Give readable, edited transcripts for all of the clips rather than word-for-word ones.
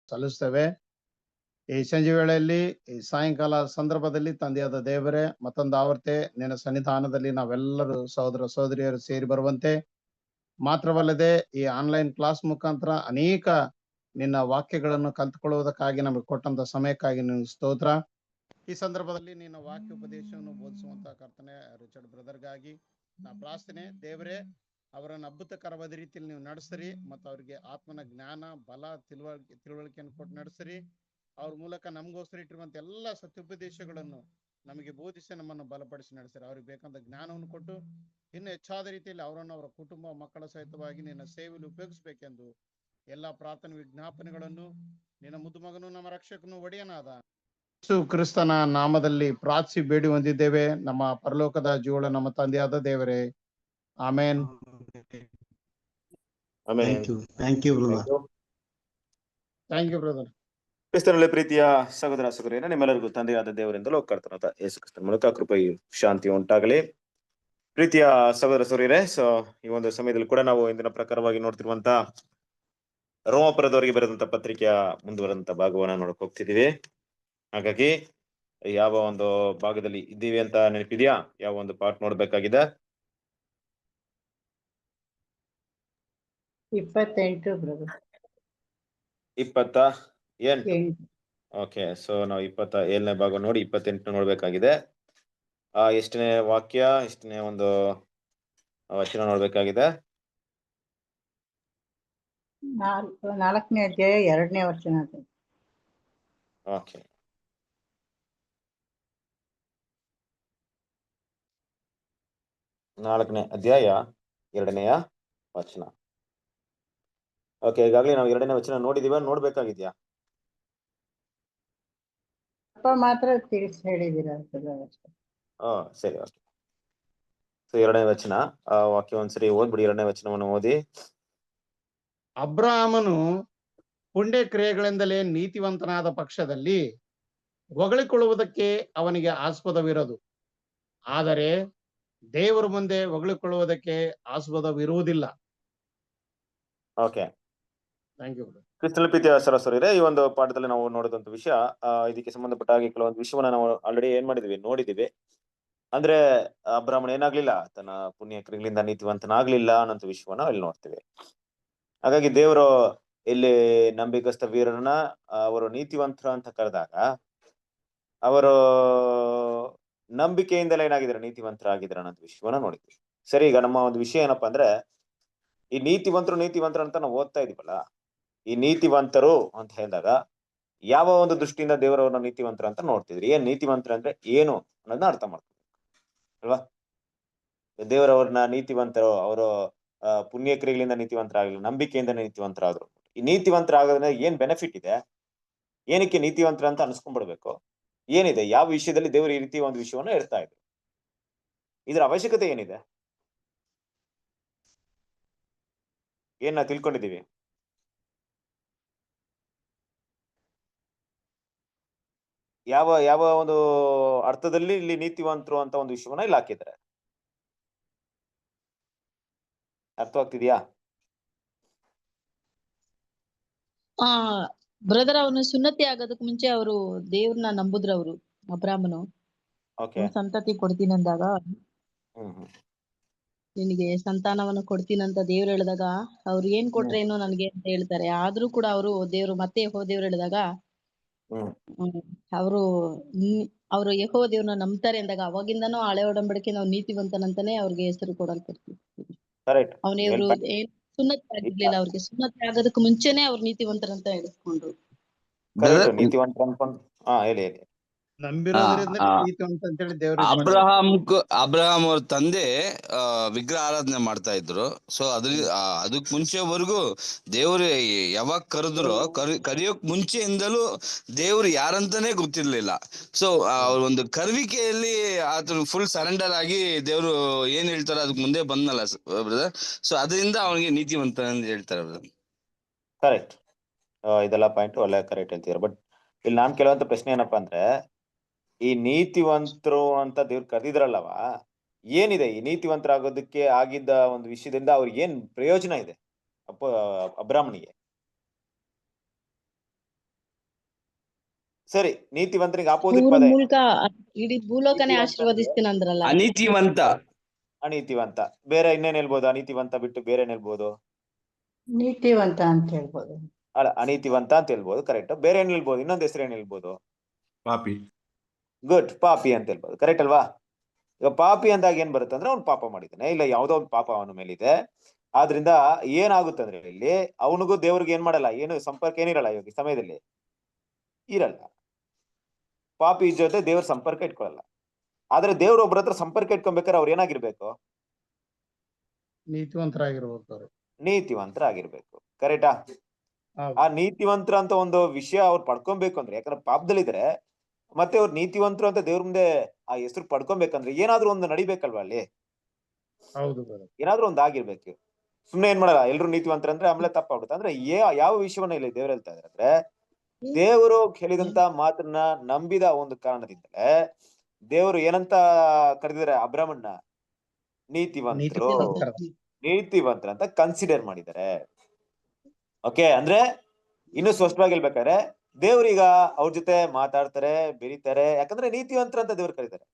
ಸಲ್ಲಿಸ್ತೇವೆ. ಈ ಸಂಜೆ ವೇಳೆಯಲ್ಲಿ ಈ ಸಾಯಂಕಾಲ ಸಂದರ್ಭದಲ್ಲಿ ತಂದೆಯಾದ ದೇವರೇ ಮತ್ತೊಂದು ಆವರ್ತೆ ನಿನ್ನ ಸನ್ನಿಧಾನದಲ್ಲಿ ನಾವೆಲ್ಲರೂ ಸಹೋದರ ಸಹೋದರಿಯರು ಸೇರಿ ಬರುವಂತೆ, ಮಾತ್ರವಲ್ಲದೆ ಈ ಆನ್ಲೈನ್ ಕ್ಲಾಸ್ ಮುಖಾಂತರ ಅನೇಕ ನಿನ್ನ ವಾಕ್ಯಗಳನ್ನು ಕಲ್ತುಕೊಳ್ಳುವುದಕ್ಕಾಗಿ ನಮಗೆ ಕೊಟ್ಟಂತ ಸಮಯಕ್ಕಾಗಿ ನಿನ್ನ ಸ್ತೋತ್ರ. ಈ ಸಂದರ್ಭದಲ್ಲಿ ನಿನ್ನ ವಾಕ್ಯ ಉಪದೇಶವನ್ನು ಬೋಧಿಸುವಂತ ಕರ್ತನೆ ರಿಚರ್ಡ್ ಬ್ರದರ್ಗಾಗಿ ನಾ ಪ್ರಾರ್ಥನೆ. ದೇವರೇ, ಅವರನ್ನು ಅದ್ಭುತಕರವಾದ ರೀತಿಯಲ್ಲಿ ನೀವು ನಡೆಸಿರಿ ಮತ್ತು ಅವರಿಗೆ ಆತ್ಮನ ಜ್ಞಾನ, ಬಲ, ತಿಳುವಳಿಕೆಯನ್ನು ಕೊಟ್ಟು ನಡೆಸಿರಿ. ಅವ್ರ ಮೂಲಕ ನಮಗೋಸ್ಕರ ಇಟ್ಟಿರುವಂತ ಎಲ್ಲ ಸತ್ಯೋಪದೇಶಗಳನ್ನು ನಮಗೆ ಬೋಧಿಸಿ ನಮ್ಮನ್ನು ಬಲಪಡಿಸಿ ನಡೆಸಿರಿ. ಅವ್ರಿಗೆ ಬೇಕಂತ ಜ್ಞಾನವನ್ನು ಕೊಟ್ಟು ಇನ್ನು ಹೆಚ್ಚಾದ ರೀತಿಯಲ್ಲಿ ಅವರನ್ನು ಅವರ ಕುಟುಂಬ ಮಕ್ಕಳ ಸಹಿತವಾಗಿ ನಿನ್ನ ಸೇವೆಯಲ್ಲಿ ಉಪಯೋಗಿಸಬೇಕೆಂದು ಎಲ್ಲಾ ಪ್ರಾರ್ಥನೆ ವಿಜ್ಞಾಪನೆಗಳನ್ನು ನಿನ್ನ ಮುದ್ದು ಮಗನು ನಮ್ಮ ರಕ್ಷಕನು ಒಡೆಯನಾದ ಯೇಸು ಕ್ರಿಸ್ತನ ನಾಮದಲ್ಲಿ ಪ್ರಾರ್ಥಿಸಿ ಬೇಡಿ ಹೊಂದಿದ್ದೇವೆ ನಮ್ಮ ಪರಲೋಕದ ಜೀವಳ ನಮ್ಮ ತಂದೆಯಾದ ದೇವರೇ, ಆಮೇನ್. Thank you brother. ಕ್ರಿಸ್ತನಲ್ಲಿ ಪ್ರೀತಿಯ ಸಹೋದರ ಸಹೋದರಿಯರೇ, ನಿಮ್ಮೆಲ್ಲರಿಗೂ ತಂದೆಯಾದ ದೇವರಿಂದಲೂ ಕರ್ತನಾದ ಯೇಸು ಕ್ರಿಸ್ತನ ಮೂಲಕ ಕೃಪೆಯು ಶಾಂತಿ ಉಂಟಾಗಲಿ. ಪ್ರೀತಿಯ ಸಹೋದರ ಸಹೋದರಿಯರೇ, ಸೊ ಈ ಒಂದು ಸಮಯದಲ್ಲಿ ಕೂಡ ನಾವು ಇಂದಿನ ಪ್ರಕಾರವಾಗಿ ನೋಡ್ತಿರುವಂತ ರೋಮಪುರದವರಿಗೆ ಬರೆದಂತ ಪತ್ರಿಕೆಯ ಮುಂದುವರೆದಂತ ಭಾಗವನ್ನ ನೋಡಕ್ ಹೋಗ್ತಿದೀವಿ. ಹಾಗಾಗಿ ಯಾವ ಒಂದು ಭಾಗದಲ್ಲಿ ಇದ್ದೀವಿ ಅಂತ ನೆನಪಿದ್ಯಾ? ಯಾವ ಒಂದು ಪಾರ್ಟ್ ನೋಡ್ಬೇಕಾಗಿದೆ? 28. ಓಕೆ, ಸೊ ನಾವು 27ನೇ ಭಾಗ ನೋಡಿ 28 ನೋಡ್ಬೇಕಾಗಿದೆ. ಎಷ್ಟನೇ ವಾಕ್ಯ, ಎಷ್ಟನೇ ಒಂದು ವಚನ ನೋಡ್ಬೇಕಾಗಿದೆ? 4ನೇ ಅಧ್ಯಾಯ 2ನೇ ವಚನ. ಓಕೆ, 4ನೇ ಅಧ್ಯಾಯ 2ನೇ ವಚನ. ಓಕೆ, ಈಗಾಗಲೇ ನಾವು 2ನೇ ವಚನ ನೋಡಿದೀವ, ನೋಡ್ಬೇಕಾಗಿದ್ಯಾ? ಮಾತ್ರ ತಿಳಿಸಿ ಹೇಳಿದ್ದೀರಾ? ಸರಿ, ಓಕೆ. ಸೊ 2ನೇ ವಚನ ವಾಕ್ಯ ಒಂದ್ಸರಿ ಓದ್ಬಿಡಿ. 2ನೇ ವಚನವನ್ನು ಓದಿ. ಅಬ್ರಹಾಮನು ಪುಣ್ಯ ಕ್ರಿಯೆಗಳಿಂದಲೇ ನೀತಿವಂತನಾದ ಪಕ್ಷದಲ್ಲಿ ಹೊಗಳಿಕೊಳ್ಳುವುದಕ್ಕೆ ಅವನಿಗೆ ಆಸ್ಪದವಿರದು, ಆದರೆ ದೇವರ ಮುಂದೆ ಹೊಗಳಿಕೊಳ್ಳುವುದಕ್ಕೆ ಆಸ್ಪದವಿರುವುದಿಲ್ಲ. Okay, thank you. ಕ್ರಿಸ್ತನ ಪ್ರೀತಿಯ ಸರಸರಿರೇ, ಈ ಒಂದು ಪಾಠದಲ್ಲಿ ನಾವು ನೋಡಿದಂತ ವಿಷಯ, ಇದಕ್ಕೆ ಸಂಬಂಧಪಟ್ಟ ಹಾಗೆ ಕೆಲವೊಂದು ವಿಷಯವನ್ನ ನಾವು ಆಲ್ರೆಡಿ ಏನ್ ಮಾಡಿದೀವಿ, ನೋಡಿದೀವಿ. ಅಂದ್ರೆ ಅಬ್ರಹಾಮನ ಏನಾಗ್ಲಿಲ್ಲ, ತನ್ನ ಪುಣ್ಯ ಕ್ರಿಯೆಗಳಿಂದ ನೀತಿವಂತನಾಗ್ಲಿಲ್ಲ ಅನ್ನೋ ವಿಷಯವನ್ನ ಇಲ್ಲಿ ನೋಡ್ತೀವಿ. ಹಾಗಾಗಿ ದೇವರು ಇಲ್ಲಿ ನಂಬಿಕಸ್ಥ ವೀರರನ್ನ ಅವರು ನೀತಿವಂತರ ಅಂತ ಕರೆದಾಗ, ಅವರು ನಂಬಿಕೆಯಿಂದಲೇ ಏನಾಗಿದ್ದಾರೆ, ನೀತಿವಂತರಾಗಿದ್ದಾರೆ ಅನ್ನೋ ವಿಷಯವನ್ನ ನೋಡಿದ್ವಿ. ಸರಿ, ಈಗ ನಮ್ಮ ಒಂದು ವಿಷಯ ಏನಪ್ಪಾ ಅಂದ್ರೆ, ಈ ನೀತಿವಂತರು ಅಂತ ನಾವು ಓದ್ತಾ ಇದೀವಲ್ಲ, ಈ ನೀತಿವಂತರು ಅಂತ ಹೇಳಿದಾಗ ಯಾವ ಒಂದು ದೃಷ್ಟಿಯಿಂದ ದೇವರವ್ರನ್ನ ನೀತಿವಂತರ ಅಂತ ನೋಡ್ತಿದ್ರಿ? ಏನ್ ನೀತಿವಂತರ ಅಂದ್ರೆ ಏನು ಅನ್ನೋದನ್ನ ಅರ್ಥ ಮಾಡ್ತೀವಿ ಅಲ್ವಾ? ದೇವರವ್ರನ್ನ ನೀತಿವಂತರು, ಅವರು ಪುಣ್ಯ ಕ್ರಿಯೆಗಳಿಂದ ನೀತಿವಂತರಾಗಲಿಲ್ಲ, ನಂಬಿಕೆಯಿಂದ ನೀತಿವಂತರಾದ್ರು. ಈ ನೀತಿವಂತರಾಗೋದ್ರಿಂದ ಏನ್ ಬೆನಿಫಿಟ್ ಇದೆ, ಏನಕ್ಕೆ ನೀತಿವಂತರ ಅಂತ ಅನ್ಸ್ಕೊಂಡ್ಬಿಡ್ಬೇಕು, ಏನಿದೆ, ಯಾವ ವಿಷಯದಲ್ಲಿ ದೇವರು ಈ ರೀತಿ ಒಂದು ವಿಷಯವನ್ನ ಇರ್ತಾ ಇದ್ರು, ಇದ್ರ ಅವಶ್ಯಕತೆ ಏನಿದೆ, ಏನ್ ತಿಳ್ಕೊಂಡಿದೀವಿ? ಯಾವ ಯಾವ ಒಂದು ಅರ್ಥದಲ್ಲಿ ಇಲ್ಲಿ ನೀತಿವಂತರು ಅಂತ ಒಂದು ವಿಷಯವನ್ನ ಇಲ್ಲಿ ಹಾಕಿದ್ದಾರೆ? ಅರ್ಥವಾಗ್ತಿದ್ಯಾ? ಬ್ರದರ್, ಅವನು ಸುನ್ನತಿ ಆಗೋದಕ್ ಮುಂಚೆ ಅವರು ದೇವ್ರನ್ನ ನಂಬುದ್ರ, ಅವರು ಅಬ್ರಾಹ್ಮನು ಸಂತತಿ ಕೊಡ್ತೀನಿ ಅಂದಾಗ, ನಿನಗೆ ಸಂತಾನವನ್ನು ಕೊಡ್ತೀನಂತ ದೇವ್ರು ಹೇಳಿದಾಗ, ಅವ್ರು ಏನ್ ಕೊಟ್ರೇನೋ ನನ್ಗೆ ಅಂತ ಹೇಳ್ತಾರೆ. ಆದ್ರೂ ಕೂಡ ಅವರು ದೇವ್ರು ಮತ್ತೆ ಯೆಹೋವ ದೇವ್ರು ಹೇಳಿದಾಗ ಅವರು ಯೆಹೋವ ದೇವ್ರನ್ನ ನಂಬ್ತಾರೆ ಅಂದಾಗ, ಅವಾಗಿಂದನೂ ಹಳೆ ಒಡಂಬಡಿಕೆ ನಾವು ನೀತಿವಂತನಂತಾನೆ ಅವ್ರಿಗೆ ಹೆಸರು ಕೊಡಲ್ಪಡ್ತೀವಿ. ಅವನೇವ್ರು ಏನ್ ಸುನ್ನತಿ ಆಗಿರ್ಲಿಲ್ಲ, ಅವ್ರಿಗೆ ಸುನ್ನತಿ ಆಗೋದಕ್ಕೆ ಮುಂಚೆನೆ ಅವ್ರು ನೀತಿವಂತರಂತ ಹೇಳಿಸ್ಕೊಂಡ್ರು. ಹೇಳಿ. ಅಬ್ರಹಾಂ ಅವ್ರ ತಂದೆ ವಿಗ್ರಹ ಆರಾಧನೆ ಮಾಡ್ತಾ ಇದ್ರು. ಸೊ ಅದಕ್ ಮುಂಚೆವರೆಗೂ ದೇವ್ರು ಯಾವಾಗ ಕರೆದ್ರು, ಕರೆಯೋಕ್ ಮುಂಚೆಯಿಂದಲೂ ದೇವ್ರು ಯಾರಂತಾನೆ ಗೊತ್ತಿರ್ಲಿಲ್ಲ. ಸೊ ಅವ್ರ ಒಂದು ಕರ್ವಿಕೆಯಲ್ಲಿ ಆತ ಫುಲ್ ಸರೆಂಡರ್ ಆಗಿ ದೇವ್ರು ಏನ್ ಹೇಳ್ತಾರೋ ಅದಕ್ ಮುಂದೆ ಬಂದ್ನಲ್ಲ ಬ್ರದರ್. ಸೊ ಅದರಿಂದ ಅವನಿಗೆ ನೀತಿವಂತ ಅಂತ ಹೇಳ್ತಾರೆ ಬ್ರದರ್. ಕರೆಕ್ಟ್, ಇದೆಲ್ಲ ಪಾಯಿಂಟ್ ಒಳ್ಳೆ ಕರೆಕ್ಟ್ ಹೇಳ್ತೀರ. ಬಟ್ ಇಲ್ಲಿ ನಾನ್ ಕೇಳುವಂತ ಪ್ರಶ್ನೆ ಏನಪ್ಪಾ ಅಂದ್ರೆ, ಈ ನೀತಿವಂತರು ಅಂತ ದೇವ್ರು ಕರೆದಿದ್ರಲ್ಲವ, ಏನಿದೆ ಈ ನೀತಿವಂತರಾಗೋದಕ್ಕೆ ಆಗಿದ್ದ ಒಂದು ವಿಷಯದಿಂದ ಅವ್ರಿಗೆ ಏನ್ ಪ್ರಯೋಜನ ಇದೆ ಅಬ್ರಾಹ್ಮನಿಗೆ? ಸರಿ, ನೀತಿವಂತನಿಗೆ ಆಪೋಸಿಟ್ ಮೂರು ಪದ ಏನು? ಮೂಲಕ ಇಡೀ ಭೂಲೋಕನೇ ನೀತಿವಂತನಿಗೆ ಆಶೀರ್ವದಿಸ್ತೀನಿ ಅಂದ್ರಲ್ಲ. ಅನೀತಿವಂತ. ಅನೀತಿವಂತ. ಬೇರೆ ಇನ್ನೇನ್ ಹೇಳ್ಬೋದು? ಅನೀತಿವಂತ ಬಿಟ್ಟು ಬೇರೆ ಏನ್ ಹೇಳ್ಬೋದು? ನೀತಿವಂತ ಅಂತ ಹೇಳ್ಬೋದು. ಅಲ್ಲ, ಅನೀತಿವಂತ ಅಂತ ಹೇಳ್ಬೋದು, ಕರೆಕ್ಟ್. ಬೇರೆ ಏನ್ ಹೇಳ್ಬೋದು? ಇನ್ನೊಂದ್ ಹೆಸರು ಏನ್ ಹೇಳ್ಬೋದು? ಪಾಪಿ. ಗುಡ್, ಪಾಪಿ ಅಂತ ಹೇಳ್ಬೋದು, ಕರೆಕ್ಟ್ ಅಲ್ವಾ? ಈಗ ಪಾಪಿ ಅಂದಾಗ ಏನ್ ಬರುತ್ತೆ ಅಂದ್ರೆ ಅವ್ನು ಪಾಪ ಮಾಡಿದ್ದಾನೆ, ಇಲ್ಲ ಯಾವ್ದೋ ಒಂದು ಪಾಪ ಅವನ ಮೇಲಿದೆ. ಆದ್ರಿಂದ ಏನಾಗುತ್ತೆ ಅಂದ್ರೆ ಇಲ್ಲಿ ಅವನಿಗೂ ದೇವ್ರಿಗೆ ಏನ್ ಮಾಡಲ್ಲ, ಏನು ಸಂಪರ್ಕ ಏನಿರಲ್ಲ ಇವಾಗ ಈ ಸಮಯದಲ್ಲಿ ಇರಲ್ಲ. ಪಾಪಿ ಜೊತೆ ದೇವ್ರ ಸಂಪರ್ಕ ಇಟ್ಕೊಳ್ಳಲ್ಲ. ಆದ್ರೆ ದೇವ್ರ ಒಬ್ಬರ ಹತ್ರ ಸಂಪರ್ಕ ಇಟ್ಕೊಬೇಕಾದ್ರೆ ಅವ್ರು ಏನಾಗಿರ್ಬೇಕು? ನೀತಿವಂತರಾಗಿರ್ಬೇಕು ಅವ್ರು. ನೀತಿವಂತರಾಗಿರ್ಬೇಕು, ಕರೆಕ್ಟಾ? ಆ ನೀತಿವಂತರ ಅಂತ ಒಂದು ವಿಷಯ ಅವ್ರು ಪಡ್ಕೊಬೇಕು ಅಂದ್ರೆ, ಯಾಕಂದ್ರೆ ಪಾಪದಲ್ಲಿದ್ರೆ ಮತ್ತೆ ಅವ್ರು ನೀತಿವಂತರು ಅಂತ ದೇವ್ರ ಮುಂದೆ ಆ ಹೆಸರು ಪಡ್ಕೊಬೇಕಂದ್ರೆ ಏನಾದ್ರೂ ಒಂದು ನಡಿಬೇಕಲ್ವಾ ಅಲ್ಲಿ? ಹೌದು. ಏನಾದ್ರೂ ಒಂದು ಆಗಿರ್ಬೇಕು. ಸುಮ್ನೆ ಏನ್ ಮಾಡಲ್ಲ, ಎಲ್ರು ನೀತಿವಂತರ ಅಂದ್ರೆ ಆಮೇಲೆ ತಪ್ಪಾಗ್ಬಿಡುತ್ತೆ. ಅಂದ್ರೆ ಯಾವ ವಿಷಯವನ್ನ ಇಲ್ಲಿ ದೇವ್ರು ಹೇಳ್ತಾ ಇದಾರೆ ಅಂದ್ರೆ, ದೇವರು ಹೇಳಿದಂತ ಮಾತನ್ನ ನಂಬಿದ ಒಂದು ಕಾರಣದಿಂದಲೇ ದೇವರು ಏನಂತ ಕರೆದಿದ್ದಾರೆ ಅಬ್ರಾಮನ್ನ? ನೀತಿವಂತರು, ನೀತಿವಂತರ ಅಂತ ಕನ್ಸಿಡರ್ ಮಾಡಿದ್ದಾರೆ. ಓಕೆ, ಅಂದ್ರೆ ಇನ್ನು ಸ್ಪಷ್ಟವಾಗಿ ಹೇಳ್ಬೇಕಾದ್ರೆ ದೇವ್ರೀಗ ಅವ್ರ ಜೊತೆ ಮಾತಾಡ್ತಾರೆ, ಬೆರೀತಾರೆ, ಯಾಕಂದ್ರೆ ನೀತಿವಂತರ ಅಂತ ದೇವ್ರು ಕರೀತಾರೆ.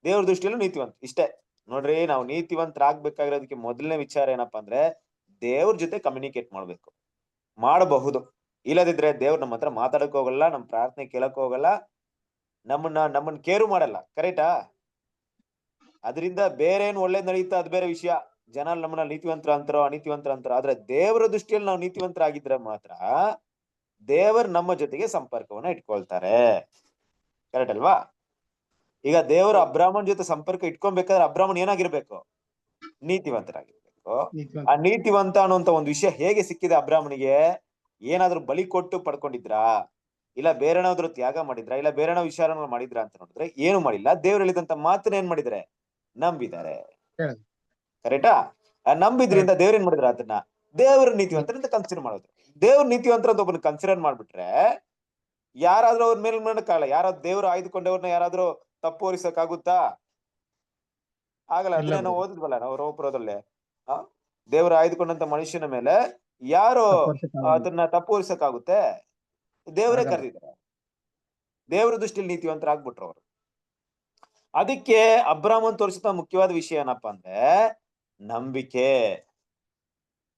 ದೇವ್ರ ದೃಷ್ಟಿಯಲ್ಲೂ ನೀತಿವಂತ ಇಷ್ಟೇ ನೋಡ್ರಿ. ನಾವು ನೀತಿವಂತರಾಗ್ಬೇಕಾಗಿರೋದಕ್ಕೆ ಮೊದಲನೇ ವಿಚಾರ ಏನಪ್ಪಾ ಅಂದ್ರೆ, ದೇವ್ರ ಜೊತೆ ಕಮ್ಯುನಿಕೇಟ್ ಮಾಡ್ಬೇಕು. ಮಾಡಬಹುದು, ಇಲ್ಲದಿದ್ರೆ ದೇವ್ರು ನಮ್ಮ ಹತ್ರ ಮಾತಾಡಕ್ ಹೋಗಲ್ಲ, ನಮ್ ಪ್ರಾರ್ಥನೆ ಕೇಳಕ್ ಹೋಗಲ್ಲ, ನಮ್ಮನ್ನ ಕೇರು ಮಾಡಲ್ಲ, ಕರೆಕ್ಟಾ? ಅದರಿಂದ ಬೇರೆ ಏನ್ ಒಳ್ಳೇದ್ ನಡೆಯುತ್ತೆ ಅದ್ ಬೇರೆ ವಿಷಯ. ಜನ ನಮ್ಮನ್ನ ನೀತಿವಂತರ ಅಂತಾರೋ ಅನೀತಿವಂತರ ಅಂತಾರೋ, ಆದ್ರೆ ದೇವರ ದೃಷ್ಟಿಯಲ್ಲಿ ನಾವು ನೀತಿವಂತರಾಗಿದ್ರೆ ಮಾತ್ರ ದೇವರು ನಮ್ಮ ಜೊತೆಗೆ ಸಂಪರ್ಕವನ್ನ ಇಟ್ಕೊಳ್ತಾರೆ, ಕರೆಕ್ಟ್ ಅಲ್ವಾ? ಈಗ ದೇವರು ಅಬ್ರಾಹ್ಮನ್ ಜೊತೆ ಸಂಪರ್ಕ ಇಟ್ಕೊಬೇಕಾದ್ರೆ ಅಬ್ರಾಹ್ಮನ್ ಏನಾಗಿರ್ಬೇಕು? ನೀತಿವಂತರಾಗಿರ್ಬೇಕು. ಆ ನೀತಿವಂತ ಅನ್ನುವಂತ ಒಂದು ವಿಷಯ ಹೇಗೆ ಸಿಕ್ಕಿದೆ ಅಬ್ರಾಹ್ಮನಿಗೆ? ಏನಾದ್ರೂ ಬಲಿ ಕೊಟ್ಟು ಪಡ್ಕೊಂಡಿದ್ರಾ, ಇಲ್ಲ ಬೇರೆನಾದ್ರೂ ತ್ಯಾಗ ಮಾಡಿದ್ರ, ಇಲ್ಲ ಬೇರೆನೋ ವಿಚಾರ ಮಾಡಿದ್ರ ಅಂತ ನೋಡಿದ್ರೆ ಏನು ಮಾಡಿಲ್ಲ. ದೇವ್ರು ಹೇಳಿದಂತ ಮಾತನ್ನ ಏನ್ ಮಾಡಿದ್ದಾರೆ? ನಂಬಿದ್ದಾರೆ, ಕರೆಕ್ಟಾ? ನಂಬಿದ್ರಿಂದ ದೇವ್ರ ಏನ್ ಮಾಡಿದ್ರ ಅದನ್ನ ದೇವ್ರ ನೀತಿವಂತರ ಅಂತ ಕನ್ಸಿಡರ್ ಮಾಡೋದು. ದೇವ್ರ ನೀತಿವಂತರ ಅಂತ ಒಬ್ಬನ ಕನ್ಸಿಡರ್ ಮಾಡ್ಬಿಟ್ರೆ ಯಾರಾದ್ರೂ ಅವ್ರ ಮೇಲೆ ಮಾಡಕ್ಕಾಗಲ್ಲ. ಯಾರಾದ್ರೂ ದೇವ್ರು ಆಯ್ದುಕೊಂಡವ್ರನ್ನ ಯಾರಾದ್ರೂ ತಪ್ಪು ಹೊರಿಸಕ್ಕಾಗುತ್ತಾ? ಆಗಲ್ಲ. ಅದನ್ನ ನಾವು ಓದಿದ್ವಲ್ಲ ನಾವು ರೋಮಪುರದಲ್ಲೇ, ದೇವ್ರು ಆಯ್ದುಕೊಂಡಂತ ಮನುಷ್ಯನ ಮೇಲೆ ಯಾರು ಅದನ್ನ ತಪ್ಪು ಹೊರಿಸಕ್ಕಾಗುತ್ತೆ? ದೇವರೇ ಕರೆದಿದ್ದಾರೆ. ದೇವ್ರ ದೃಷ್ಟಿಯಲ್ಲಿ ನೀತಿವಂತರಾಗ್ಬಿಟ್ರು ಅವರು. ಅದಕ್ಕೆ ಅಬ್ರಾಹ್ಮನ್ ತೋರಿಸಿದ ಮುಖ್ಯವಾದ ವಿಷಯ ಏನಪ್ಪಾ ಅಂದ್ರೆ ನಂಬಿಕೆ,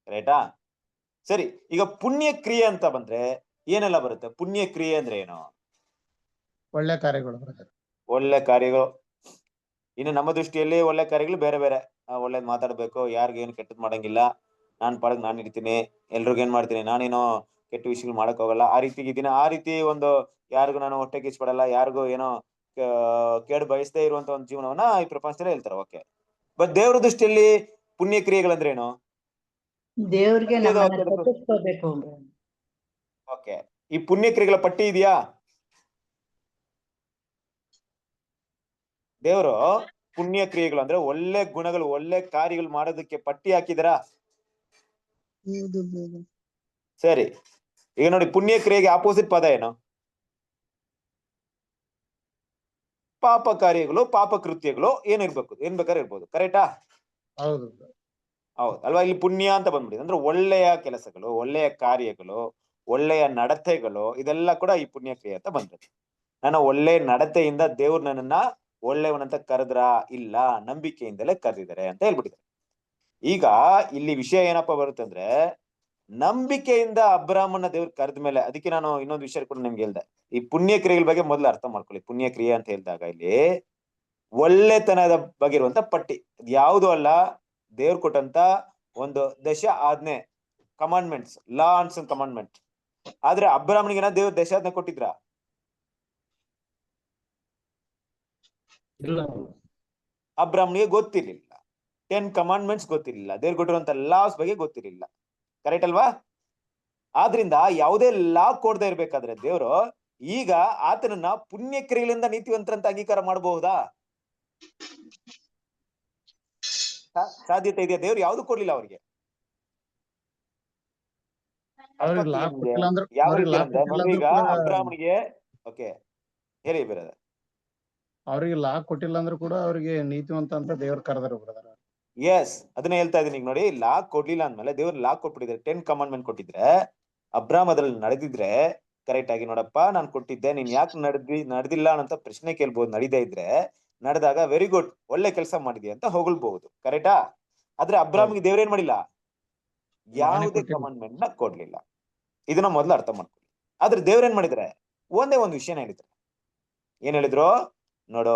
ರೈಟಾ? ಸರಿ, ಈಗ ಪುಣ್ಯ ಕ್ರಿಯೆ ಅಂತ ಬಂದ್ರೆ ಏನೆಲ್ಲ ಬರುತ್ತೆ? ಪುಣ್ಯ ಕ್ರಿಯೆ ಅಂದ್ರೆ ಏನು? ಒಳ್ಳೆ ಕಾರ್ಯಗಳು. ಒಳ್ಳೆ ಕಾರ್ಯಗಳು. ಇನ್ನು ನಮ್ಮ ದೃಷ್ಟಿಯಲ್ಲಿ ಒಳ್ಳೆ ಕಾರ್ಯಗಳು ಬೇರೆ ಬೇರೆ. ಒಳ್ಳೇದ್ ಮಾತಾಡ್ಬೇಕು, ಯಾರಿಗೇನು ಕೆಟ್ಟದ್ ಮಾಡಂಗಿಲ್ಲ, ನಾನ್ ಪಾಡಕ್ ನಾನ್ ಇರ್ತೀನಿ, ಎಲ್ರಿಗೂ ಏನ್ ಮಾಡ್ತೀನಿ, ನಾನೇನೋ ಕೆಟ್ಟ ವಿಷಯಗಳು ಮಾಡಕ್ ಹೋಗಲ್ಲ, ಆ ರೀತಿ ಇದೀನಿ, ಆ ರೀತಿ ಒಂದು ಯಾರಿಗೂ ನಾನು ಹೊಟ್ಟೆ ಕಿಚ್ಪಡಲ್ಲ, ಯಾರಿಗೂ ಏನೋ ಕೇಡು ಬಯಸದೇ ಇರುವಂತ ಒಂದು ಜೀವನವನ್ನ ಈ ಪ್ರಪಂಚದಲ್ಲಿ ಹೇಳ್ತಾರೆ. ಓಕೆ, ಬಟ್ ದೇವ್ರ ದೃಷ್ಟಿಯಲ್ಲಿ ಪುಣ್ಯ ಕ್ರಿಯೆಗಳಂದ್ರೇನು? ದೇವ್ರಿಗೆ ನಮ್ಮನ್ನ ತಪ್ಪಿಸ್ಕೋಬೇಕು. ಓಕೆ, ಈ ಪುಣ್ಯ ಕ್ರಿಯೆಗಳ ಪಟ್ಟಿ ಇದೆಯಾ? ದೇವರು ಪುಣ್ಯ ಕ್ರಿಯೆಗಳು ಅಂದ್ರೆ ಒಳ್ಳೆ ಗುಣಗಳು, ಒಳ್ಳೆ ಕಾರ್ಯಗಳು ಮಾಡೋದಕ್ಕೆ ಪಟ್ಟಿ ಹಾಕಿದಾರಾ? ಸರಿ, ಈಗ ನೋಡಿ, ಪುಣ್ಯ ಕ್ರಿಯೆಗೆ ಆಪೋಸಿಟ್ ಪದ ಏನು? ಪಾಪ ಕಾರ್ಯಗಳು, ಪಾಪ ಕೃತ್ಯಗಳು ಏನಿರ್ಬೇಕು, ಏನ್ ಬೇಕಾದ್ರೆ ಇರ್ಬೋದು, ಕರೆಕ್ಟಾ? ಹೌದು ಅಲ್ವಾ? ಇಲ್ಲಿ ಪುಣ್ಯ ಅಂತ ಬಂದ್ಬಿಟ್ಟಿದೆ ಅಂದ್ರೆ ಒಳ್ಳೆಯ ಕೆಲಸಗಳು, ಒಳ್ಳೆಯ ಕಾರ್ಯಗಳು, ಒಳ್ಳೆಯ ನಡತೆಗಳು, ಇದೆಲ್ಲ ಕೂಡ ಈ ಪುಣ್ಯ ಕ್ರಿಯೆ ಅಂತ ಬಂದ್ಬಿಟ್ಟು. ನನ್ನ ಒಳ್ಳೆ ನಡತೆಯಿಂದ ದೇವ್ರು ನನ್ನನ್ನ ಒಳ್ಳೆಯವನಂತ ಕರೆದ್ರ? ಇಲ್ಲ, ನಂಬಿಕೆಯಿಂದಲೇ ಕರೆದಿದ್ದಾರೆ ಅಂತ ಹೇಳ್ಬಿಟ್ಟಿದ್ದಾರೆ. ಈಗ ಇಲ್ಲಿ ವಿಷಯ ಏನಪ್ಪಾ ಬರುತ್ತೆ ಅಂದ್ರೆ, ನಂಬಿಕೆಯಿಂದ ಅಬ್ರಾಹ್ಮನ ದೇವ್ರು ಕರೆದ ಮೇಲೆ, ಅದಕ್ಕೆ ನಾನು ಇನ್ನೊಂದು ವಿಷಯ ಕೂಡ ನಿಮ್ಗೆ ಹೇಳ್ದೆ, ಈ ಪುಣ್ಯ ಕ್ರಿಯೆಗಳ ಬಗ್ಗೆ ಮೊದಲು ಅರ್ಥ ಮಾಡ್ಕೊಳ್ಳಿ. ಪುಣ್ಯ ಕ್ರಿಯೆ ಅಂತ ಹೇಳಿದಾಗ ಇಲ್ಲಿ ಒಳ್ಳೆತನದ ಬಗ್ಗೆ ಇರುವಂತ ಪಟ್ಟಿ, ಯಾವುದು ಅಲ್ಲ, ದೇವ್ರು ಕೊಟ್ಟಂತ ಒಂದು ದಶ ಆಜ್ಞೆ, ಕಮಾಂಡ್ಮೆಂಟ್ಸ್, ಲಾ ಅಂಡ್ ಕಮಾಂಡ್ಮೆಂಟ್. ಆದ್ರೆ ಅಬ್ರಾಹ್ಮನಿಗೆ ದೇವ್ರು ದಶ ಆಜ್ಞೆ ಕೊಟ್ಟಿದ್ರ? ಅಬ್ರಾಹ್ಮನಿಗೆ ಗೊತ್ತಿರ್ಲಿಲ್ಲ. 10 ಕಮಾಂಡ್ಮೆಂಟ್ಸ್ ಗೊತ್ತಿರ್ಲಿಲ್ಲ, ದೇವ್ರು ಕೊಟ್ಟಿರುವಂತ ಲಾಸ್ ಬಗ್ಗೆ ಗೊತ್ತಿರ್ಲಿಲ್ಲ, ಕರೆಕ್ಟ್ ಅಲ್ವಾ? ಆದ್ರಿಂದ ಯಾವುದೇ ಲಾ ಕೊಡದೆ ಇರ್ಬೇಕಾದ್ರೆ ದೇವ್ರು ಈಗ ಆತನನ್ನ ಪುಣ್ಯ ಕ್ರಿಯೆಗಳಿಂದ ನೀತಿವಂತರಂತ ಅಂಗೀಕಾರ ಮಾಡಬಹುದಾ? ಸಾಧ್ಯತೆ ಇದೆಯಾ? ದೇವ್ರು ಯಾವ್ದು ಕೊಡ್ಲಿಲ್ಲ ಅವ್ರಿಗೆ. ಯಾವ ರೀತಿ ಅಂದ್ರೆ ನೋಡಿ, ಈಗ ಅಬ್ರಾಹ್ಮನಿಗೆ, ಓಕೆ ಹೇಳಿ ಬ್ರದರ್. ಅವ್ರಿಗೆ ಲಾ ಕೊಟ್ಟಿಲ್ಲ ಅಂದ್ರೂ ಕೂಡ ಅವ್ರಿಗೆ ನೀತಿವಂತ ಅಂತ ದೇವ್ರು ಕರೆದರು ಬ್ರದರ್. ಎಸ್, ಅದನ್ನ ಹೇಳ್ತಾ ಇದೀನಿ. ಈಗ ನೋಡಿ, ಲಾ ಕೊಡ್ಲಿಲ್ಲ ಅಂದ್ಮೇಲೆ ದೇವ್ರು ಲಾ ಕೊಟ್ಬಿಟ್ಟಿದ್ರೆ, 10 ಕಮಾಂಡ್ಮೆಂಟ್ ಕೊಟ್ಟಿದ್ರೆ, ಅಬ್ರಾಹ್ಮ್ ಅದ್ರಲ್ಲಿ ನಡೆದಿದ್ರೆ ಕರೆಕ್ಟ್ ಆಗಿ ನೋಡಪ್ಪ ನಾನು ಕೊಟ್ಟಿದ್ದೆ, ನೀನ್ ಯಾಕೆ ನಡೆದಿಲ್ಲ ಅಂತ ಪ್ರಶ್ನೆ ಕೇಳ್ಬೋದು. ನಡೀದೇ ಇದ್ರೆ ನಡೆದಾಗ ವೆರಿ ಗುಡ್, ಒಳ್ಳೆ ಕೆಲಸ ಮಾಡಿದ್ಯಾ ಅಂತ ಹೊಗಳ್ಬಹುದು. ಕರೆಕ್ಟಾ? ಆದ್ರೆ ಅಬ್ರಾಮ್ಗೆ ದೇವ್ರ ಏನ್ ಮಾಡಿಲ್ಲ, ಯಾವುದೇ ಕಮಾಂಡ್ಮೆಂಟ್ ನ ಕೊಡ್ಲಿಲ್ಲ. ಇದನ್ನ ಮೊದ್ಲು ಅರ್ಥ ಮಾಡ್ಕೊಳ್ಳಿ. ಆದ್ರೆ ದೇವ್ರ ಏನ್ ಮಾಡಿದ್ರೆ ಒಂದೇ ಒಂದು ವಿಷಯನ ಹೇಳಿದ್ರು. ಏನ್ ಹೇಳಿದ್ರು? ನೋಡು,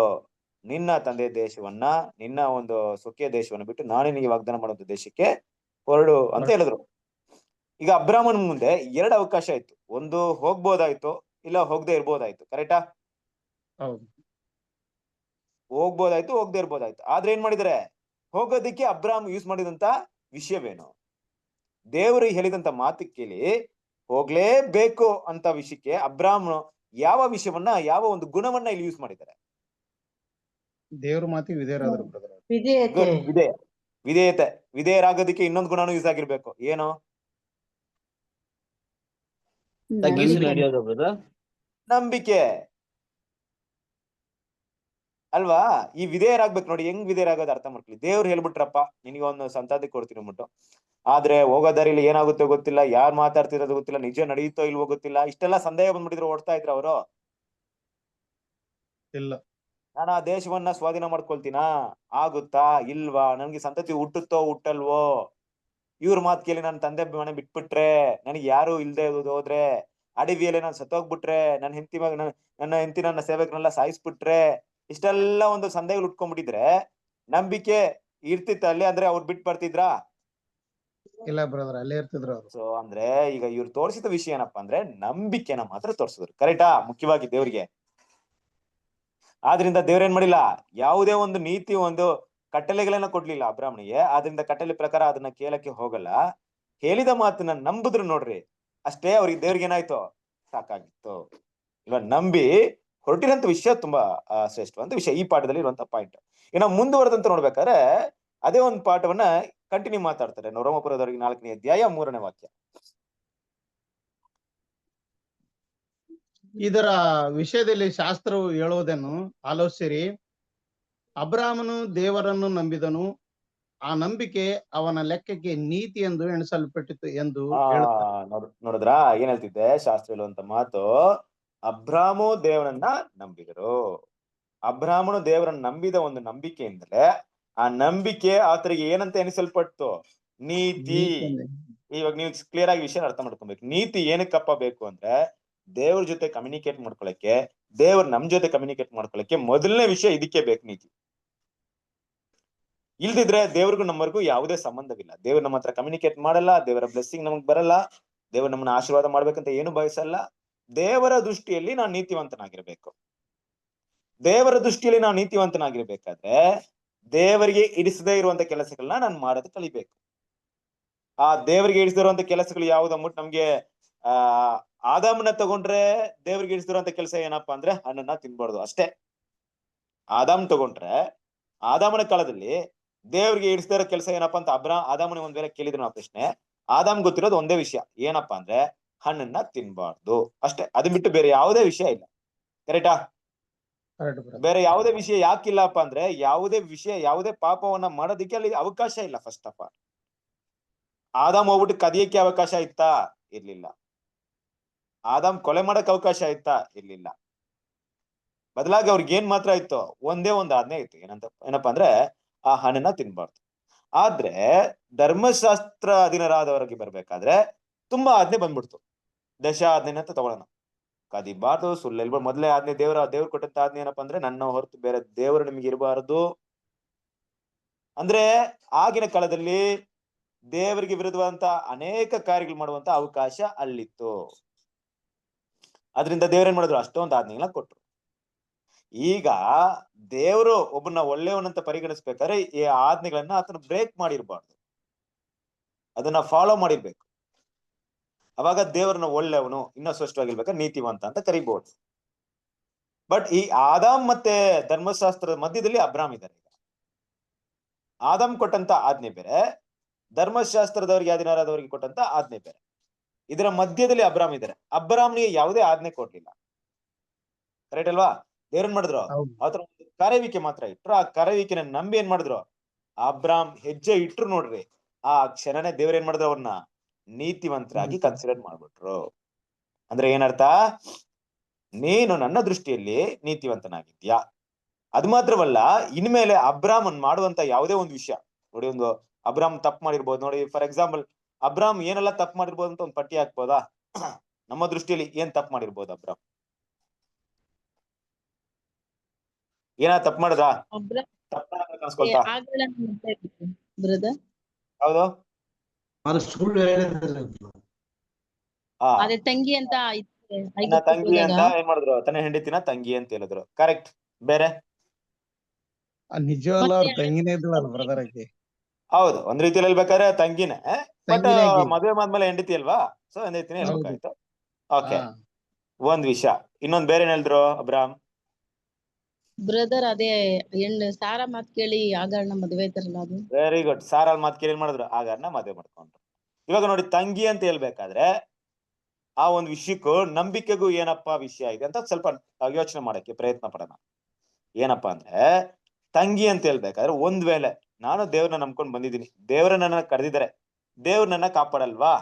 ನಿನ್ನ ತಂದೆ ದೇಶವನ್ನ, ನಿನ್ನ ಒಂದು ಸ್ವಕೀಯ ದೇಶವನ್ನ ಬಿಟ್ಟು ನಾನು ನಿನಗೆ ವಾಗ್ದಾನ ಮಾಡುವಂತ ದೇಶಕ್ಕೆ ಹೊರಡು ಅಂತ ಹೇಳಿದ್ರು. ಈಗ ಅಬ್ರಾಮನ್ ಮುಂದೆ ಎರಡು ಅವಕಾಶ ಇತ್ತು. ಒಂದು ಹೋಗ್ಬೋದಾಯ್ತು, ಇಲ್ಲ ಹೋಗದೆ ಇರ್ಬೋದಾಯ್ತು. ಕರೆಕ್ಟಾ? ಹೋಗ್ಬೋದಾಯ್ತು, ಹೋಗದೆ ಇರ್ಬೋದಾಯ್ತು. ಆದ್ರೆ ಏನ್ ಮಾಡಿದಾರೆ? ಹೋಗೋದಿಕ್ಕೆ ಅಬ್ರಾಮ್ ಯೂಸ್ ಮಾಡಿದಂತ ವಿಷಯವೇನು? ದೇವರು ಹೇಳಿದಂತ ಮಾತು ಕೇಳಿ ಹೋಗ್ಲೇಬೇಕು ಅಂತ ವಿಷಯಕ್ಕೆ ಅಬ್ರಾಮ್ ಯಾವ ವಿಷಯವನ್ನ, ಯಾವ ಒಂದು ಗುಣವನ್ನ ಇಲ್ಲಿ ಯೂಸ್ ಮಾಡಿದ್ದಾರೆ? ದೇವ್ರ ಮಾತಿಗೆ ವಿಧೇಯರಾದ್ರು ಬ್ರದರ್. ವಿಧೇಯತೆ. ವಿಧೇಯತೆ. ವಿಧೇಯರಾಗೋದಿಕ್ಕೆ ಇನ್ನೊಂದು ಗುಣನೂ ಯೂಸ್ ಆಗಿರ್ಬೇಕು. ಏನು? ನಂಬಿಕೆ ಅಲ್ವಾ? ಈ ವಿಧೇಯರಾಗ್ಬೇಕು. ನೋಡಿ ಹೆಂಗ್ ವಿಧೇಯರಾಗೋದು ಅರ್ಥ ಮಾಡ್ಕೊಳ್ಳಿ. ದೇವ್ರು ಹೇಳ್ಬಿಟ್ರಪ್ಪ ನಿನಗೆ ಒಂದು ಸಂತಾತಿ ಕೊಡ್ತೀನಿ ಅಂದ್ಬಿಟ್ಟು, ಆದ್ರೆ ಹೋಗೋ ದಾರಿಲಿ ಏನಾಗುತ್ತೋ ಗೊತ್ತಿಲ್ಲ, ಯಾರು ಮಾತಾಡ್ತಿರೋದು ಗೊತ್ತಿಲ್ಲ, ನಿಜ ನಡೆಯುತ್ತೋ ಇಲ್ವೋ ಗೊತ್ತಿಲ್ಲ, ಇಷ್ಟೆಲ್ಲ ಸಂದೇಹ ಬಂದ್ಬಿಟ್ಟಿದ್ರು, ಓಡ್ತಾ ಇದ್ರು ಅವರು. ಇಲ್ಲ, ನಾನು ಆ ದೇಶವನ್ನ ಸ್ವಾಧೀನ ಮಾಡ್ಕೊಳ್ತೀನಾ, ಆಗುತ್ತಾ ಇಲ್ವಾ, ನನ್ಗೆ ಸಂತತಿ ಹುಟ್ಟುತ್ತೋ ಹುಟ್ಟಲ್ವೋ, ಇವ್ರ ಮಾತು ಕೇಳಿ ನನ್ನ ತಂದೆ ಮನೆ ಬಿಟ್ಬಿಟ್ರೆ, ನನಗೆ ಯಾರು ಇಲ್ದೆ ಹೋದ್ರೆ, ಅಡವಿಯಲ್ಲಿ ನಾನು ಸತ್ತೋಗ್ಬಿಟ್ರೆ, ನನ್ನ ಹೆಂಡತಿ ನನ್ನ ಸೇವಕನೆಲ್ಲ ಸಾಯಿಸ್ಬಿಟ್ರೆ, ಇಷ್ಟೆಲ್ಲ ಒಂದು ಸಂದೇಹಗಳು ಉಟ್ಕೊಂಡ್ಬಿಟ್ಟಿದ್ರೆ ನಂಬಿಕೆ ಇರ್ತಿತ್ತ ಅಲ್ಲಿ? ಅಂದ್ರೆ ಅವ್ರು ಬಿಟ್ಟು ಬರ್ತಿದ್ರಾ? ಇಲ್ಲ ಬ್ರದರ್, ಅಲ್ಲೇ ಇರ್ತಿದ್ರು ಅವ್ರು. ಸೊ ಅಂದ್ರೆ ಈಗ ಇವ್ರು ತೋರಿಸಿದ ವಿಷಯ ಏನಪ್ಪಾ ಅಂದ್ರೆ ನಂಬಿಕೆನ ಮಾತ್ರ ತೋರಿಸಿದ್ರು. ಕರೆಕ್ಟಾ? ಮುಖ್ಯವಾಗಿ ದೇವ್ರಿಗೆ. ಆದ್ರಿಂದ ದೇವ್ರೇನ್ ಮಾಡಿಲ್ಲ, ಯಾವುದೇ ಒಂದು ನೀತಿ, ಒಂದು ಕಟ್ಟಳೆಗಳನ್ನ ಕೊಡ್ಲಿಲ್ಲ ಅಬ್ರಾಹ್ಮಣಿಗೆ. ಆದ್ರಿಂದ ಕಟ್ಟಳೆ ಪ್ರಕಾರ ಅದನ್ನ ಕೇಳಕ್ಕೆ ಹೋಗಲ್ಲ. ಹೇಳಿದ ಮಾತನ್ನ ನಂಬಿದ್ರು ನೋಡ್ರಿ, ಅಷ್ಟೇ ಅವ್ರಿಗೆ ದೇವ್ರಿಗೆ ಏನಾಯ್ತು, ಸಾಕಾಗಿತ್ತು. ಇವಾಗ ನಂಬಿ ಹೊರಟಿರೋಂಥ ವಿಷಯ ತುಂಬಾ ಶ್ರೇಷ್ಠವಂತ ವಿಷಯ. ಈ ಪಾಠದಲ್ಲಿ ಇರುವಂತ ಪಾಯಿಂಟ್. ಇನ್ನು ಮುಂದುವರೆದಂತ ನೋಡ್ಬೇಕಾದ್ರೆ ಅದೇ ಒಂದು ಪಾಠವನ್ನ ಕಂಟಿನ್ಯೂ ಮಾತಾಡ್ತಾರೆ ರೋಮಾಪುರದವರಿಗೆ 4ನೇ ಅಧ್ಯಾಯ 3ನೇ ವಾಕ್ಯ. ಇದರ ವಿಷಯದಲ್ಲಿ ಶಾಸ್ತ್ರವು ಹೇಳುವುದನ್ನು ಆಲೋಚಿಸಿರಿ. ಅಬ್ರಾಮನು ದೇವರನ್ನು ನಂಬಿದನು, ಆ ನಂಬಿಕೆ ಅವನ ಲೆಕ್ಕಕ್ಕೆ ನೀತಿ ಎಂದು ಎಣಿಸಲ್ಪಟ್ಟಿತು ಎಂದು ನೋಡಿದ್ರಾ? ಏನ್ ಹೇಳ್ತಿದ್ದೆ ಶಾಸ್ತ್ರ ಹೇಳುವಂತ ಮಾತು? ಅಬ್ರಾಮು ದೇವರನ್ನ ನಂಬಿದರು. ಅಬ್ರಾಮನು ದೇವರನ್ನ ನಂಬಿದ ಒಂದು ನಂಬಿಕೆಯಿಂದಲೇ ಆ ನಂಬಿಕೆ ಆತರಿಗೆ ಏನಂತ ಎಣಿಸಲ್ಪಟ್ಟು? ನೀತಿ. ಇವಾಗ ನೀವು ಕ್ಲಿಯರ್ ಆಗಿ ವಿಷಯ ಅರ್ಥ ಮಾಡ್ಕೊಬೇಕು. ನೀತಿ ಏನಕ್ಕಪ್ಪ ಬೇಕು ಅಂದ್ರೆ ದೇವ್ರ ಜೊತೆ ಕಮ್ಯುನಿಕೇಟ್ ಮಾಡ್ಕೊಳಕ್ಕೆ, ದೇವ್ರ ನಮ್ ಜೊತೆ ಕಮ್ಯುನಿಕೇಟ್ ಮಾಡ್ಕೊಳಕ್ಕೆ ಮೊದಲನೇ ವಿಷಯ ಇದಕ್ಕೆ ಬೇಕು, ನೀತಿ. ಇಲ್ದಿದ್ರೆ ದೇವ್ರಿಗೂ ನಮ್ಮರ್ಗೂ ಯಾವುದೇ ಸಂಬಂಧವಿಲ್ಲ. ದೇವ್ರು ನಮ್ಮ ಹತ್ರ ಕಮ್ಯುನಿಕೇಟ್ ಮಾಡಲ್ಲ, ದೇವರ ಬ್ಲೆಸ್ಸಿಂಗ್ ನಮಗ್ ಬರಲ್ಲ, ದೇವ್ರು ನಮ್ಮನ್ನ ಆಶೀರ್ವಾದ ಮಾಡ್ಬೇಕಂತ ಏನು ಬಯಸಲ್ಲ. ದೇವರ ದೃಷ್ಟಿಯಲ್ಲಿ ನಾವು ನೀತಿವಂತನಾಗಿರ್ಬೇಕು. ದೇವರ ದೃಷ್ಟಿಯಲ್ಲಿ ನಾವು ನೀತಿವಂತನಾಗಿರ್ಬೇಕಾದ್ರೆ ದೇವರಿಗೆ ಇಡಿಸದೇ ಇರುವಂತ ಕೆಲಸಗಳನ್ನ ನಾನು ಮಾಡೋದು ಕಲಿಬೇಕು. ಆ ದೇವರಿಗೆ ಇಡಿಸದಿರುವಂತ ಕೆಲಸಗಳು ಯಾವ್ದು ಅಂದ್ಬಿಟ್ಟು ನಮ್ಗೆ ಆದಾಮನ ತಗೊಂಡ್ರೆ ದೇವ್ರಿಗೆ ಇಡಿಸದಿರುವಂತ ಕೆಲಸ ಏನಪ್ಪಾ ಅಂದ್ರೆ ಹಣ್ಣನ್ನ ತಿನ್ಬಾರ್ದು ಅಷ್ಟೇ. ಆದಾಮ್ ತಗೊಂಡ್ರೆ ಆದಾಮನ ಕಾಲದಲ್ಲಿ ದೇವ್ರಿಗೆ ಇಡಿಸದೇ ಇರೋ ಕೆಲಸ ಏನಪ್ಪಾ ಅಂತ ಆದಾಮನ ಒಂದ್ ವೇಳೆ ಕೇಳಿದ್ರು ನಾವು ಪ್ರಶ್ನೆ, ಆದಾಮ್ ಗೊತ್ತಿರೋದು ಒಂದೇ ವಿಷಯ, ಏನಪ್ಪಾ ಅಂದ್ರೆ ಹಣ್ಣನ್ನ ತಿನ್ಬಾರ್ದು ಅಷ್ಟೇ. ಅದನ್ ಬಿಟ್ಟು ಬೇರೆ ಯಾವುದೇ ವಿಷಯ ಇಲ್ಲ. ಕರೆಕ್ಟಾ? ಬೇರೆ ಯಾವುದೇ ವಿಷಯ ಯಾಕಿಲ್ಲಪ್ಪ ಅಂದ್ರೆ ಯಾವುದೇ ವಿಷಯ, ಯಾವುದೇ ಪಾಪವನ್ನ ಮಾಡೋದಿಕ್ಕೆ ಅಲ್ಲಿ ಅವಕಾಶ ಇಲ್ಲ. ಫಸ್ಟ್ ಆಫ್ ಆಲ್ ಆದಾಮ್ ಹೋಗ್ಬಿಟ್ಟು ಕದಿಯಕ್ಕೆ ಅವಕಾಶ ಇತ್ತಾ? ಇರ್ಲಿಲ್ಲ. ಆದಾಮ್ ಕೊಲೆ ಮಾಡಕ್ ಅವಕಾಶ ಇತ್ತಾ? ಇರ್ಲಿಲ್ಲ. ಬದಲಾಗಿ ಅವ್ರಿಗೆ ಏನ್ ಮಾತ್ರ ಇತ್ತು? ಒಂದೇ ಒಂದು ಆಜ್ಞೆ ಇತ್ತು. ಏನಪ್ಪಾ ಅಂದ್ರೆ ಆ ಹಣ್ಣನ್ನ ತಿನ್ಬಾರ್ದು. ಆದ್ರೆ ಧರ್ಮಶಾಸ್ತ್ರ ಅಧೀನರಾದವರಿಗೆ ಬರ್ಬೇಕಾದ್ರೆ ತುಂಬಾ ಆಜ್ಞೆ ಬಂದ್ಬಿಡ್ತು. 10 ಆಜ್ಞೆ ಅಂತ ತಗೊಳ್ಳೋಣ. ಕದಿಬಾರ್ದು, ಸುಳ್ಳು ಹೇಳ್ಬಾರ್ದು. ಮೊದಲೇ ಆಜ್ಞೆ ದೇವ್ರು ಕೊಟ್ಟಂತ ಆಜ್ಞೆ ಏನಪ್ಪಾ ಅಂದ್ರೆ ನನ್ನ ಹೊರತು ಬೇರೆ ದೇವರು ನಿಮ್ಗೆ ಇರಬಾರದು. ಅಂದ್ರೆ ಆಗಿನ ಕಾಲದಲ್ಲಿ ದೇವರಿಗೆ ವಿರುದ್ಧವಂತ ಅನೇಕ ಕಾರ್ಯಗಳು ಮಾಡುವಂತ ಅವಕಾಶ ಅಲ್ಲಿತ್ತು. ಅದರಿಂದ ದೇವ್ರೇನ್ ಮಾಡಿದ್ರು? ಅಷ್ಟೊಂದು ಆಜ್ಞೆಗಳನ್ನ ಕೊಟ್ರು. ಈಗ ದೇವರು ಒಬ್ಬನ ಒಳ್ಳೆಯವನಂತ ಪರಿಗಣಿಸ್ಬೇಕಾದ್ರೆ ಈ ಆಜ್ಞೆಗಳನ್ನ ಆತನ ಬ್ರೇಕ್ ಮಾಡಿರ್ಬಾರ್ದು, ಅದನ್ನ ಫಾಲೋ ಮಾಡಿರ್ಬೇಕು. ಅವಾಗ ದೇವರನ್ನ ಒಳ್ಳೆಯವನು, ಇನ್ನೂ ಸ್ಪಷ್ಟವಾಗಿರ್ಬೇಕಾದ್ರೆ ನೀತಿವಂತ ಅಂತ ಕರಿಬಹುದು. ಬಟ್ ಈ ಆದಾಮ್ ಮತ್ತೆ ಧರ್ಮಶಾಸ್ತ್ರದ ಮಧ್ಯದಲ್ಲಿ ಅಬ್ರಾಮ್ ಇದ್ದಾರೆ. ಈಗ ಆದಾಮ್ ಕೊಟ್ಟಂತ ಆಜ್ಞೆ ಬೇರೆ, ಧರ್ಮಶಾಸ್ತ್ರದವರಿಗೆ ಅಧೀನರಾದವರಿಗೆ ಕೊಟ್ಟಂತ ಆಜ್ಞೆ ಬೇರೆ. ಇದರ ಮಧ್ಯದಲ್ಲಿ ಅಬ್ರಾಮ್ ಇದ್ದಾರೆ. ಅಬ್ರಾಮ್ನಿಗೆ ಯಾವುದೇ ಆಜ್ಞೆ ಕೊಡ್ಲಿಲ್ಲ. ಕರೆಕ್ಟ್ ಅಲ್ವಾ? ದೇವ್ರನ್ ಮಾಡಿದ್ರು ಆತರ ಒಂದು ಕರೆವಿಕೆ ಮಾತ್ರ ಇಟ್ರು. ಆ ಕರೆವಿಕೆನ ನಂಬಿ ಏನ್ ಮಾಡಿದ್ರು? ಅಬ್ರಾಮ್ ಹೆಜ್ಜೆ ಇಟ್ರು ನೋಡ್ರಿ, ಆ ಕ್ಷಣನೇ ದೇವ್ರ ಏನ್ ಮಾಡಿದ್ರು? ಅವ್ರನ್ನ ನೀತಿವಂತರಾಗಿ ಕನ್ಸಿಡರ್ ಮಾಡ್ಬಿಟ್ರು. ಅಂದ್ರೆ ಏನರ್ಥ? ನೀನು ನನ್ನ ದೃಷ್ಟಿಯಲ್ಲಿ ನೀತಿವಂತನಾಗಿದ್ಯಾ. ಅದು ಮಾತ್ರವಲ್ಲ, ಇನ್ಮೇಲೆ ಅಬ್ರಾಮನ್ ಮಾಡುವಂತ ಯಾವುದೇ ಒಂದು ವಿಷಯ ನೋಡಿ, ಒಂದು ಅಬ್ರಾಮ್ ತಪ್ಪು ಮಾಡಿರ್ಬೋದು ನೋಡಿ. ಫಾರ್ ಎಕ್ಸಾಂಪಲ್, ಅಬ್ರಾಮ್ ಏನೆಲ್ಲ ತಪ್ಪು ಮಾಡಿರ್ಬೋದು ಅಂತ ಒಂದು ಪಟ್ಟಿ ಹಾಕ್ಬೋದಾ? ನಮ್ಮ ದೃಷ್ಟಿಯಲ್ಲಿ ಏನ್ ತಪ್ಪು ಮಾಡಿರ್ಬೋದು ಅಬ್ರಾಮ್? ಏನ ತಪ್ಪು ಮಾಡಿದ್ರಾ? ಕಾಣಿಸ್ಕೊಳ್ತಾ ಬ್ರದರ್ ಹೌದು. ಸುಳ್ಳು ಹೇಳಿದ್ರಲ್ಲ. ಅದೇ ತಂಗಿ ಅಂತ ನನ್ನ ತಂಗಿ ಅಂತ ಏನ್ ಮಾಡಿದ್ರು? ತನ್ನ ಹೆಂಡತಿನ ತಂಗಿ ಅಂತ ಹೇಳಿದ್ರು. ಕರೆಕ್ಟ್. ಬೇರೆ ನಿಜವಲ್ಲ, ಅವ್ರ ತಂಗಿನೇ ಇದ್ಲಲ್ಲ ಬ್ರದರ್ ಆಕಿ. ಹೌದು, ಒಂದ್ ರೀತಿಯಲ್ಲಿ ಹೇಳ್ಬೇಕಾದ್ರೆ ತಂಗಿನೇ, ಬಟ್ ತಂಗಿನೇ ಆಕಿ. ಮದ್ವೆ ಆದ್ಮೇಲೆ ಹೆಂಡತಿ ಅಲ್ವಾ, ಸೊ ಹೆಂಡತಿನೇ ಹೇಳ್ಬೇಕಾಯ್ತು. ಓಕೆ, ಹಾ. ಒಂದ್ ವಿಷಯ. ಇನ್ನೊಂದ್ ಬೇರೆ ಏನ್ ಹೇಳಿದ್ರು ಅಬ್ರಾಮ್? ಬ್ರದರ್ ಅದೇ ಸಾರಾ ಮಾತ್ ಕೇಳಿ ಆಗಾರನ ಮದ್ವೆ ಐತಾರಲ್ಲ ಅದು. Very good. ಸಾರಾಲ್ ಮಾತ್ ಕೇಳಿ ಏನ್ ಮಾಡಿದ್ರು? ಆಗಾರ್ನ ಮದ್ವೆ ಮಾಡ್ಕೊಂಡ್ರು. ಇವಾಗ ನೋಡಿ, ತಂಗಿ ಅಂತ ಹೇಳ್ಬೇಕಾದ್ರೆ ಆ ಒಂದು ವಿಷಯಕ್ಕೂ ನಂಬಿಕೆಗೂ ಏನಪ್ಪಾ ವಿಷಯ ಇದೆ ಅಂತ ಸ್ವಲ್ಪ ಯೋಚನೆ ಮಾಡಕ್ಕೆ ಪ್ರಯತ್ನ ಪಡೋಣ. ಏನಪ್ಪಾ ಅಂದ್ರೆ, ತಂಗಿ ಅಂತ ಹೇಳ್ಬೇಕಾದ್ರೆ ಒಂದ್ ವೇಳೆ ನಾನು ದೇವ್ರನ್ನ ನಂಬ್ಕೊಂಡ್ ಬಂದಿದ್ದೀನಿ, ದೇವ್ರ ನನ್ನ ಕರೆದಿದ್ದಾರೆ, ದೇವ್ರ ನನ್ನ ಕಾಪಾಡಲ್ವಾ?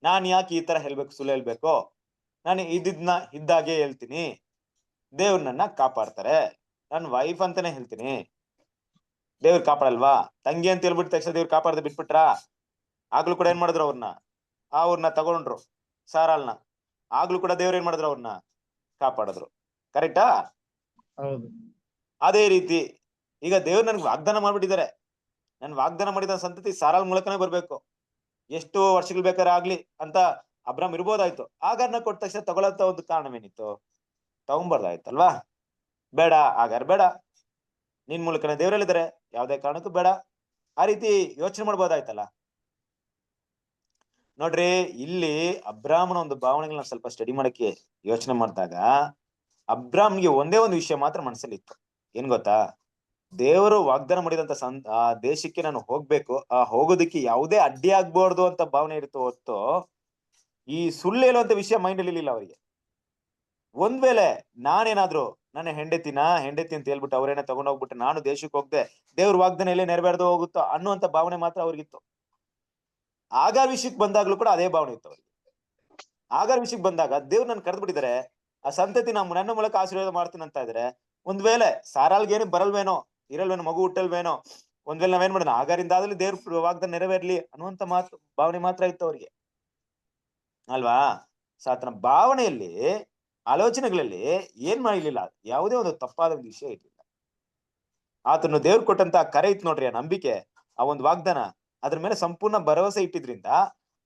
ನಾನ್ ಯಾಕೆ ಈ ತರ ಹೇಳ್ಬೇಕು, ಸುಳ್ಳು ಹೇಳ್ಬೇಕು? ನಾನು ಇದ್ದಾಗೆ ಹೇಳ್ತೀನಿ, ದೇವ್ರ ನನ್ನ ಕಾಪಾಡ್ತಾರೆ, ನನ್ ವೈಫ್ ಅಂತಾನೆ ಹೇಳ್ತೀನಿ. ದೇವ್ರ ಕಾಪಾಡಲ್ವಾ? ತಂಗಿ ಅಂತ ಹೇಳ್ಬಿಟ್ಟು ತಕ್ಷಣ ದೇವ್ರ ಕಾಪಾಡದೆ ಬಿಟ್ಬಿಟ್ರಾ? ಆಗ್ಲೂ ಕೂಡ ಏನ್ ಮಾಡಿದ್ರು? ಅವ್ರನ್ನ ತಗೊಂಡ್ರು, ಸಾರಾಲ್ನ. ಆಗ್ಲೂ ಕೂಡ ದೇವ್ರ ಏನ್ ಮಾಡಿದ್ರು? ಅವ್ರನ್ನ ಕಾಪಾಡಿದ್ರು. ಕರೆಕ್ಟಾ? ಹೌದು. ಅದೇ ರೀತಿ ಈಗ ದೇವ್ರು ನನ್ಗೆ ವಾಗ್ದಾನ ಮಾಡ್ಬಿಟ್ಟಿದ್ದಾರೆ, ನನ್ ವಾಗ್ದಾನ ಮಾಡಿದ ಸಂತತಿ ಸಾರಾಲ್ ಮೂಲಕನೇ ಬರ್ಬೇಕು, ಎಷ್ಟು ವರ್ಷಗಳು ಬೇಕಾದ್ರೆ ಆಗ್ಲಿ ಅಂತ ಅಬ್ರಾಮ್ ಇರ್ಬೋದಾಯ್ತು. ಆಗಾರ್ನ ಕೊಟ್ಟ ತಕ್ಷಣ ತಗೊಳತ್ತ ಒಂದು ಕಾರಣವೇನಿತ್ತು? ತಗೊಂಬರ್ದಾಯ್ತಲ್ವಾ? ಬೇಡ, ಆಗಾರ್ ಬೇಡ, ನಿನ್ ಮೂಲಕನೇ ದೇವ್ರಲ್ಲಿದ್ದಾರೆ, ಯಾವ್ದೇ ಕಾರಣಕ್ಕೂ ಬೇಡ, ಆ ರೀತಿ ಯೋಚನೆ ಮಾಡ್ಬೋದಾಯ್ತಲ್ಲ. ನೋಡ್ರಿ, ಇಲ್ಲಿ ಅಬ್ರಾಮನ ಒಂದು ಭಾವನೆಗಳನ್ನ ಸ್ವಲ್ಪ ಸ್ಟಡಿ ಮಾಡಕ್ಕೆ ಯೋಚನೆ ಮಾಡಿದಾಗ ಅಬ್ರಾಮ್ಗೆ ಒಂದೇ ಒಂದು ವಿಷಯ ಮಾತ್ರ ಮನಸ್ಸಲ್ಲಿ ಇತ್ತು. ಏನ್ ಗೊತ್ತಾ? ದೇವರು ವಾಗ್ದಾನ ಮಾಡಿದಂತ ಆ ದೇಶಕ್ಕೆ ನಾನು ಹೋಗ್ಬೇಕು, ಆ ಹೋಗೋದಕ್ಕೆ ಯಾವುದೇ ಅಡ್ಡಿ ಆಗ್ಬಾರ್ದು ಅಂತ ಭಾವನೆ ಇರುತ್ತೋ ಹೊತ್ತು ಈ ಸುಳ್ಳು ಹೇಳುವಂತ ವಿಷಯ ಮೈಂಡ್ ಅಲ್ಲಿ ಇರ್ಲಿಲ್ಲ ಅವರಿಗೆ. ಒಂದ್ ವೇಳೆ ನಾನೇನಾದ್ರು ನನ್ನ ಹೆಂಡತಿ ಅಂತ ಹೇಳ್ಬಿಟ್ಟು ಅವ್ರೇನ ತಗೊಂಡೋಗ್ಬಿಟ್ಟು ನಾನು ದೇಶಕ್ಕೆ ಹೋಗ್ದೆ, ದೇವ್ರ ವಾಗ್ದಾನ ಎಲ್ಲೇ ನೆರವೇರ್ದು ಹೋಗುತ್ತೋ ಅನ್ನುವಂತ ಭಾವನೆ ಮಾತ್ರ ಅವ್ರಿಗಿತ್ತು. ಆಗಾರ್ ವಿಷಯಕ್ಕೆ ಬಂದಾಗ್ಲೂ ಕೂಡ ಅದೇ ಭಾವನೆ ಇತ್ತು ಅವ್ರಿಗೆ. ಆಗಾರ್ ವಿಷಯಕ್ಕೆ ಬಂದಾಗ ದೇವ್ರು ನನ್ ಕರೆದು ಬಿಟ್ಟಿದ್ದಾರೆ, ಆ ಸಂತತಿ ನನ್ನ ಮೂಲಕ ಆಶೀರ್ವಾದ ಮಾಡ್ತೀನಿ ಅಂತ ಇದ್ರೆ, ಒಂದ್ ವೇಳೆ ಸಾರಾಲ್ಗೇನು ಬರಲ್ವೇನೋ, ಇರಲ್ವೇನೋ, ಮಗು ಹುಟ್ಟಲ್ವೇನೋ, ಒಂದ್ ವೇಳೆ ನಾವೇನ್ ಮಾಡೋಣ, ಆಗಾರಿಂದ ಆದ್ರೂ ದೇವ್ರ ವಾಗ್ದಾನ ನೆರವೇರ್ಲಿ ಅನ್ನುವಂತ ಭಾವನೆ ಮಾತ್ರ ಇತ್ತು ಅವ್ರಿಗೆ, ಅಲ್ವಾ? ಆತನ ಭಾವನೆಯಲ್ಲಿ, ಆಲೋಚನೆಗಳಲ್ಲಿ ಏನ್ ಮಾಡಿರ್ಲಿಲ್ಲ, ಯಾವುದೇ ಒಂದು ತಪ್ಪಾದ ಒಂದು ವಿಷಯ ಇರ್ಲಿಲ್ಲ. ಆತನು ದೇವ್ರು ಕೊಟ್ಟಂತ ಕರೆ ಇತ್ತು ನೋಡ್ರಿ, ಆ ನಂಬಿಕೆ, ಆ ಒಂದು ವಾಗ್ದಾನ, ಅದ್ರ ಮೇಲೆ ಸಂಪೂರ್ಣ ಭರವಸೆ ಇಟ್ಟಿದ್ರಿಂದ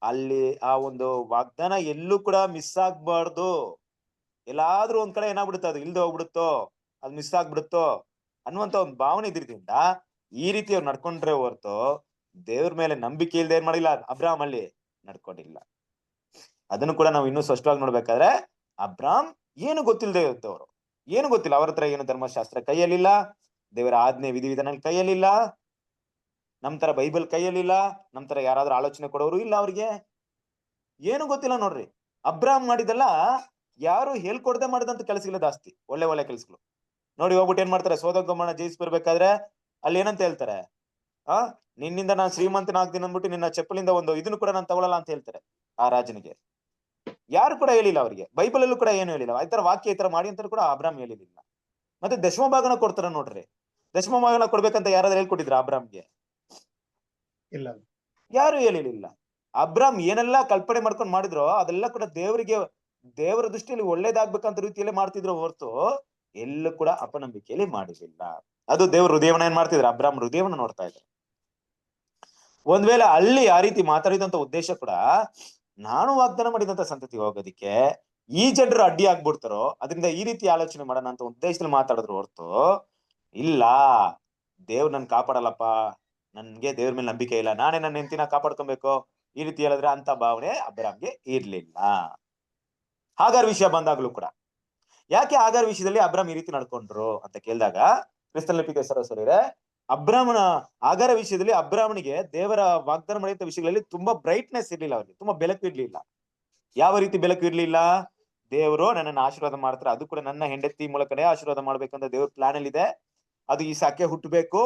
ಅಲ್ಲಿ ಆ ಒಂದು ವಾಗ್ದಾನ ಎಲ್ಲೂ ಕೂಡ ಮಿಸ್ ಆಗ್ಬಾರ್ದು. ಎಲ್ಲಾದ್ರೂ ಒಂದ್ ಕಡೆ ಏನಾಗ್ಬಿಡುತ್ತೋ, ಅದು ಇಲ್ದೆ ಹೋಗ್ಬಿಡುತ್ತೋ, ಅದು ಮಿಸ್ ಆಗ್ಬಿಡುತ್ತೋ ಅನ್ನುವಂತ ಒಂದು ಭಾವನೆ ಇದ್ರಿಂದ ಈ ರೀತಿ ಅವ್ರು ನಡ್ಕೊಂಡ್ರೆ ಹೊರ್ತು ದೇವ್ರ ಮೇಲೆ ನಂಬಿಕೆ ಇಲ್ದೆ ಏನ್ ಮಾಡಿಲ್ಲ ಅಬ್ರಾಮ್ ಅಲ್ಲಿ ನಡ್ಕೊಂಡಿಲ್ಲ. ಅದನ್ನು ಕೂಡ ನಾವು ಇನ್ನೂ ಸ್ಪಷ್ಟವಾಗಿ ನೋಡ್ಬೇಕಾದ್ರೆ, ಅಬ್ರಾಮ್ ಏನು ಗೊತ್ತಿಲ್ಲದೆ ಇದ್ದವರು, ಏನು ಗೊತ್ತಿಲ್ಲ, ಅವ್ರ ಹತ್ರ ಏನು ಧರ್ಮಶಾಸ್ತ್ರ ಕೈಯಲ್ಲಿಲ್ಲ, ದೇವರ ಆಜ್ಞೆ ವಿಧಿವಿಧಾನ ಕೈಯಲ್ಲಿಲ್ಲ, ನಮ್ ತರ ಬೈಬಲ್ ಕೈಯಲ್ಲಿಲ್ಲ, ನಮ್ ತರ ಯಾರಾದ್ರೂ ಆಲೋಚನೆ ಕೊಡೋರು ಇಲ್ಲ, ಅವ್ರಿಗೆ ಏನು ಗೊತ್ತಿಲ್ಲ. ನೋಡ್ರಿ, ಅಬ್ರಾಮ್ ಮಾಡಿದಲ್ಲ ಯಾರು ಹೇಳ್ಕೊಡದೆ ಮಾಡಿದಂತ ಕೆಲಸಗಳು ಜಾಸ್ತಿ, ಒಳ್ಳೆ ಕೆಲಸಗಳು. ನೋಡಿ, ಹೋಗ್ಬಿಟ್ಟು ಏನ್ ಮಾಡ್ತಾರೆ, ಸೋದೋಮ್ ಗೊಮೋರನ ಜಯಿಸಿ ಬರ್ಬೇಕಾದ್ರೆ ಅಲ್ಲಿ ಏನಂತ ಹೇಳ್ತಾರೆ? ನಿನ್ನಿಂದ ನಾನು ಶ್ರೀಮಂತನಾಗ್ತೀನಿ ಅಂದ್ಬಿಟ್ಟು ನಿನ್ನ ಚಪ್ಪಲಿಂದ ಒಂದು ಇದನ್ನು ಕೂಡ ನಾನು ತಗೊಳಲ್ಲ ಅಂತ ಹೇಳ್ತಾರೆ ಆ ರಾಜನಿಗೆ. ಯಾರು ಕೂಡ ಹೇಳಿಲ್ಲ ಅವ್ರಿಗೆ, ಬೈಬಲ್ ಅಲ್ಲೂ ಕೂಡ ಏನು ಹೇಳಿಲ್ಲ, ಈ ತರ ವಾಕ್ಯ ಈ ತರ ಮಾಡಿ ಅಂತ ಕೂಡ ಅಬ್ರಾಮ್ ಹೇಳಿಲ್ಲ. ಮತ್ತೆ ದಶಮ ಭಾಗನ ಕೊಡ್ತಾರ ನೋಡ್ರಿ, ದಶಮ ಭಾಗನ ಕೊಡ್ಬೇಕಂತ ಯಾರಾದ್ರೂ ಹೇಳ್ಕೊಟ್ಟಿದ್ರ ಅಬ್ರಾಮ್ಗೆ? ಇಲ್ಲ, ಯಾರು ಹೇಳಿಲ್ಲ. ಅಬ್ರಾಮ್ ಏನೆಲ್ಲಾ ಕಲ್ಪನೆ ಮಾಡ್ಕೊಂಡು ಮಾಡಿದ್ರು ಅದೆಲ್ಲ ಕೂಡ ದೇವರ ದೃಷ್ಟಿಯಲ್ಲಿ ಒಳ್ಳೇದಾಗ್ಬೇಕಂತ ರೀತಿಯಲ್ಲಿ ಮಾಡ್ತಿದ್ರು ಹೊರತು ಎಲ್ಲೂ ಕೂಡ ಅಪನಂಬಿಕೆಯಲ್ಲಿ ಮಾಡಿರ್ಲಿಲ್ಲ. ಅದು ದೇವ್ರ ಹೃದಯವನ್ನ ಏನ್ ಮಾಡ್ತಿದ್ರು? ಅಬ್ರಾಮ್ ಹೃದಯವನ್ನ ನೋಡ್ತಾ ಇದ್ರು. ಒಂದ್ ವೇಳೆ ಅಲ್ಲಿ ಆ ರೀತಿ ಮಾತಾಡಿದಂತ ಉದ್ದೇಶ ಕೂಡ, ನಾನು ವಾಗ್ದಾನ ಮಾಡಿದಂತ ಸಂತತಿ ಹೋಗೋದಿಕ್ಕೆ ಈ ಜನರು ಅಡ್ಡಿ ಆಗ್ಬಿಡ್ತಾರೋ ಅದರಿಂದ ಈ ರೀತಿ ಆಲೋಚನೆ ಮಾಡೋಣ ಅಂತ ಉದ್ದೇಶದಲ್ಲಿ ಮಾತಾಡಿದ್ರು ಹೊರತು, ಇಲ್ಲ ದೇವ್ರು ನನ್ ಕಾಪಾಡಲ್ಲಪ್ಪ, ನನ್ಗೆ ದೇವ್ರ ಮೇಲೆ ನಂಬಿಕೆ ಇಲ್ಲ, ನಾನೇ ನನ್ನ ಹೆಂಡತಿನ ಕಾಪಾಡ್ಕೊಬೇಕು, ಈ ರೀತಿ ಹೇಳಿದ್ರೆ ಅಂತ ಭಾವನೆ ಅಬ್ರಾಮ್ಗೆ ಇರ್ಲಿಲ್ಲ. ಹಾಗಾರ್ ವಿಷಯ ಬಂದಾಗ್ಲೂ ಕೂಡ ಯಾಕೆ ಆಗಾರ್ ವಿಷಯದಲ್ಲಿ ಅಬ್ರಾಮ್ ಈ ರೀತಿ ನಡ್ಕೊಂಡ್ರು ಅಂತ ಕೇಳಿದಾಗ, ಕ್ರಿಸ್ತಲಿಪಿಕ ಸರಸ್ವರರೇ, ಆಗಾರ ವಿಷಯದಲ್ಲಿ ಅಬ್ರಾಮನಿಗೆ ದೇವರ ವಾಗ್ದಾನ ಮಾಡಿದ ವಿಷಯಗಳಲ್ಲಿ ತುಂಬಾ ಬ್ರೈಟ್ನೆಸ್ ಇರ್ಲಿಲ್ಲ, ಅವ್ರಿಗೆ ತುಂಬಾ ಬೆಳಕು ಇರ್ಲಿಲ್ಲ. ಯಾವ ರೀತಿ ಬೆಳಕು ಇರ್ಲಿಲ್ಲ? ದೇವರು ನನ್ನನ್ನು ಆಶೀರ್ವಾದ ಮಾಡ್ತಾರೆ, ಅದು ಕೂಡ ನನ್ನ ಹೆಂಡತಿ ಮೂಲಕನೇ ಆಶೀರ್ವಾದ ಮಾಡ್ಬೇಕಂತ ದೇವ್ರ ಪ್ಲಾನ್ ಅಲ್ಲಿ ಇದೆ, ಅದು ಈ ಸಾಕೆ ಹುಟ್ಟಬೇಕು,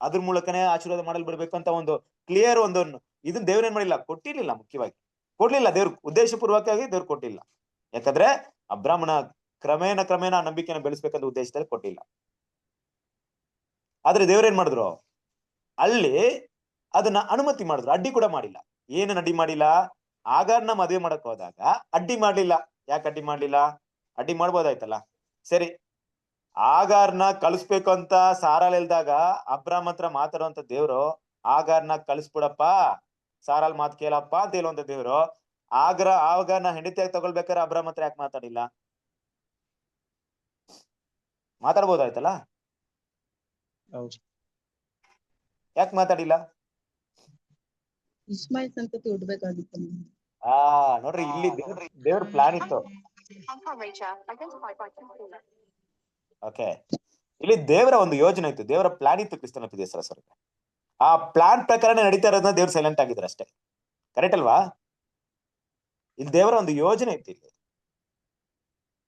ಅದ್ರ ಮೂಲಕನೇ ಆಶೀರ್ವಾದ ಮಾಡಲ್ ಬಿಡ್ಬೇಕು ಅಂತ ಒಂದು ಕ್ಲಿಯರ್ ಇದನ್ನ ದೇವ್ರೇನ್ ಮಾಡಿಲ್ಲ, ಕೊಟ್ಟಿರ್ಲಿಲ್ಲ. ಮುಖ್ಯವಾಗಿ ಕೊಡ್ಲಿಲ್ಲ. ದೇವ್ರು ಉದ್ದೇಶಪೂರ್ವಕವಾಗಿ ದೇವ್ರು ಕೊಟ್ಟಿಲ್ಲ. ಯಾಕಂದ್ರೆ ಅಬ್ರಾಮನ ಕ್ರಮೇಣ ಆ ನಂಬಿಕೆನ ಬೆಳೆಸ್ಬೇಕಂತ ಉದ್ದೇಶದಲ್ಲಿ ಕೊಟ್ಟಿಲ್ಲ. ಆದ್ರೆ ದೇವ್ರೇನ್ ಮಾಡಿದ್ರು, ಅಲ್ಲಿ ಅದನ್ನ ಅನುಮತಿ ಮಾಡಿದ್ರು, ಅಡ್ಡಿ ಕೂಡ ಮಾಡಿಲ್ಲ. ಏನನ್ನ ಅಡ್ಡಿ ಮಾಡಿಲ್ಲ? ಆಗಾರ್ನ ಮದುವೆ ಮಾಡಕ್ ಹೋದಾಗ ಅಡ್ಡಿ ಮಾಡ್ಲಿಲ್ಲ. ಯಾಕೆ ಅಡ್ಡಿ ಮಾಡ್ಲಿಲ್ಲ? ಅಡ್ಡಿ ಮಾಡ್ಬೋದಾಯ್ತಲ್ಲ. ಸರಿ, ಆಗಾರ್ನ ಕಳಿಸ್ಬೇಕು ಅಂತ ಸಾರಾಲ್ ಇಲ್ದಾಗ ಅಬ್ರಾಮ್ ಹತ್ರ ಮಾತಾಡುವಂತ ದೇವ್ರು ಆಗಾರ್ನ ಕಳಿಸ್ಬಿಡಪ್ಪ, ಸಾರಾಲ್ ಮಾತು ಕೇಳಪ್ಪ ಅಂತ ಹೇಳುವಂತ ದೇವ್ರು ಆಗಾರ್ನ ಹೆಂಡತಿಯಾಗಿ ತಗೊಳ್ಬೇಕಾದ್ರೆ ಅಬ್ರಾಮ್ ಹತ್ರ ಯಾಕೆ ಮಾತಾಡಿಲ್ಲ? ಮಾತಾಡ್ಬೋದಾಯ್ತಲ್ಲ. ಹೌದು. ಯಾಕೆ ಮಾತಾಡಿಲ್ಲ? ಇಸ್ಮಾಯಿಲ್ ಸಂತತಿ ಹುಡ್ಬೇಕಾಗಿತ್ತು. ನೋಡ್ರಿ, ಇಲ್ಲಿ ದೇವ್ರ ಪ್ಲಾನ್ ಇತ್ತು. ಓಕೆ, ಇಲ್ಲಿ ದೇವರ ಒಂದು ಯೋಜನೆ ಇತ್ತು, ದೇವರ ಪ್ಲಾನ್ ಇತ್ತು ಕ್ರಿಸ್ತನ ಪಿದೇಸರ ಸರ್. ಆ ಪ್ಲಾನ್ ಪ್ರಕಾರ ನಡೀತಾ ಇರೋದನ್ನ ದೇವ್ರು ಸೈಲೆಂಟ್ ಆಗಿದ್ರು ಅಷ್ಟೇ. ಕರೆಕ್ಟ್ ಅಲ್ವಾ? ಇಲ್ಲಿ ದೇವರ ಒಂದು ಯೋಜನೆ ಇತ್ತು ಇಲ್ಲಿ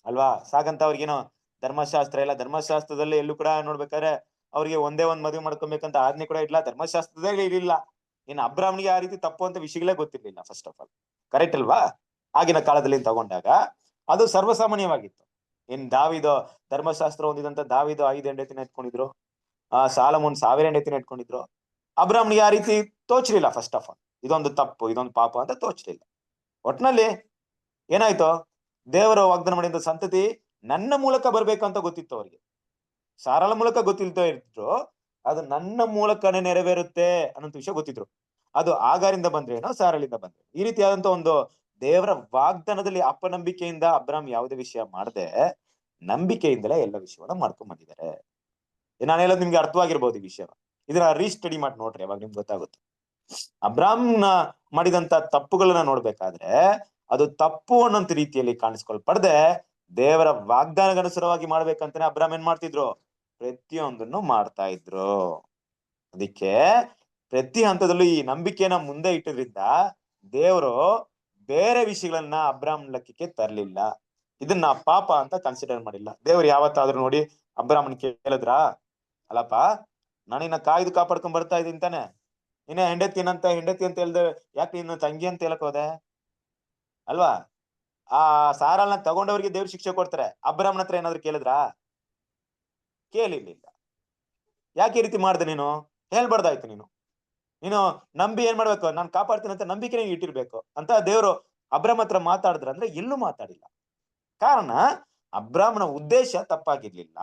ಅಲ್ವಾ. ಸಾಗಂತ ಅವ್ರಿಗೇನೋ ಧರ್ಮಶಾಸ್ತ್ರ ಇಲ್ಲ, ಧರ್ಮಶಾಸ್ತ್ರದಲ್ಲಿ ಎಲ್ಲೂ ಕೂಡ ನೋಡ್ಬೇಕಾದ್ರೆ ಅವ್ರಿಗೆ ಒಂದೇ ಒಂದ್ ಮದುವೆ ಮಾಡ್ಕೊಬೇಕಂತ ಆಜ್ಞೆ ಕೂಡ ಇಲ್ಲ, ಧರ್ಮಶಾಸ್ತ್ರದಲ್ಲಿ ಇರಲಿಲ್ಲ. ಇನ್ನು ಅಬ್ರಾಮ್ನಿಗೆ ಆ ರೀತಿ ತಪ್ಪು ಅಂತ ವಿಷಯಗಳೇ ಗೊತ್ತಿರ್ಲಿಲ್ಲ ಫಸ್ಟ್ ಆಫ್ ಆಲ್. ಕರೆಕ್ಟ್ ಅಲ್ವಾ? ಆಗಿನ ಕಾಲದಲ್ಲಿ ತಗೊಂಡಾಗ ಅದು ಸರ್ವಸಾಮಾನ್ಯವಾಗಿತ್ತು. ಇನ್ ದಾವಿದ ಧರ್ಮಶಾಸ್ತ್ರ ಹೊಂದಿದಂತ ದಾವಿದ 5 ಹೆಂಡತಿನ ಇಟ್ಕೊಂಡಿದ್ರು, ಸಾಲಮೋನ್ 1000 ಹೆಂಡತಿನ ಇಟ್ಕೊಂಡಿದ್ರು. ಅಬ್ರಾಮ್ನಿಗೆ ಆ ರೀತಿ ತೋಚ್ಲಿಲ್ಲ ಫಸ್ಟ್ ಆಫ್ ಆಲ್. ಇದೊಂದು ತಪ್ಪು, ಇದೊಂದು ಪಾಪ ಅಂತ ತೋಚ್ಲಿಲ್ಲ. ಒಟ್ನಲ್ಲಿ ಏನಾಯ್ತು, ದೇವರ ವಾಗ್ದಾನ ಮಾಡಿದ ಸಂತತಿ ನನ್ನ ಮೂಲಕ ಬರ್ಬೇಕು ಅಂತ ಗೊತ್ತಿತ್ತು ಅವ್ರಿಗೆ. ಸಾರಾಳ ಮೂಲಕ ಗೊತ್ತಿಲ್ತಾ ಇದ್ರು, ಅದು ನನ್ನ ಮೂಲಕನೇ ನೆರವೇರುತ್ತೆ ಅನ್ನೋ ವಿಷಯ ಗೊತ್ತಿದ್ರು. ಅದು ಆಗಾರಿಂದ ಬಂದ್ರೇನೋ ಸಾರಳಿಂದ ಬಂದ್ರೆ, ಈ ರೀತಿಯಾದಂತ ಒಂದು ದೇವರ ವಾಗ್ದಾನದಲ್ಲಿ ಅಪನಂಬಿಕೆಯಿಂದ ಅಬ್ರಾಮ್ ಯಾವುದೇ ವಿಷಯ ಮಾಡದೆ ನಂಬಿಕೆಯಿಂದಲೇ ಎಲ್ಲ ವಿಷಯವನ್ನ ಮಾಡ್ಕೊಂಡ್ ಬಂದಿದ್ದಾರೆ. ನಾನು ಹೇಳೋದು ನಿಮ್ಗೆ ಅರ್ಥವಾಗಿರ್ಬೋದು ಈ ವಿಷಯ. ಇದನ್ನ ರೀಸ್ಟಡಿ ಮಾಡಿ ನೋಡ್ರಿ, ಅವಾಗ ನಿಮ್ಗೆ ಗೊತ್ತಾಗುತ್ತೆ. ಅಬ್ರಾಮ್ನ ಮಾಡಿದಂತ ತಪ್ಪುಗಳನ್ನ ನೋಡ್ಬೇಕಾದ್ರೆ ಅದು ತಪ್ಪು ಅನ್ನೋಂತ ರೀತಿಯಲ್ಲಿ ಕಾಣಿಸ್ಕೊಳ್ಪಡದೆ ದೇವರ ವಾಗ್ದಾನಗನುಸಾರವಾಗಿ ಮಾಡ್ಬೇಕಂತಾನೆ ಅಬ್ರಾಮ್ ಏನ್ ಮಾಡ್ತಿದ್ರು, ಪ್ರತಿಯೊಂದನ್ನು ಮಾಡ್ತಾ ಇದ್ರು. ಅದಕ್ಕೆ ಪ್ರತಿ ಹಂತದಲ್ಲೂ ಈ ನಂಬಿಕೆನ ಮುಂದೆ ಇಟ್ಟಿದ್ರಿಂದ ದೇವರು ಬೇರೆ ವಿಷಯಗಳನ್ನ ಅಬ್ರಾಮ್ ಲೆಕ್ಕಕ್ಕೆ ತರ್ಲಿಲ್ಲ. ಇದನ್ನ ಪಾಪ ಅಂತ ಕನ್ಸಿಡರ್ ಮಾಡಿಲ್ಲ. ದೇವ್ರು ಯಾವತ್ತಾದ್ರೂ ನೋಡಿ ಅಬ್ರಾಮನ್ ಕೇಳಿದ್ರ, ಅಲ್ಲಪ್ಪ ನಾನಿನ್ನ ಕಾಯ್ದು ಕಾಪಾಡ್ಕೊಂಡ್ ಬರ್ತಾ ಇದೀನಿ ತಾನೆ, ಇನ್ನ ಹೆಂಡತಿ ಅಂತ ಹೇಳ್ದೆ ಯಾಕೆ ನೀನು ತಂಗಿ ಅಂತ ಹೇಳಕ್ ಹೋದೆ ಅಲ್ವಾ? ಆ ಸಾರಾಲ್ನ ತಗೊಂಡವ್ರಿಗೆ ದೇವ್ರ ಶಿಕ್ಷೆ ಕೊಡ್ತಾರೆ. ಅಬ್ರಾಮನ್ ಹತ್ರ ಏನಾದ್ರು ಕೇಳಿದ್ರಾ? ಕೇಳಿರ್ಲಿಲ್ಲ. ಯಾಕೆ ಈ ರೀತಿ ಮಾಡ್ದೆ? ನೀನು ಹೇಳ್ಬಾರ್ದಾಯ್ತು. ನೀನು ನಂಬಿ ಏನ್ ಮಾಡ್ಬೇಕು, ನಾನು ಕಾಪಾಡ್ತೀನಿ ಅಂತ ನಂಬಿಕೆ ಇಟ್ಟಿರ್ಬೇಕು ಅಂತ ದೇವ್ರು ಅಬ್ರಾಮ್ ಹತ್ರ ಮಾತಾಡಿದ್ರ ಅಂದ್ರೆ ಎಲ್ಲೂ ಮಾತಾಡಿಲ್ಲ. ಕಾರಣ ಅಬ್ರಾಮನ ಉದ್ದೇಶ ತಪ್ಪಾಗಿರ್ಲಿಲ್ಲ.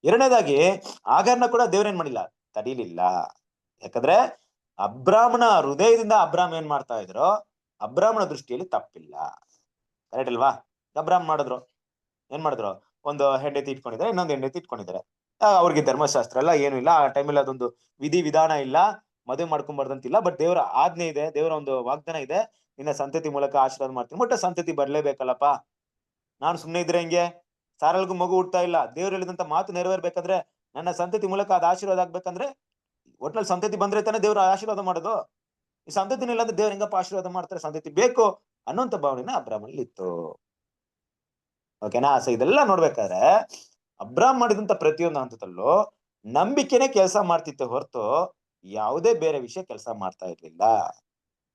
ಎರಡನೇದಾಗಿ ಆಗಾರ್ನ ಕೂಡ ದೇವ್ರೇನ್ ಮಾಡಿಲ್ಲ, ತಡೀಲಿಲ್ಲ. ಯಾಕಂದ್ರೆ ಅಬ್ರಾಮನ ಹೃದಯದಿಂದ ಅಬ್ರಾಮ್ ಏನ್ ಮಾಡ್ತಾ ಇದ್ರು, ಅಬ್ರಾಮನ ದೃಷ್ಟಿಯಲ್ಲಿ ತಪ್ಪಿಲ್ಲ. ಕರೆಕ್ಟ್ ಅಲ್ವಾ? ಅಬ್ರಾಮ್ ಏನ್ ಮಾಡಿದ್ರು, ಒಂದು ಹೆಂಡತಿ ಇಟ್ಕೊಂಡಿದ್ದಾರೆ, ಇನ್ನೊಂದು ಹೆಂಡತಿ ಇಟ್ಕೊಂಡಿದ್ದಾರೆ. ಅವ್ರಿಗೆ ಧರ್ಮಶಾಸ್ತ್ರ ಎಲ್ಲ ಏನು ಇಲ್ಲ, ಆ ಟೈಮಲ್ಲಿ ಅದೊಂದು ವಿಧಿ ವಿಧಾನ ಇಲ್ಲ, ಮದುವೆ ಮಾಡ್ಕೊಂಡ್ಬಾರ್ದಂತಿಲ್ಲ. ಬಟ್ ದೇವರ ಆಜ್ಞೆ ಇದೆ, ದೇವರ ಒಂದು ವಾಗ್ದಾನ ಇದೆ, ನಿನ್ನ ಸಂತತಿ ಮೂಲಕ ಆಶೀರ್ವಾದ ಮಾಡ್ತೀನಿ. ಬಟ್ ಸಂತತಿ ಬರ್ಲೇಬೇಕಲ್ಲಪ್ಪ. ನಾನು ಸುಮ್ನೆ ಇದ್ರೆ ಹೆಂಗೆ? ಸಾರಲ್ಗೂ ಮಗು ಹುಡ್ತಾ ಇಲ್ಲ. ದೇವ್ರು ಹೇಳಿದಂತ ಮಾತು ನೆರವೇರ್ಬೇಕಂದ್ರೆ ನನ್ನ ಸಂತತಿ ಮೂಲಕ ಅದ್ ಆಶೀರ್ವಾದ ಆಗ್ಬೇಕಂದ್ರೆ ಒಟ್ನಲ್ಲಿ ಸಂತತಿ ಬಂದ್ರೆ ತಾನೇ ದೇವ್ರ ಆಶೀರ್ವಾದ ಮಾಡೋದು. ಈ ಸಂತತಿನ ಇಲ್ಲ ಅಂದ್ರೆ ದೇವ್ರ ಹೆಂಗಪ್ಪ ಆಶೀರ್ವಾದ ಮಾಡ್ತಾರೆ? ಸಂತತಿ ಬೇಕು ಅನ್ನೋಂತ ಭಾವನೆನ ಅಬ್ರಾಮಲ್ಲಿ ಇತ್ತು. ಓಕೆನಾ? ಸೊ ಇದೆಲ್ಲ ನೋಡ್ಬೇಕಾದ್ರೆ ಅಬ್ರಾಮ್ ಮಾಡಿದಂತ ಪ್ರತಿಯೊಂದು ಹಂತದಲ್ಲೂ ನಂಬಿಕೆನೆ ಕೆಲಸ ಮಾಡ್ತಿತ್ತು ಹೊರತು ಯಾವುದೇ ಬೇರೆ ವಿಷಯ ಕೆಲಸ ಮಾಡ್ತಾ ಇರ್ಲಿಲ್ಲ.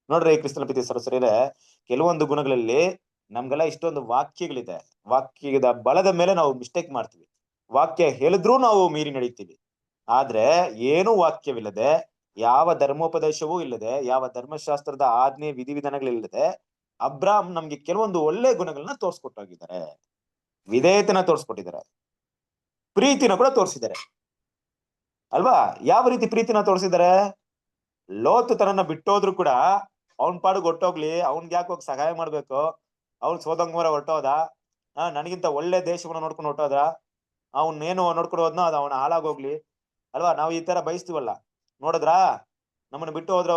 ನೋಡ್ರಿ ಕ್ರಿಸ್ತನ ಪ್ರೀತಿ ಸರಸರಿಯರೇ, ಕೆಲವೊಂದು ಗುಣಗಳಲ್ಲಿ ನಮ್ಗೆಲ್ಲ ಇಷ್ಟೊಂದು ವಾಕ್ಯಗಳಿದೆ, ವಾಕ್ಯದ ಬಲದ ಮೇಲೆ ನಾವು ಮಿಸ್ಟೇಕ್ ಮಾಡ್ತೀವಿ. ವಾಕ್ಯ ಹೇಳಿದ್ರೂ ನಾವು ಮೀರಿ ನಡೀತೀವಿ. ಆದ್ರೆ ಏನೂ ವಾಕ್ಯವಿಲ್ಲದೆ, ಯಾವ ಧರ್ಮೋಪದೇಶವೂ ಇಲ್ಲದೆ, ಯಾವ ಧರ್ಮಶಾಸ್ತ್ರದ ಆಜ್ಞೆ ವಿಧಿವಿಧಾನಗಳಿಲ್ಲದೆ ಅಬ್ರಾಮ್ ನಮ್ಗೆ ಕೆಲವೊಂದು ಒಳ್ಳೆ ಗುಣಗಳನ್ನ ತೋರ್ಸ್ಕೊಟ್ಟೋಗಿದ್ದಾರೆ. ವಿಧೇಯತೆನ ತೋರ್ಸ್ಕೊಟ್ಟಿದ್ದಾರೆ, ಪ್ರೀತಿನ ಕೂಡ ತೋರಿಸಿದ್ದಾರೆ ಅಲ್ವಾ? ಯಾವ ರೀತಿ ಪ್ರೀತಿನ ತೋರಿಸಿದ್ದಾರೆ? ಲೋತ್ ತನ್ನನ್ನ ಬಿಟ್ಟೋದ್ರು ಕೂಡ ಅವನ್ ಪಾಡಿಗೆ ಹೊಟ್ಟೋಗ್ಲಿ, ಅವ್ನ್ಗೆ ಯಾಕೆ ಹೋಗಿ ಸಹಾಯ ಮಾಡ್ಬೇಕು, ಅವ್ನ್ ಸೋದಂಗಮರ ಹೊರಟೋದ, ನನಗಿಂತ ಒಳ್ಳೆ ದೇಶವನ್ನ ನೋಡ್ಕೊಂಡು ಹೊರಟೋದ್ರ, ಅವ್ನೇನು ನೋಡ್ಕೊಂಡು ಹೋದ್ನೋ ಅದು ಅವನ ಹಾಳಾಗೋಗ್ಲಿ ಅಲ್ವಾ? ನಾವು ಈ ತರ ಬಯಸ್ತೀವಲ್ಲ. ನೋಡಿದ್ರಾ ನಮ್ಮನ್ನ ಬಿಟ್ಟು ಹೋದ್ರ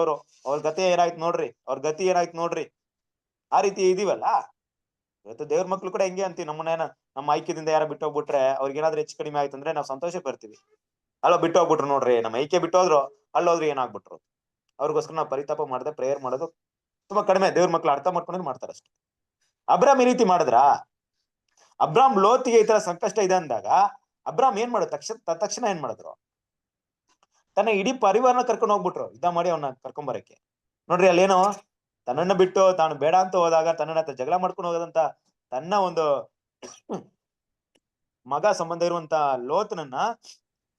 ಅವ್ರ ಗತಿ ಏನಾಯ್ತು ನೋಡ್ರಿ. ಆ ರೀತಿ ಇದೀವಲ್ಲ. ಇವತ್ತು ದೇವ್ರ ಮಕ್ಳು ಕೂಡ ಹೆಂಗೆ ಅಂತೀವಿ, ನಮ್ಮ ಐಕ್ಯದಿಂದ ಯಾರ ಬಿಟ್ಟೋಗ್ಬಿಟ್ರೆ ಅವ್ರಿಗೆ ಏನಾದ್ರು ಹೆಚ್ಚು ಕಡಿಮೆ ಆಯ್ತು ಅಂದ್ರೆ ನಾವು ಸಂತೋಷ ಬರ್ತೀವಿ ಅಲ್ಲ. ಬಿಟ್ಟೋಗ್ಬಿಟ್ರು ನೋಡ್ರಿ, ನಮ್ಮ ಐಕ್ಯ ಬಿಟ್ಟೋದ್ರು, ಅಲ್ಲೋದ್ರು ಏನಾಗ್ಬಿಟ್ರು, ಅವ್ರಿಗೋಸ್ಕರ ನಾವು ಪರಿತಾಪ ಮಾಡದೆ ಪ್ರೇಯರ್ ಮಾಡೋದು ತುಂಬಾ ಕಡಿಮೆ. ದೇವ್ರ ಮಕ್ಳು ಅರ್ಥ ಮಾಡ್ಕೊಂಡು ಮಾಡ್ತಾರೆ ಅಷ್ಟೇ. ಅಬ್ರಾಮ್ ಈ ರೀತಿ ಮಾಡಿದ್ರ? ಅಬ್ರಾಮ್ ಲೋತಿಗೆ ಈ ತರ ಸಂಕಷ್ಟ ಇದೆ ಅಂದಾಗ ಅಬ್ರಾಮ್ ಏನ್ ಮಾಡೋದು? ತಕ್ಷಣ ಏನ್ ಮಾಡಿದ್ರು? ತನ್ನ ಇಡೀ ಪರಿವಾರನ ಕರ್ಕೊಂಡು ಹೋಗ್ಬಿಟ್ರು ಯುದ್ಧ ಮಾಡಿ ಅವನ್ನ ಕರ್ಕೊಂಡ್ ಬರಕ್ಕೆ. ನೋಡ್ರಿ ಅಲ್ಲೇನೋ ತನ್ನನ್ನ ಬಿಟ್ಟು ತಾನು ಬೇಡ ಅಂತ ಹೋದಾಗ ತನ್ನನ್ನ ಜಗಳ ಮಾಡ್ಕೊಂಡು ಹೋಗದಂತ ತನ್ನ ಒಂದು ಮಗ ಸಂಬಂಧ ಇರುವಂತ ಲೋತನನ್ನ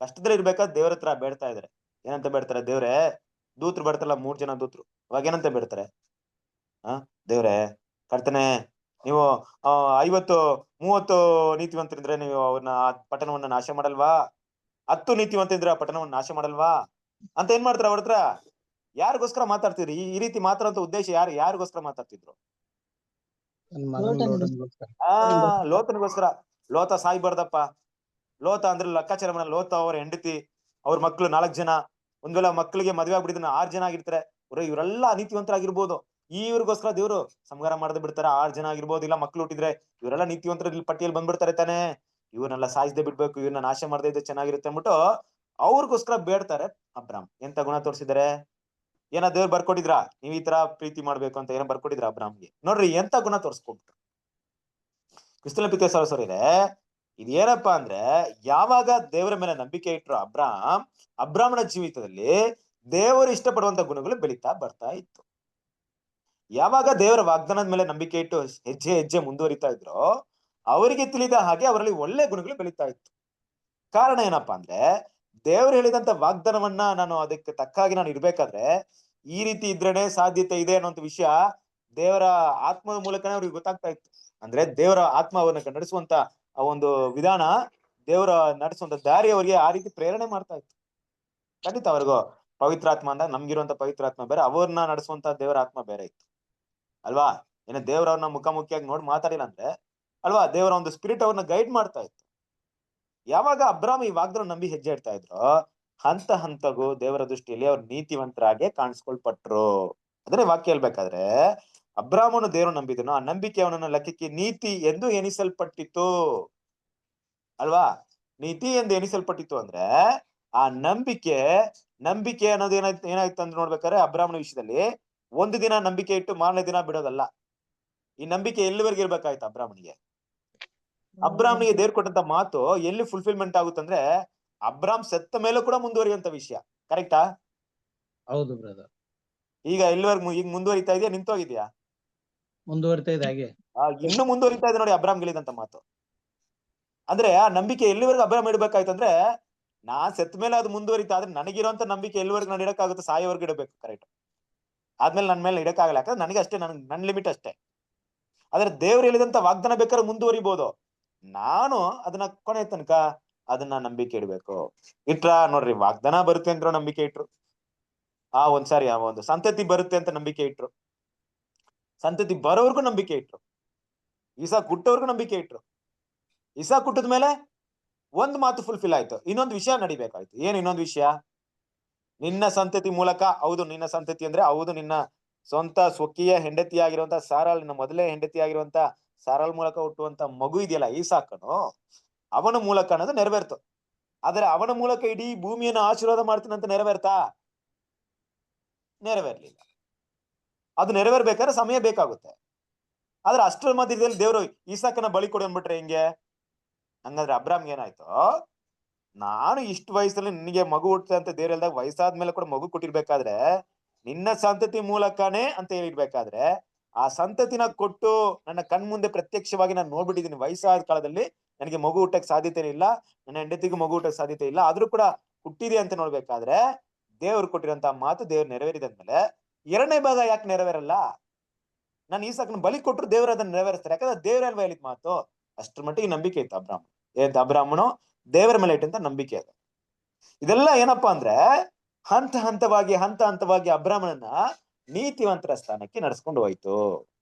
ಕಷ್ಟದಲ್ಲಿ ಇರ್ಬೇಕಾದ್ರೆ ದೇವ್ರ ಹತ್ರ ಬೇಡ್ತಾ ಇದಾರೆ. ಏನಂತ ಬೇಡ್ತಾರೆ? ದೇವ್ರೆ, ದೂತರು ಬರ್ತಾರಲ್ಲ 3 ಜನ ದೂತರು, ಅವಾಗ ಏನಂತ ಬೇಡ್ತಾರೆ? ದೇವ್ರೆ ಕರ್ತನೆ, ನೀವು 50-30 ನೀತಿವಂತರಿದ್ರೆ ನೀವು ಅವ್ರನ್ನ ಆ ಪಟ್ಟಣವನ್ನ ನಾಶ ಮಾಡಲ್ವಾ? 10 ನೀತಿವಂತರಿದ್ರೆ ಆ ಪಟ್ಟಣವನ್ನ ನಾಶ ಮಾಡಲ್ವಾ ಅಂತ ಏನ್ ಮಾಡ್ತಾರೆ ಅವ್ರ ಹತ್ರ? ಯಾರಿಗೋಸ್ಕರ ಮಾತಾಡ್ತಿದ್ರಿ? ಈ ರೀತಿ ಮಾತಾಡೋಂತ ಉದ್ದೇಶ ಯಾರಿಗೋಸ್ಕರ ಮಾತಾಡ್ತಿದ್ರು? ತನ್ನ ಮಗನ ಲೋಟನ್ಗೋಸ್ಕರ. ಲೋತನಿಗೋಸ್ಕರ. ಲೋತ ಸಾಯ್ಬಾರ್ದಪ್ಪ. ಲೋತ ಅಂದ್ರೆ ಲೆಕ್ಕಾಚಾರ ಮಾಡಲ್ಲ. ಲೋತ ಅವ್ರ ಹೆಂಡತಿ, ಅವ್ರ ಮಕ್ಳು 4 ಜನ, ಒಂದ್ ವೇಳೆ ಮಕ್ಳಿಗೆ ಮದ್ವೆ ಆಗ್ಬಿಟ್ಟಿದ್ರೆ 6 ಜನ ಆಗಿರ್ತಾರೆ. ಇವರೆಲ್ಲ ಅನೀತಿವಂತರಾಗಿರ್ಬೋದು. ಇವ್ರಿಗೋಸ್ಕರ ದೇವ್ರು ಸಂಹಾರ ಮಾಡದೆ ಬಿಡ್ತಾರೆ. 6 ಜನ ಆಗಿರ್ಬೋದು, ಇಲ್ಲ ಮಕ್ಳು ಹುಟ್ಟಿದ್ರೆ ಇವರೆಲ್ಲ ನೀತಿವಂತರ ಪಟ್ಟಿಯಲ್ಲಿ ಬಂದ್ಬಿಡ್ತಾರೆ ತಾನೆ. ಇವ್ರನ್ನೆಲ್ಲ ಸಾಯಿಸದೆ ಬಿಡ್ಬೇಕು, ಇವ್ರನ್ನ ನಾಶ ಮಾಡದೆ ಇದ್ರೆ ಚೆನ್ನಾಗಿರುತ್ತೆ ಅಂದ್ಬಿಟ್ಟು ಅವ್ರಿಗೋಸ್ಕರ ಬೇಡ್ತಾರೆ. ಅಬ್ರಾಮ್ ಎಂತ ಗುಣ ತೋರಿಸಿದಾರೆ? ಏನ ದೇವ್ರು ಬರ್ಕೊಟ್ಟಿದ್ರಾ ನೀವ್ ಈ ತರ ಪ್ರೀತಿ ಮಾಡ್ಬೇಕು ಅಂತ? ಏನೋ ಬರ್ಕೊಟ್ಟಿದ್ರ ಅಬ್ರಾಮ್ಗೆ? ನೋಡ್ರಿ ಎಂತ ಗುಣ ತೋರಿಸ್ಕೊಟ್ರು. ಕ್ರಿಸ್ತನ ಪಿತೇಶ್ವರ ಸರಿದೆ. ಇದೇನಪ್ಪಾ ಅಂದ್ರೆ, ಯಾವಾಗ ದೇವರ ಮೇಲೆ ನಂಬಿಕೆ ಇಟ್ರು ಅಬ್ರಾಮನ ಜೀವಿತದಲ್ಲಿ ದೇವರು ಇಷ್ಟಪಡುವಂತ ಗುಣಗಳು ಬೆಳೀತಾ ಬರ್ತಾ ಇತ್ತು. ಯಾವಾಗ ದೇವರ ವಾಗ್ದಾನದ ಮೇಲೆ ನಂಬಿಕೆ ಇಟ್ಟು ಹೆಜ್ಜೆ ಹೆಜ್ಜೆ ಮುಂದುವರಿತಾ ಇದ್ರು, ಅವರಿಗೆ ತಿಳಿದ ಹಾಗೆ ಅವರಲ್ಲಿ ಒಳ್ಳೆ ಗುಣಗಳು ಬೆಳೀತಾ ಇತ್ತು. ಕಾರಣ ಏನಪ್ಪಾ ಅಂದ್ರೆ, ದೇವರು ಹೇಳಿದಂತ ವಾಗ್ದಾನವನ್ನ ನಾನು ಅದಕ್ಕೆ ತಕ್ಕಾಗಿ ನಾನು ಇರ್ಬೇಕಾದ್ರೆ ಈ ರೀತಿ ಇದ್ರೇನೆ ಸಾಧ್ಯತೆ ಇದೆ ಅನ್ನೋಂಥ ವಿಷಯ ದೇವರ ಆತ್ಮದ ಮೂಲಕನೇ ಅವ್ರಿಗೆ ಗೊತ್ತಾಗ್ತಾ ಇತ್ತು. ಅಂದ್ರೆ ದೇವರ ಆತ್ಮ ಅವರನ್ನ ನಡೆಸುವಂತ ಆ ಒಂದು ವಿಧಾನ, ದೇವರ ನಡೆಸುವಂತ ದಾರಿ ಅವರಿಗೆ ಆ ರೀತಿ ಪ್ರೇರಣೆ ಮಾಡ್ತಾ ಇತ್ತು. ಖಂಡಿತ ಅವ್ರಿಗೂ ಪವಿತ್ರಾತ್ಮ ಅಂದಾಗ ನಮ್ಗಿರುವಂತ ಪವಿತ್ರಾತ್ಮ ಬೇರೆ, ಅವ್ರನ್ನ ನಡೆಸುವಂತ ದೇವರ ಆತ್ಮ ಬೇರೆ ಇತ್ತು ಅಲ್ವಾ? ಏನ ದೇವ್ರವ್ರನ್ನ ಮುಖಾಮುಖಿಯಾಗಿ ನೋಡಿ ಮಾತಾಡಿಲ್ಲ ಅಂದ್ರೆ ಅಲ್ವಾ, ದೇವರ ಒಂದು ಸ್ಪಿರಿಟ್ ಅವ್ರನ್ನ ಗೈಡ್ ಮಾಡ್ತಾ ಇತ್ತು. ಯಾವಾಗ ಅಬ್ರಾಮ್ ಈ ವಾಗ್ದಾನ ನಂಬಿ ಹೆಜ್ಜೆ ಇಡ್ತಾ ಇದ್ರು, ಹಂತ ಹಂತಗೂ ದೇವರ ದೃಷ್ಟಿಯಲ್ಲಿ ಅವ್ರು ನೀತಿವಂತರಾಗೆ ಕಾಣಿಸ್ಕೊಳ್ಪಟ್ರು. ಅದನ್ನೇ ವಾಕ್ಯ ಹೇಳ್ಬೇಕಾದ್ರೆ, ಅಬ್ರಾಮನು ದೇವರು ನಂಬಿದನು, ಆ ನಂಬಿಕೆ ಅವನನ್ನ ಲೆಕ್ಕಕ್ಕೆ ನೀತಿ ಎಂದು ಎಣಿಸಲ್ಪಟ್ಟಿತು ಅಲ್ವಾ? ನೀತಿ ಎಂದು ಎಣಿಸಲ್ಪಟ್ಟಿತ್ತು ಅಂದ್ರೆ ಆ ನಂಬಿಕೆ ಅನ್ನೋದು ಏನಾಯ್ತು ಅಂತ ನೋಡ್ಬೇಕಾದ್ರೆ, ಅಬ್ರಾಮನ ವಿಷಯದಲ್ಲಿ ಒಂದು ದಿನ ನಂಬಿಕೆ ಇಟ್ಟು ಮಾರನೇ ದಿನ ಬಿಡೋದಲ್ಲ. ಈ ನಂಬಿಕೆ ಎಲ್ಲಿವರೆಗೆ ಇರ್ಬೇಕಾಯ್ತು ಅಬ್ರಾಮನಿಗೆ? ಅಬ್ರಾಮ್ನಿಗೆ ದೇವ್ರು ಕೊಟ್ಟಂತ ಮಾತು ಎಲ್ಲಿ ಫುಲ್ಫಿಲ್ಮೆಂಟ್ ಆಗುತ್ತಂದ್ರೆ, ಅಬ್ರಾಮ್ ಸತ್ತ ಮೇಲೂ ಕೂಡ ಮುಂದುವರಿಯುವಂತ ವಿಷಯ. ಕರೆಕ್ಟಾ? ಹೌದು ಬ್ರದರ್. ಈಗ ಎಲ್ಲಿವರೆಗೂ ಈಗ ಮುಂದುವರಿತಾ ಇದೆಯಾ, ನಿಂತೋಗಿದ್ಯಾ? ಮುಂದುವರಿತಾ ಇದೆ ಹಾಗೆ. ಇನ್ನು ಮುಂದುವರಿತಾ ಇದೆ ನೋಡಿ ಅಬ್ರಾಮ್ ಗೆಳಿದಂತ ಮಾತು. ಅಂದ್ರೆ ಆ ನಂಬಿಕೆ ಎಲ್ಲಿವರೆಗೂ ಅಬ್ರಾಮ್ ಇಡ್ಬೇಕಾಯ್ತು ಅಂದ್ರೆ, ನಾನ್ ಸತ್ತ ಮೇಲೆ ಅದು ಮುಂದುವರಿತಾ ಆದ್ರೆ ನನಗಿರುವಂತ ನಂಬಿಕೆ ಎಲ್ಲಿವರೆಗೂ ನಾನು ಇಡಕ್ಕಾಗುತ್ತೆ? ಸಾಯೋವರೆಗೂ ಇಡಬೇಕು. ಕರೆಕ್ಟ್. ಆದ್ಮೇಲೆ ನನ್ ಮೇಲೆ ಇಡಕ್ಕಾಗಲ್ಲ, ಯಾಕಂದ್ರೆ ನನಗೆ ಅಷ್ಟೇ, ನನ್ ಲಿಮಿಟ್ ಅಷ್ಟೇ. ಆದ್ರೆ ದೇವ್ರು ಹೇಳಿದಂತ ವಾಗ್ದಾನ ಬೇಕಾದ್ರೆ ಮುಂದುವರಿಬಹುದು, ನಾನು ಅದನ್ನ ಕೊನೆ ತನಕ ಅದನ್ನ ನಂಬಿಕೆ ಇಡ್ಬೇಕು. ಇಟ್ರ ನೋಡ್ರಿ, ವಾಗ್ದಾನ ಬರುತ್ತೆ ಅಂದ್ರು ನಂಬಿಕೆ ಇಟ್ರು. ಆ ಒಂದು ಸಂತತಿ ಬರುತ್ತೆ ಅಂತ ನಂಬಿಕೆ ಇಟ್ರು. ಸಂತತಿ ಬರೋರ್ಗು ನಂಬಿಕೆ ಇಟ್ರು. ಇಸಾಕ್ ಹುಟ್ಟೋರ್ಗು ನಂಬಿಕೆ ಇಟ್ರು. ಇಸಾಕ್ ಹುಟ್ಟಿದ ಮೇಲೆ ಒಂದ್ ಮಾತು ಫುಲ್ಫಿಲ್ ಆಯ್ತು, ಇನ್ನೊಂದು ವಿಷಯ ನಡಿಬೇಕಾಯ್ತು. ಏನ್ ಇನ್ನೊಂದು ವಿಷಯ? ನಿನ್ನ ಸಂತತಿ ಮೂಲಕ, ಹೌದು ನಿನ್ನ ಸಂತತಿ ಅಂದ್ರೆ ಹೌದು ನಿನ್ನ ಸ್ವಂತ ಸ್ವಕೀಯ ಹೆಂಡತಿಯಾಗಿರುವಂತ ಸಾರಾಳ್, ನಿನ್ನ ಮೊದಲೇ ಹೆಂಡತಿಯಾಗಿರುವಂತ ಸಾರಾಳ್ ಮೂಲಕ ಹುಟ್ಟುವಂತ ಮಗು ಇದೆಯಲ್ಲ ಈಸಾಕನು, ಅವನ ಮೂಲಕ ಅನ್ನೋದು ನೆರವೇರ್ತು. ಆದ್ರೆ ಅವನ ಮೂಲಕ ಇಡೀ ಭೂಮಿಯನ್ನು ಆಶೀರ್ವಾದ ಮಾಡ್ತೀನಂತ ನೆರವೇರ್ತಾ? ನೆರವೇರ್ಲಿಲ್ಲ. ಅದು ನೆರವೇರ್ಬೇಕಾದ್ರೆ ಸಮಯ ಬೇಕಾಗುತ್ತೆ. ಆದ್ರೆ ಅಷ್ಟರ ಮಧ್ಯದಲ್ಲಿ ದೇವರು ಈಸಾಕನ ಬಲಿ ಕೊಡು ಅಂದ್ಬಿಟ್ರೆ ಹೆಂಗೆ? ಹಂಗಾದ್ರೆ ಅಬ್ರಾಮ್ಗೆ ಏನಾಯ್ತು? ನಾನು ಇಷ್ಟು ವಯಸ್ಸಲ್ಲಿ ನಿನಗೆ ಮಗು ಹುಟ್ಟುತ್ತೆ ಅಂತ ದೇವ್ರು ಹೇಳ್ದಾಗ, ವಯಸ್ಸಾದ್ಮೇಲೆ ಕೂಡ ಮಗು ಕೊಟ್ಟಿರ್ಬೇಕಾದ್ರೆ ನಿನ್ನ ಸಂತತಿ ಮೂಲಕನೇ ಅಂತ ಹೇಳಿರ್ಬೇಕಾದ್ರೆ, ಆ ಸಂತತಿನ ಕೊಟ್ಟು ನನ್ನ ಕಣ್ ಮುಂದೆ ಪ್ರತ್ಯಕ್ಷವಾಗಿ ನಾನು ನೋಡ್ಬಿಟ್ಟಿದ್ದೀನಿ. ವಯಸ್ಸಾದ ಕಾಲದಲ್ಲಿ ನನಗೆ ಮಗು ಹುಟ್ಟಕ್ ಸಾಧ್ಯತೆ ಇಲ್ಲ, ನನ್ನ ಹೆಂಡತಿಗೂ ಮಗು ಹುಟ್ಟಕ್ ಸಾಧ್ಯತೆ ಇಲ್ಲ, ಆದ್ರೂ ಕೂಡ ಹುಟ್ಟಿದೆ ಅಂತ ನೋಡ್ಬೇಕಾದ್ರೆ ದೇವ್ರು ಕೊಟ್ಟಿರೋಂತ ಮಾತು ದೇವ್ರು ನೆರವೇರಿದಂದ್ಮೇಲೆ ಎರಡನೇ ಭಾಗ ಯಾಕೆ ನೆರವೇರಲ್ಲ? ನಾನು ಈಸಾಕನ ಬಲಿ ಕೊಟ್ಟರು ದೇವ್ರ ಅದನ್ನ ನೆರವೇರಿಸ್ತಾರೆ, ಯಾಕಂದ್ರೆ ದೇವ್ರ ಅಲ್ವಾ ಹೇಳಿದ ಮಾತು. ಅಷ್ಟ್ರ ಮಟ್ಟಿಗೆ ನಂಬಿಕೆ ಇತ್ತು ಅಬ್ರಾಹ್ಮನು ದೇವರ ಮೇಲೆ ಇಟ್ಟಂತ ನಂಬಿಕೆ ಅದು. ಇದೆಲ್ಲ ಏನಪ್ಪಾ ಅಂದ್ರೆ, ಹಂತ ಹಂತವಾಗಿ ಅಬ್ರಾಹ್ಮಣನ ನೀತಿವಂತರ ಸ್ಥಾನಕ್ಕೆ ನಡೆಸ್ಕೊಂಡು ಹೋಯ್ತು.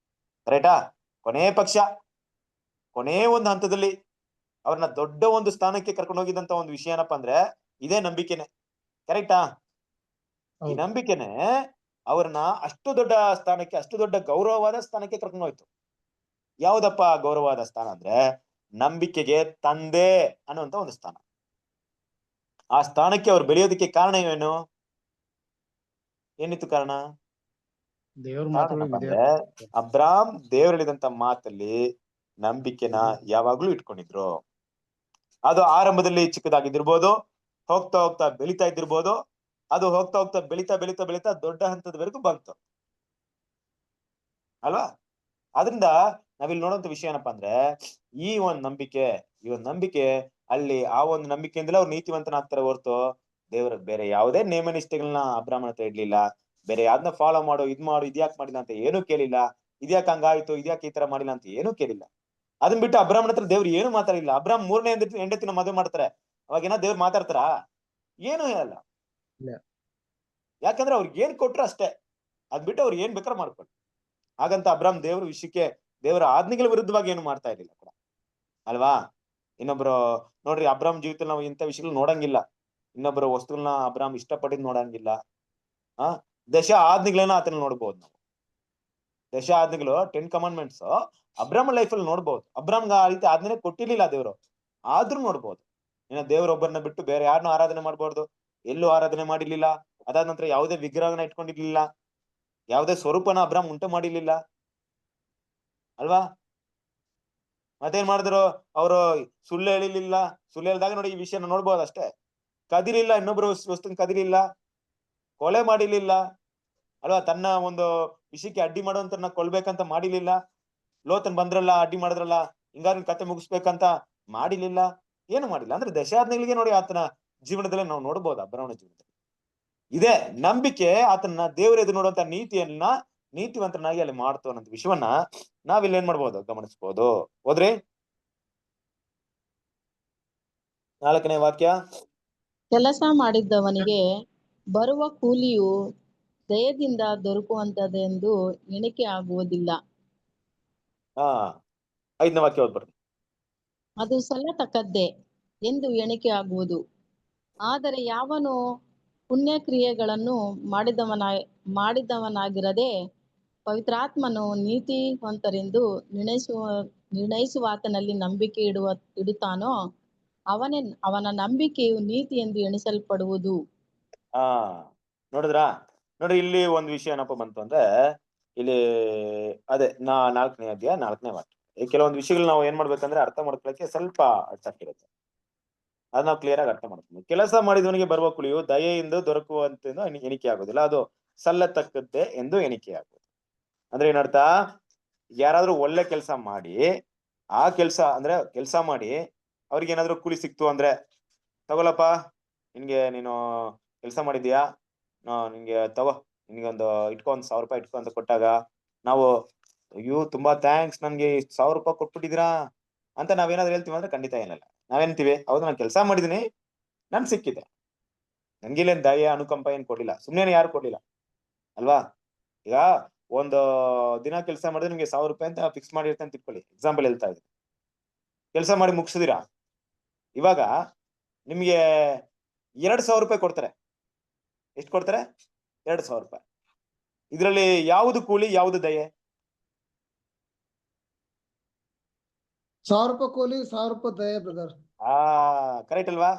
ಕರೆಕ್ಟಾ? ಕೊನೆ ಒಂದು ಹಂತದಲ್ಲಿ ಅವ್ರನ್ನ ದೊಡ್ಡ ಒಂದು ಸ್ಥಾನಕ್ಕೆ ಕರ್ಕೊಂಡು ಹೋಗಿದಂತ ಒಂದು ವಿಷಯ ಏನಪ್ಪಾ ಅಂದ್ರೆ, ಇದೇ ನಂಬಿಕೆನೆ. ಕರೆಕ್ಟಾ? ಈ ನಂಬಿಕೆನೆ ಅವ್ರನ್ನ ಅಷ್ಟು ದೊಡ್ಡ ಸ್ಥಾನಕ್ಕೆ, ಅಷ್ಟು ದೊಡ್ಡ ಗೌರವವಾದ ಸ್ಥಾನಕ್ಕೆ ಕರ್ಕೊಂಡು ಹೋಯ್ತು. ಯಾವ್ದಪ್ಪ ಗೌರವವಾದ ಸ್ಥಾನ ಅಂದ್ರೆ, ನಂಬಿಕೆಗೆ ತಂದೆ ಅನ್ನುವಂತ ಒಂದು ಸ್ಥಾನ. ಆ ಸ್ಥಾನಕ್ಕೆ ಅವ್ರು ಬೆಳೆಯೋದಕ್ಕೆ ಕಾರಣ ಏನಿತ್ತು ಕಾರಣ? ಅಬ್ರಾಮ್ ದೇವ್ರು ಹೇಳಿದಂತ ಮಾತಲ್ಲಿ ನಂಬಿಕೆನ ಯಾವಾಗ್ಲೂ ಇಟ್ಕೊಂಡಿದ್ರು. ಅದು ಆರಂಭದಲ್ಲಿ ಚಿಕ್ಕದಾಗಿದ್ದಿರ್ಬೋದು, ಹೋಗ್ತಾ ಹೋಗ್ತಾ ಬೆಳೀತಾ ಇದ್ದಿರ್ಬೋದು, ಅದು ಹೋಗ್ತಾ ಹೋಗ್ತಾ ಬೆಳೀತಾ ದೊಡ್ಡ ಹಂತದವರೆಗೂ ಬಂತು. ಅಲ್ವಾ? ಅದರಿಂದ ನಾವಿಲ್ಲಿ ನೋಡುವಂತ ವಿಷಯ ಏನಪ್ಪಾ ಅಂದ್ರೆ, ಈ ಒಂದ್ ನಂಬಿಕೆ ಅಲ್ಲಿ ಆ ಒಂದು ನಂಬಿಕೆಯಿಂದಲೇ ಅವ್ರು ನೀತಿವಂತನಾಗ್ತಾರೆ ಹೊರತು ದೇವ್ರ ಬೇರೆ ಯಾವುದೇ ನೇಮ ನಿಷ್ಠೆಗಳನ್ನ ಅಬ್ರಾಹ್ಮಣ ಹತ್ರ ಇಡ್ಲಿಲ್ಲ. ಬೇರೆ ಯಾವ್ದನ್ನ ಫಾಲೋ ಮಾಡು, ಇದ್ಯಾಕ್ ಮಾಡಿಲ್ಲ ಅಂತ ಏನೂ ಕೇಳಿಲ್ಲ. ಇದ್ಯಾಕ್ ಹಂಗಾಯ್ತು, ಇದ್ಯಾಕ್ ಈ ತರ ಮಾಡಿಲ್ಲ ಅಂತ ಏನೂ ಕೇಳಿಲ್ಲ. ಅದನ್ ಬಿಟ್ಟು ಅಬ್ರಾಹ್ಮಣ ಹತ್ರ ದೇವ್ರು ಏನು ಮಾತಾಡಿಲ್ಲ. ಅಬ್ರಾಹ್ಮ್ 3ನೇ ಹೆಂಡತಿನ ಮದುವೆ ಮಾಡ್ತಾರೆ. ಅವಾಗೇನ ದೇವ್ರು ಮಾತಾಡ್ತಾರ? ಏನು ಹೇಳಲ್ಲ. ಇಲ್ಲ. ಯಾಕಂದ್ರೆ ಅವ್ರಿಗೆ ಏನ್ ಕೊಟ್ರು ಅಷ್ಟೇ. ಅದ್ ಬಿಟ್ಟು ಅವ್ರು ಏನ್ ಬೇಕಾದ್ರೂ ಮಾಡ್ಕೊಂಡು. ಹಾಗಂತ ಅಬ್ರಾಹ್ಮ್ ದೇವರ ಆಜ್ಞೆಗಳ ವಿರುದ್ಧವಾಗಿ ಏನು ಮಾಡ್ತಾ ಇರ್ಲಿಲ್ಲ ಕೂಡ, ಅಲ್ವಾ? ಇನ್ನೊಬ್ರು ನೋಡ್ರಿ, ಅಬ್ರಾಹ್ಮ್ ಜೀವಿತದಲ್ಲಿ ನಾವು ಇಂಥ ವಿಷಯಗಳು ನೋಡಂಗಿಲ್ಲ. ಇನ್ನೊಬ್ಬರ ವಸ್ತುಗಳನ್ನ ಅಬ್ರಾಹ್ಮ್ ಇಷ್ಟಪಟ್ಟಿದ್ ನೋಡಂಗಿಲ್ಲ. ಆ ದಶ ಆಜ್ಞೆಗಳನ್ನ ಆತನ ನೋಡ್ಬೋದು ನಾವು. ದಶ ಆಜ್ಞೆಗಳು 10 ಕಮಾಂಡ್ಮೆಂಟ್ಸ್ ಅಬ್ರಾಹ್ಮ್ ಲೈಫ್ ಅಲ್ಲಿ ನೋಡ್ಬೋದು. ಅಬ್ರಾಹ್ಮ್ಗೆ ಆ ರೀತಿ ಆಜ್ಞೆ ಕೊಟ್ಟಿರ್ಲಿಲ್ಲ ದೇವ್ರು, ಆದ್ರೂ ನೋಡ್ಬೋದು. ಇನ್ನು ದೇವರೊಬ್ಬರನ್ನ ಬಿಟ್ಟು ಬೇರೆ ಯಾರನ್ನೂ ಆರಾಧನೆ ಮಾಡ್ಬಾರ್ದು, ಎಲ್ಲೂ ಆರಾಧನೆ ಮಾಡಿರ್ಲಿಲ್ಲ. ಅದಾದ ನಂತರ ಯಾವುದೇ ವಿಗ್ರಹನ ಇಟ್ಕೊಂಡಿರ್ಲಿಲ್ಲ, ಯಾವುದೇ ಸ್ವರೂಪನ ಅಬ್ರಾಹ್ಮ್ ಉಂಟು ಮಾಡಿರ್ಲಿಲ್ಲ, ಅಲ್ವಾ? ಮತ್ತೇನ್ ಮಾಡಿದ್ರು ಅವರು? ಸುಳ್ಳು ಹೇಳಿರ್ಲಿಲ್ಲ. ಸುಳ್ಳು ಹೇಳಿದಾಗ ನೋಡಿ ಈ ವಿಷಯನ ನೋಡ್ಬೋದು ಅಷ್ಟೇ. ಕದಿಲಿಲ್ಲ, ಇನ್ನೊಬ್ರು ವಸ್ತುನ ಕದಿಲಿಲ್ಲ, ಕೊಲೆ ಮಾಡಿರ್ಲಿಲ್ಲ, ಅಲ್ವಾ? ತನ್ನ ಒಂದು ವಿಷಯಕ್ಕೆ ಅಡ್ಡಿ ಮಾಡುವಂತನ್ನ ಕೊಲ್ಬೇಕಂತ ಮಾಡಿರ್ಲಿಲ್ಲ. ಲೋತನ್ ಬಂದ್ರಲ್ಲ, ಅಡ್ಡಿ ಮಾಡಿದ್ರಲ್ಲ, ಹಿಂಗಾರಿನ ಕತೆ ಮುಗಿಸ್ಬೇಕಂತ ಮಾಡಿರ್ಲಿಲ್ಲ, ಏನು ಮಾಡಿಲ್ಲ. ಅಂದ್ರೆ ದಶಾಜ್ಞೆಗಳಿಗೆ ನೋಡಿ ಆತನ ಜೀವನದಲ್ಲಿ ನಾವು ನೋಡ್ಬೋದು. ಅಬ್ರಾಹ್ಮಣ ಜೀವನದಲ್ಲಿ ಇದೇ ನಂಬಿಕೆ ಆತನ ದೇವರ ಎದುರು ನೋಡುವಂತ ನೀತಿವಂತನಾಗಿ ಅಲ್ಲಿ ಮಾಡ್ತು ಅನ್ನೋ ವಿಷಯವನ್ನ ನಾವಿಲ್ಲಿ ಏನ್ ಮಾಡ್ಬೋದು, ಗಮನಿಸಬಹುದು. ಹೋದ್ರಿ 4ನೇ ವಾಕ್ಯ. ಕೆಲಸ ಮಾಡಿದ್ದವನಿಗೆ ಬರುವ ಕೂಲಿಯು ದಯದಿಂದ ದೊರಕುವಂತದೆಂದು ಎಣಿಕೆ ಆಗುವುದಿಲ್ಲ. 5ನೇ ವಾಕ್ಯ ಓದ್ಬರ್ರಿ. ಅದು ಸಲ್ಲತಕ್ಕದ್ದೇ ಎಂದು ಎಣಿಕೆ ಆಗುವುದು. ಆದರೆ ಯಾವನು ಪುಣ್ಯಕ್ರಿಯೆಗಳನ್ನು ಮಾಡಿದವನಾಗಿರದೆ ಪವಿತ್ರಾತ್ಮನು ನೀತಿವಂತರೆಂದು ನಿರ್ಣಯಿಸುವಾತನಲ್ಲಿ ನಂಬಿಕೆ ಇಡುತ್ತಾನೋ ಅವನ ನಂಬಿಕೆಯು ನೀತಿ ಎಂದು ಎಣಿಸಲ್ಪಡುವುದು. ನೋಡಿದ್ರಾ? ನೋಡಿ, ಇಲ್ಲಿ ಒಂದು ವಿಷಯ ಏನಪ್ಪ ಬಂತು ಅಂದ್ರೆ, ಇಲ್ಲಿ ಅದೇ 4ನೇ ಅಧ್ಯಾಯ 4ನೇ ವಾಕ್ಯ. ಕೆಲವೊಂದು ವಿಷಯಗಳು ನಾವು ಏನ್ ಮಾಡ್ಬೇಕಂದ್ರೆ ಅರ್ಥ ಮಾಡ್ಕೊಳಕ್ಕೆ ಸ್ವಲ್ಪ ಅಡ್ಸಾಕಿರುತ್ತೆ. ಅದ್ ನಾವು ಕ್ಲಿಯರ್ ಆಗಿ ಅರ್ಥ ಮಾಡ್ತೀವಿ. ಕೆಲಸ ಮಾಡಿದವನಿಗೆ ಬರುವ ಕುಳಿಯು ದಯೆಯಿಂದ ದೊರಕುವಂತೆ ಎಣಿಕೆ ಆಗೋದಿಲ್ಲ, ಅದು ಸಲ್ಲತಕ್ಕದ್ದೇ ಎಂದು ಎಣಿಕೆ ಆಗುವುದು. ಅಂದ್ರೆ ಏನರ್ಥ? ಯಾರಾದ್ರೂ ಒಳ್ಳೆ ಕೆಲಸ ಮಾಡಿ, ಆ ಕೆಲಸ ಮಾಡಿ ಅವ್ರಿಗೆ ಏನಾದ್ರು ಕೂಲಿ ಸಿಕ್ತು ಅಂದ್ರೆ, ತಗೊಳಪ್ಪ ನೀನು ಕೆಲಸ ಮಾಡಿದ್ಯಾ, ನಿನ್ಗೆ ತಗೋ, ನಿನ್ಗೆ ಇಟ್ಕೊ, 1,000 ರೂಪಾಯಿ ಇಟ್ಕೊ ಅಂತ ಕೊಟ್ಟಾಗ ನಾವು, ಅಯ್ಯೋ ತುಂಬಾ ಥ್ಯಾಂಕ್ಸ್, ನನ್ಗೆ 1,000 ರೂಪಾಯಿ ಕೊಟ್ಬಿಟ್ಟಿದ್ರಾ ಅಂತ ನಾವೇನಾದ್ರು ಹೇಳ್ತೀವಿ ಅಂದ್ರೆ ಖಂಡಿತ ಏನಲ್ಲ. ನಾವೇನ್ತೀವಿ? ಹೌದು, ನಾನು ಕೆಲಸ ಮಾಡಿದೀನಿ, ನನ್ ಸಿಕ್ಕಿದೆ, ನಂಗಿಲ್ಲೇನ್ ದಯೆ ಅನುಕಂಪ ಏನ್ ಕೊಡ್ಲಿಲ್ಲ, ಸುಮ್ನೆ ಯಾರು ಕೊಡ್ಲಿಲ್ಲ, ಅಲ್ವಾ? ಈಗ ಒಂದು ದಿನ ಕೆಲಸ ಮಾಡಿದ್ರೆ ನಿಮ್ಗೆ 1,000 ರೂಪಾಯಿ ಅಂತ ಫಿಕ್ಸ್ ಮಾಡಿರ್ತೆ ಅಂತ ಇಟ್ಕೊಳ್ಳಿ. ಎಕ್ಸಾಂಪಲ್ ಹೇಳ್ತಾ ಇದ್ದೀನಿ. ಕೆಲಸ ಮಾಡಿ ಮುಗಿಸಿದಿರಾ, ಇವಾಗ ನಿಮ್ಗೆ 2,000 ರೂಪಾಯಿ ಕೊಡ್ತಾರೆ. ಎಷ್ಟು ಕೊಡ್ತಾರೆ? 2,000 ರೂಪಾಯಿ. ಇದರಲ್ಲಿ ಯಾವುದು ಕೂಲಿ, ಯಾವುದು ದಯೆ? 1,000 ರೂಪಾಯಿ ಕೂಲಿ, 1,000 ರೂಪಾಯಿ ದಯೆ ಬ್ರದರ್. ಕರೆಕ್ಟ್ ಅಲ್ವಾ?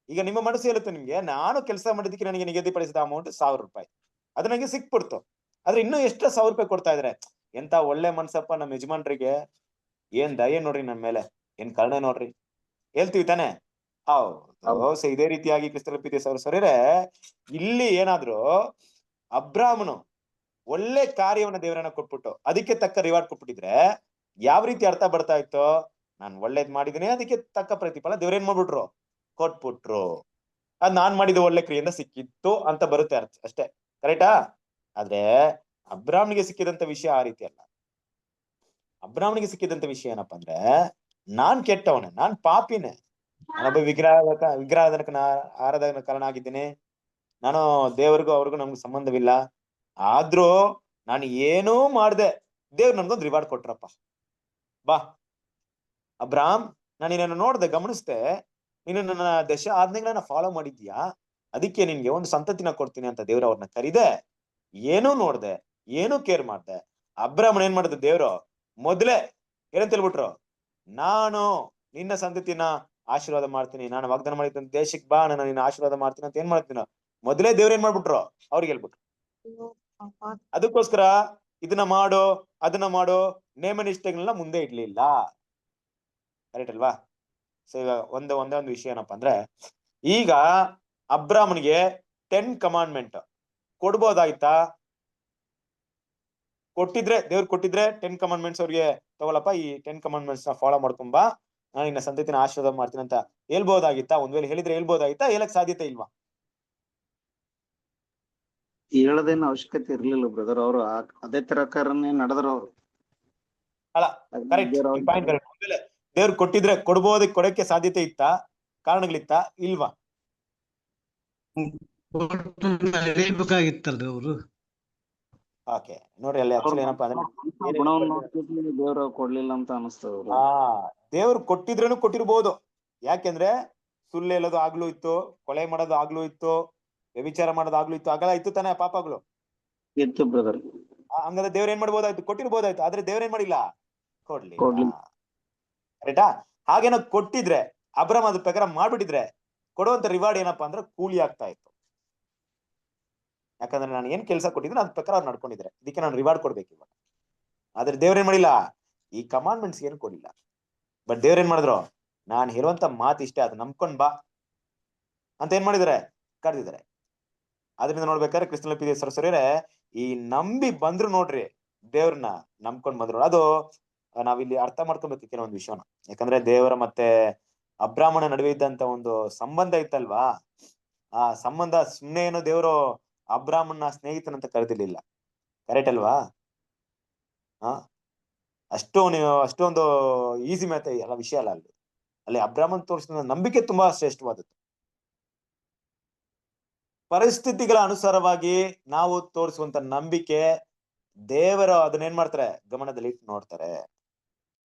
ಈಗ ನಿಮ್ಮ ಮನಸ್ಸು ಹೇಳುತ್ತೆ ನಿಮ್ಗೆ, ನಾನು ಕೆಲಸ ಮಾಡಿದ್ದಕ್ಕೆ ನನಗೆ ನಿಗದಿಪಡಿಸಿದ ಅಮೌಂಟ್ 1,000 ರೂಪಾಯಿ, ಅದು ನನಗೆ ಸಿಕ್ಬಿಡ್ತು. ಆದ್ರೆ ಇನ್ನೂ ಎಷ್ಟು 1,000 ರೂಪಾಯಿ ಕೊಡ್ತಾ ಇದಾರೆ. ಎಂತ ಒಳ್ಳೆ ಮನ್ಸಪ್ಪ ನಮ್ಮ ಯಜಮಾನ್ರಿಗೆ, ಏನ್ ದಯೆ ನೋಡ್ರಿ ನನ್ ಮೇಲೆ, ಏನ್ ಕರುಣೆ ನೋಡ್ರಿ, ಹೇಳ್ತೀವಿ ತಾನೆ? ಹೌದು. ಇದೇ ರೀತಿಯಾಗಿ ಕ್ರಿಸ್ತನ ಪ್ರೀತಿಯ ಸಹೋದರರೇ, ಇಲ್ಲಿ ಏನಾದ್ರು ಅಬ್ರಾಹ್ಮನು ಒಳ್ಳೆ ಕಾರ್ಯವನ್ನ ದೇವರನ್ನ ಕೊಟ್ಬಿಟ್ಟು ಅದಕ್ಕೆ ತಕ್ಕ ರಿವಾರ್ಡ್ ಕೊಟ್ಬಿಟ್ಟಿದ್ರೆ ಯಾವ ರೀತಿ ಅರ್ಥ ಬರ್ತಾ ಇತ್ತು? ನಾನು ಒಳ್ಳೇದ್ ಮಾಡಿದೀನಿ, ಅದಕ್ಕೆ ತಕ್ಕ ಪ್ರತಿಫಲ ದೇವ್ರೇನ್ ಮಾಡ್ಬಿಟ್ರು? ಕೊಟ್ಬಿಟ್ರು. ಅದ್ ನಾನ್ ಮಾಡಿದ ಒಳ್ಳೆ ಕ್ರಿಯೆಯಿಂದ ಸಿಕ್ಕಿತ್ತು ಅಂತ ಬರುತ್ತೆ ಅರ್ಥ ಅಷ್ಟೇ. ಕರೆಕ್ಟಾ? ಆದ್ರೆ ಅಬ್ರಾಹ್ಮನಿಗೆ ಸಿಕ್ಕಿದಂತ ವಿಷಯ ಆ ರೀತಿ ಅಲ್ಲ. ಅಬ್ರಾಹ್ಮನಿಗೆ ಸಿಕ್ಕಿದಂತ ವಿಷಯ ಏನಪ್ಪಾ ಅಂದ್ರೆ, ನಾನ್ ಕೆಟ್ಟವನೇ, ನಾನ್ ಪಾಪಿನೇ, ನಾನೊಬ್ಬ ಆರಾಧಕನಾಗಿದ್ದೀನಿ, ನಾನು ದೇವರಿಗೂ ಅವ್ರಿಗೂ ನಮ್ಗೆ ಸಂಬಂಧವಿಲ್ಲ. ಆದ್ರೂ ನಾನು ಏನೂ ಮಾಡ್ದೆ, ದೇವ್ರು ನನ್ಗೊಂದು ರಿವಾರ್ಡ್ ಕೊಟ್ರಪ್ಪ. ಬಾ ಅಬ್ರಾಹ್ಮ್, ನಾನು ನಿನ್ನನ್ನು ನೋಡ್ದೆ, ಗಮನಿಸ್ದೆ, ನೀನು ನನ್ನ ದಶ ಆಜ್ಞೆಗಳನ್ನ ಫಾಲೋ ಮಾಡಿದ್ಯಾ, ಅದಕ್ಕೆ ನಿನ್ಗೆ ಒಂದು ಸಂತತಿನ ಕೊಡ್ತೀನಿ ಅಂತ ದೇವ್ರು ಅವ್ರನ್ನ ಕರೀದೆ. ಏನೂ ನೋಡ್ದೆ, ಏನೂ ಕೇರ್ ಮಾಡ್ದೆ. ಅಬ್ರಾಹ್ಮನ್ ಏನ್ ಮಾಡಿದ? ದೇವ್ರು ಮೊದ್ಲೇ ಏನಂತ ಹೇಳ್ಬಿಟ್ರು? ನಾನು ನಿನ್ನ ಸಂತತಿನ ಆಶೀರ್ವಾದ ಮಾಡ್ತೀನಿ, ನಾನು ವಾಗ್ದಾನ ಮಾಡಿದ ದೇಶಕ್ಕೆ ಬಾ, ನಾನು ನಿನ್ನ ಆಶೀರ್ವಾದ ಮಾಡ್ತೀನಿ ಅಂತ ಏನ್ ಮಾಡ್ತೀನಿ ಮೊದಲೇ ದೇವ್ರ ಏನ್ ಮಾಡ್ಬಿಟ್ರು? ಅವ್ರಿಗೆ ಹೇಳ್ಬಿಟ್ರು. ಅದಕ್ಕೋಸ್ಕರ ಇದನ್ನ ಮಾಡು, ಅದನ್ನ ಮಾಡು, ನೇಮ ನಿಷ್ಠೆಗಳನ್ನ ಮುಂದೆ ಇಡ್ಲಿಲ್ಲ. ಕರೆಕ್ಟ್ ಅಲ್ವಾ? ಸೊ ಈಗ ಒಂದೇ ಒಂದು ವಿಷಯ ಏನಪ್ಪಾ ಅಂದ್ರೆ, ಈಗ ಅಬ್ರಾಹ್ಮನಿಗೆ 10 ಕಮಾಂಡ್ಮೆಂಟ್ ಕೊಡ್ಬೋದಾಯ್ತಾ? ಕೊಟ್ಟಿದ್ರೆ ದೇವ್ರು ಕೊಟ್ಟಿದ್ರೆ 10 ಕಮಾಂಡ್ಮೆಂಟ್ಸ್ ಅವ್ರಿಗೆ ತಗೊಳಪ್ಪ, ಈ 10 ಕಮಾಂಡ್ಮೆಂಟ್ಸ್ ನ ಫಾಲೋ ಮಾಡ್ಕೊಂಬಾ, ನಾನು ನಿನ್ನ ಸಂತತಿನ ಆಶೀರ್ವಾದ ಮಾಡ್ತೀನಿ ಅಂತ ಹೇಳ್ಬೋದಾಗಿತ್ತಾ? ಒಂದ್ ವೇಳೆ ಹೇಳಿದ್ರೆ ಹೇಳ್ಬೋದಾಗಿತ್ತಾ? ಹೇಳಕ್ ಸಾಧ್ಯತೆ ಇಲ್ವಾ? ಹೇಳೋದೇನು ಅವಶ್ಯಕತೆ ಇರ್ಲಿಲ್ಲ ಬ್ರದರ್. ಅವರು ಅದೇ ಪ್ರಕಾರನೇ ನಡೆದ್ರು ಅವ್ರು. ಅಲ್ಲ, ಕರೆಕ್ಟ್, ಪಾಯಿಂಟ್ ಕರೆಕ್ಟ್. ಒಂದ್ ವೇಳೆ ದೇವ್ರು ಕೊಟ್ಟಿದ್ರೆ ಕೊಡಕ್ಕೆ ಸಾಧ್ಯತೆ ಇತ್ತಾ? ಕಾರಣಗಳಿತ್ತಾ? ಇಲ್ವಾ? ಹೇಳ್ಬೇಕಾಗಿತ್ತಲ್ರಿ ಅವರು. ಓಕೆ, ನೋಡ್ರಿ ಅಲ್ಲಿ ಆಕ್ಚುಲಿ ಏನಪ್ಪಾ ಅಂದ್ರೆ ದೇವ್ರ ಕೊಡ್ಲಿಲ್ಲ ಅಂತ ಅನಿಸ್ತದ. ದೇವ್ರು ಕೊಟ್ಟಿದ್ರೇನು ಕೊಟ್ಟಿರ್ಬೋದು. ಯಾಕೆಂದ್ರೆ ಸುಳ್ಳು ಹೇಳೋದು ಆಗ್ಲೂ ಇತ್ತು, ಕೊಲೆ ಮಾಡೋದು ಆಗ್ಲೂ ಇತ್ತು, ವ್ಯಭಿಚಾರ ಮಾಡೋದು ಆಗ್ಲೂ ಇತ್ತು, ಆಗಲ್ಲ ಇತ್ತು ತಾನೇ ಪಾಪಗಳು ಇತ್ತು ಬ್ರದರ್. ಹಂಗಾದ್ರೆ ದೇವ್ರ ಏನ್ ಮಾಡ್ಬೋದಾಯ್ತು? ಕೊಟ್ಟಿರ್ಬೋದಾಯ್ತು. ಆದ್ರೆ ದೇವ್ರ ಏನ್ ಮಾಡಿಲ್ಲ? ಕೊಡ್ಲಿ. ಕೊಡ್ಲಿಲ್ಲ. ಕರೆಕ್ಟಾ? ಹಾಗೇನೋ ಕೊಟ್ಟಿದ್ರೆ ಅಬ್ರಾಮ್ ಅದ್ರ ಪ್ರಕಾರ ಮಾಡ್ಬಿಟ್ಟಿದ್ರೆ ಕೊಡುವಂತ ರಿವಾರ್ಡ್ ಏನಪ್ಪಾ ಅಂದ್ರೆ ಕೂಲಿ ಆಗ್ತಾ ಇತ್ತು. ಯಾಕಂದ್ರೆ ನಾನು ಏನ್ ಕೆಲಸ ಕೊಟ್ಟಿದ್ರೆ ಅದ್ರ ಪ್ರಕಾರ ಅವ್ರು ನಡ್ಕೊಂಡಿದ್ರೆ ಇದಕ್ಕೆ ನಾನು ರಿವಾರ್ಡ್ ಕೊಡ್ಬೇಕು ಇವಾಗ. ಆದ್ರೆ ದೇವ್ರೇನ್ ಮಾಡಿಲ್ಲ? ಈ ಕಮಾಂಡ್ಮೆಂಟ್ಸ್ ಏನು ಕೊಡಿಲ್ಲ. ಬಟ್ ದೇವ್ರೇನ್ ಮಾಡಿದ್ರು? ನಾನ್ ಹೇಳುವಂತ ಮಾತು ಇಷ್ಟೇ, ಅದು ನಂಬ್ಕೊಂಡ್ ಬಾ ಅಂತ ಏನ್ ಮಾಡಿದಾರೆ? ಕರೆದಿದ್ದಾರೆ. ಅದರಿಂದ ನೋಡ್ಬೇಕಾದ್ರೆ ಕ್ರಿಸ್ತನ ಪಿ ಸರಸರಿಯರೇ, ಈ ನಂಬಿ ಬಂದ್ರು ನೋಡ್ರಿ, ದೇವ್ರನ್ನ ನಂಬ್ಕೊಂಡ್ ಬಂದ್ರು. ಅದು ನಾವಿಲ್ಲಿ ಅರ್ಥ ಮಾಡ್ಕೊಬೇಕು ಕೆಲವೊಂದು ವಿಷಯನ. ಯಾಕಂದ್ರೆ ದೇವರ ಮತ್ತೆ ಅಬ್ರಾಹ್ಮಣ ನಡುವೆ ಇದ್ದಂತ ಒಂದು ಸಂಬಂಧ ಇತ್ತಲ್ವಾ, ಆ ಸಂಬಂಧ ಸುಮ್ನೆ ಏನೋ ದೇವರು ಅಬ್ರಾಹ್ಮಣ ಸ್ನೇಹಿತನಂತ ಕರೆದಿರ್ಲಿಲ್ಲ. ಕರೆಕ್ಟ್ ಅಲ್ವಾ? ಅಷ್ಟೊಂದು ಈಸಿ ಮ್ಯಾಥ್ ಎಲ್ಲ ವಿಷಯ ಅಲ್ಲ. ಅಲ್ಲಿ ಅಬ್ರಾಹ್ಮಣ ತೋರಿಸಿದ ನಂಬಿಕೆ ತುಂಬಾ ಶ್ರೇಷ್ಠವಾದದ್ದು. ಪರಿಸ್ಥಿತಿಗಳ ಅನುಸಾರವಾಗಿ ನಾವು ತೋರಿಸುವಂತ ನಂಬಿಕೆ ದೇವರು ಅದನ್ನೇನ್ ಮಾಡ್ತಾರೆ? ಗಮನದಲ್ಲಿ ಇಟ್ಟು ನೋಡ್ತಾರೆ.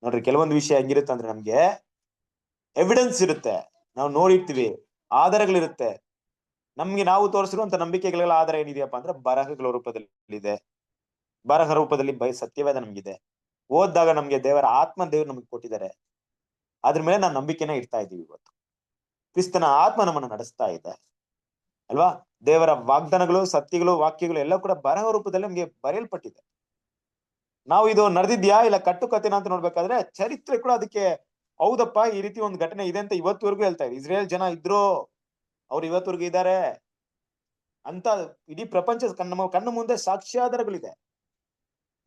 ನೋಡ್ರಿ, ಕೆಲವೊಂದು ವಿಷಯ ಹೆಂಗಿರುತ್ತೆ ಅಂದ್ರೆ ನಮ್ಗೆ ಎವಿಡೆನ್ಸ್ ಇರುತ್ತೆ, ನಾವು ನೋಡಿರ್ತೀವಿ, ಆಧಾರಗಳಿರುತ್ತೆ. ನಮ್ಗೆ ನಾವು ತೋರಿಸಿರುವಂತ ನಂಬಿಕೆಗಳೆಲ್ಲ ಆಧಾರ ಏನಿದೆಯಪ್ಪ ಅಂದ್ರೆ ಬರಹಗಳ ರೂಪದಲ್ಲಿ ಇದೆ. ಬರಹ ರೂಪದಲ್ಲಿ ಸತ್ಯವೇದ ನಮ್ಗಿದೆ. ಓದಿದಾಗ ನಮ್ಗೆ ದೇವರ ದೇವ್ರು ನಮ್ಗೆ ಕೊಟ್ಟಿದ್ದಾರೆ. ಅದ್ರ ಮೇಲೆ ನಾವು ನಂಬಿಕೆನ ಇಡ್ತಾ ಇದೀವಿ. ಇವತ್ತು ಕ್ರಿಸ್ತನ ಆತ್ಮ ನಮ್ಮನ್ನ ನಡೆಸ್ತಾ ಇದೆ ಅಲ್ವಾ? ದೇವರ ವಾಗ್ದಾನಗಳು, ಸತ್ಯಗಳು, ವಾಕ್ಯಗಳು ಎಲ್ಲ ಕೂಡ ಬರಹ ರೂಪದಲ್ಲಿ ನಮ್ಗೆ ಬರೆಯಲ್ಪಟ್ಟಿದೆ. ನಾವು ಇದು ನಡೆದಿದ್ಯಾ ಇಲ್ಲ ಕಟ್ಟುಕತೆನ ಅಂತ ನೋಡ್ಬೇಕಾದ್ರೆ ಚರಿತ್ರೆ ಕೂಡ ಅದಕ್ಕೆ ಹೌದಪ್ಪ, ಈ ರೀತಿ ಒಂದು ಘಟನೆ ಇದೆ ಅಂತ ಇವತ್ತವರೆಗೂ ಹೇಳ್ತಾ ಇದೆ. ಇಸ್ರೇಲ್ ಜನ ಇದ್ರು, ಅವ್ರು ಇವತ್ತವರೆಗೂ ಇದ್ದಾರೆ ಅಂತ ಇಡೀ ಪ್ರಪಂಚ ಕಣ್ಣು ಮುಂದೆ ಸಾಕ್ಷ್ಯಾಧಾರಗಳಿದೆ.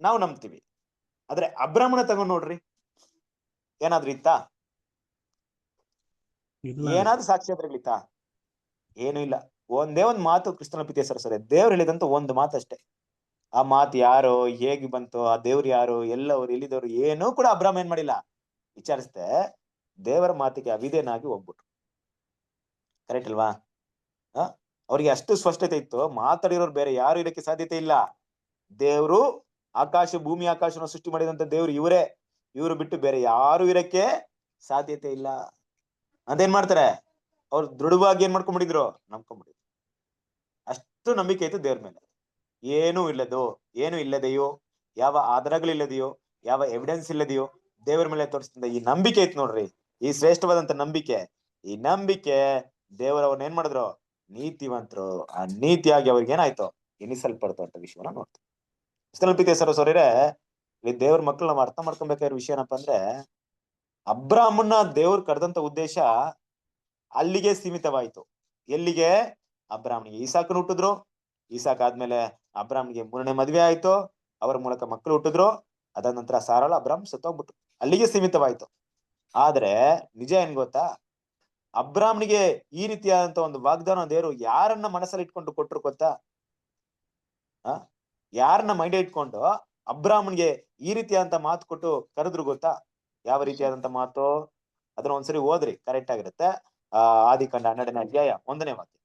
ನಾವು ನಂಬ್ತೀವಿ. ಆದ್ರೆ ಅಬ್ರಾಹ್ಮಣ ತಗೊಂಡ್ ನೋಡ್ರಿ, ಏನಾದ್ರೂ ಇತ್ತಾ? ಏನಾದ್ರೂ ಸಾಕ್ಷ್ಯಾಧಾರಗಳಿತ್ತಾ? ಏನು ಇಲ್ಲ. ಒಂದೇ ಒಂದ್ ಮಾತು ಕ್ರಿಸ್ತನ ಪ್ರೀತಿಯ ಸರಸರೆ, ದೇವ್ರು ಹೇಳಿದಂತ ಒಂದು ಮಾತಷ್ಟೇ. ಆ ಮಾತು ಯಾರು, ಹೇಗೆ ಬಂತು, ಆ ದೇವ್ರು ಯಾರು, ಎಲ್ಲವರು ಎಲ್ಲಿದವರು ಏನೂ ಕೂಡ ಅಬ್ರಾಹ್ಮ ಏನ್ ಮಾಡಿಲ್ಲ, ವಿಚಾರಿಸ್ದೆ ದೇವರ ಮಾತಿಗೆ ಅವಿಧೇನಾಗಿ ಹೋಗ್ಬಿಟ್ರು. ಕರೆಕ್ಟ್ ಅಲ್ವಾ? ಅವ್ರಿಗೆ ಅಷ್ಟು ಸ್ಪಷ್ಟತೆ ಇತ್ತು, ಮಾತಾಡಿರೋರು ಬೇರೆ ಯಾರು ಇರಕ್ಕೆ ಸಾಧ್ಯತೆ ಇಲ್ಲ. ದೇವ್ರು ಭೂಮಿ ಆಕಾಶವನ್ನು ಸೃಷ್ಟಿ ಮಾಡಿದಂತ ದೇವ್ರು ಇವರೇ, ಇವ್ರು ಬಿಟ್ಟು ಬೇರೆ ಯಾರು ಇರಕ್ಕೆ ಸಾಧ್ಯತೆ ಇಲ್ಲ ಅಂತ ಏನ್ ಮಾಡ್ತಾರೆ? ಅವ್ರು ದೃಢವಾಗಿ ಏನ್ ಮಾಡ್ಕೊಂಡ್ಬಿಟ್ಟಿದ್ರು? ನಂಬ್ಕೊಂಡ್ಬಿಟ್ಟಿದ್ರು. ಅಷ್ಟು ನಂಬಿಕೆ ಇತ್ತು ದೇವ್ರ ಮೇಲೆ. ಏನು ಇಲ್ಲದೆಯೋ, ಯಾವ ಆಧಾರಗಳಿಲ್ಲದೆಯೋ, ಯಾವ ಎವಿಡೆನ್ಸ್ ಇಲ್ಲದೆಯೋ ದೇವರ ಮೇಲೆ ತೋರಿಸ್ತಿದ್ದ ಈ ನಂಬಿಕೆ ಇತ್ತು ನೋಡ್ರಿ, ಈ ಶ್ರೇಷ್ಠವಾದಂತ ನಂಬಿಕೆ. ಈ ನಂಬಿಕೆ ದೇವರವ್ರನ್ನ ಏನ್ ಮಾಡಿದ್ರು? ನೀತಿವಂತರು. ಆ ನೀತಿಯಾಗಿ ಅವ್ರಿಗೆ ಏನಾಯ್ತು? ಎನಿಸಲ್ಪಡ್ತು ಅಂತ ವಿಷಯವನ್ನ ನೋಡ್ತೀವಿ. ಪ್ರೀತಿಯ ಸರಸರೇ, ಈ ದೇವ್ರ ಮಕ್ಕಳು ನಾವು ಅರ್ಥ ಮಾಡ್ಕೊಬೇಕಾಗಿರೋ ವಿಷಯ ಏನಪ್ಪಾ ಅಂದ್ರೆ, ಅಬ್ರಾಹ್ಮಣ ದೇವ್ರು ಕರೆದಂತ ಉದ್ದೇಶ ಅಲ್ಲಿಗೆ ಸೀಮಿತವಾಯಿತು. ಎಲ್ಲಿಗೆ? ಅಬ್ರಾಹ್ಮಣಿಗೆ ಇಸಾಕನ ಹುಟ್ಟಿದ್ರು. ಇಸಾಕ್ ಆದ್ಮೇಲೆ ಅಬ್ರಾಹ್ಮಣಿಗೆ 3ನೇ ಮದ್ವೆ ಆಯ್ತು. ಅವರ ಮೂಲಕ ಮಕ್ಕಳು ಹುಟ್ಟಿದ್ರು. ಅದಾದ ನಂತರ ಸಾರಳ ಅಬ್ರಾಹ್ಮ್ ಸತ್ತೋಗ್ಬಿಟ್ರು. ಅಲ್ಲಿಗೆ ಸೀಮಿತವಾಯ್ತು. ಆದ್ರೆ ನಿಜ ಏನ್ ಗೊತ್ತಾ? ಅಬ್ರಾಹ್ಮಣಿಗೆ ಈ ರೀತಿಯಾದಂತ ಒಂದು ವಾಗ್ದಾನ ದೇವರು ಯಾರನ್ನ ಮನಸ್ಸಲ್ಲಿ ಇಟ್ಕೊಂಡು ಕೊಟ್ರು ಗೊತ್ತಾ? ಯಾರನ್ನ ಮೈಂಡ್ ಇಟ್ಕೊಂಡು ಅಬ್ರಾಹ್ಮಣ್ಗೆ ಈ ರೀತಿಯಾದಂತ ಮಾತು ಕೊಟ್ಟು ಕರೆದ್ರು ಗೊತ್ತಾ? ಯಾವ ರೀತಿಯಾದಂತ ಮಾತು? ಅದನ್ನ ಒಂದ್ಸರಿ ಓದ್ರಿ, ಕರೆಕ್ಟ್ ಆಗಿರುತ್ತೆ. ಆದಿಕಾಂಡ 12ನೇ ಅಧ್ಯಾಯ 1ನೇ ವಾಕ್ಯ.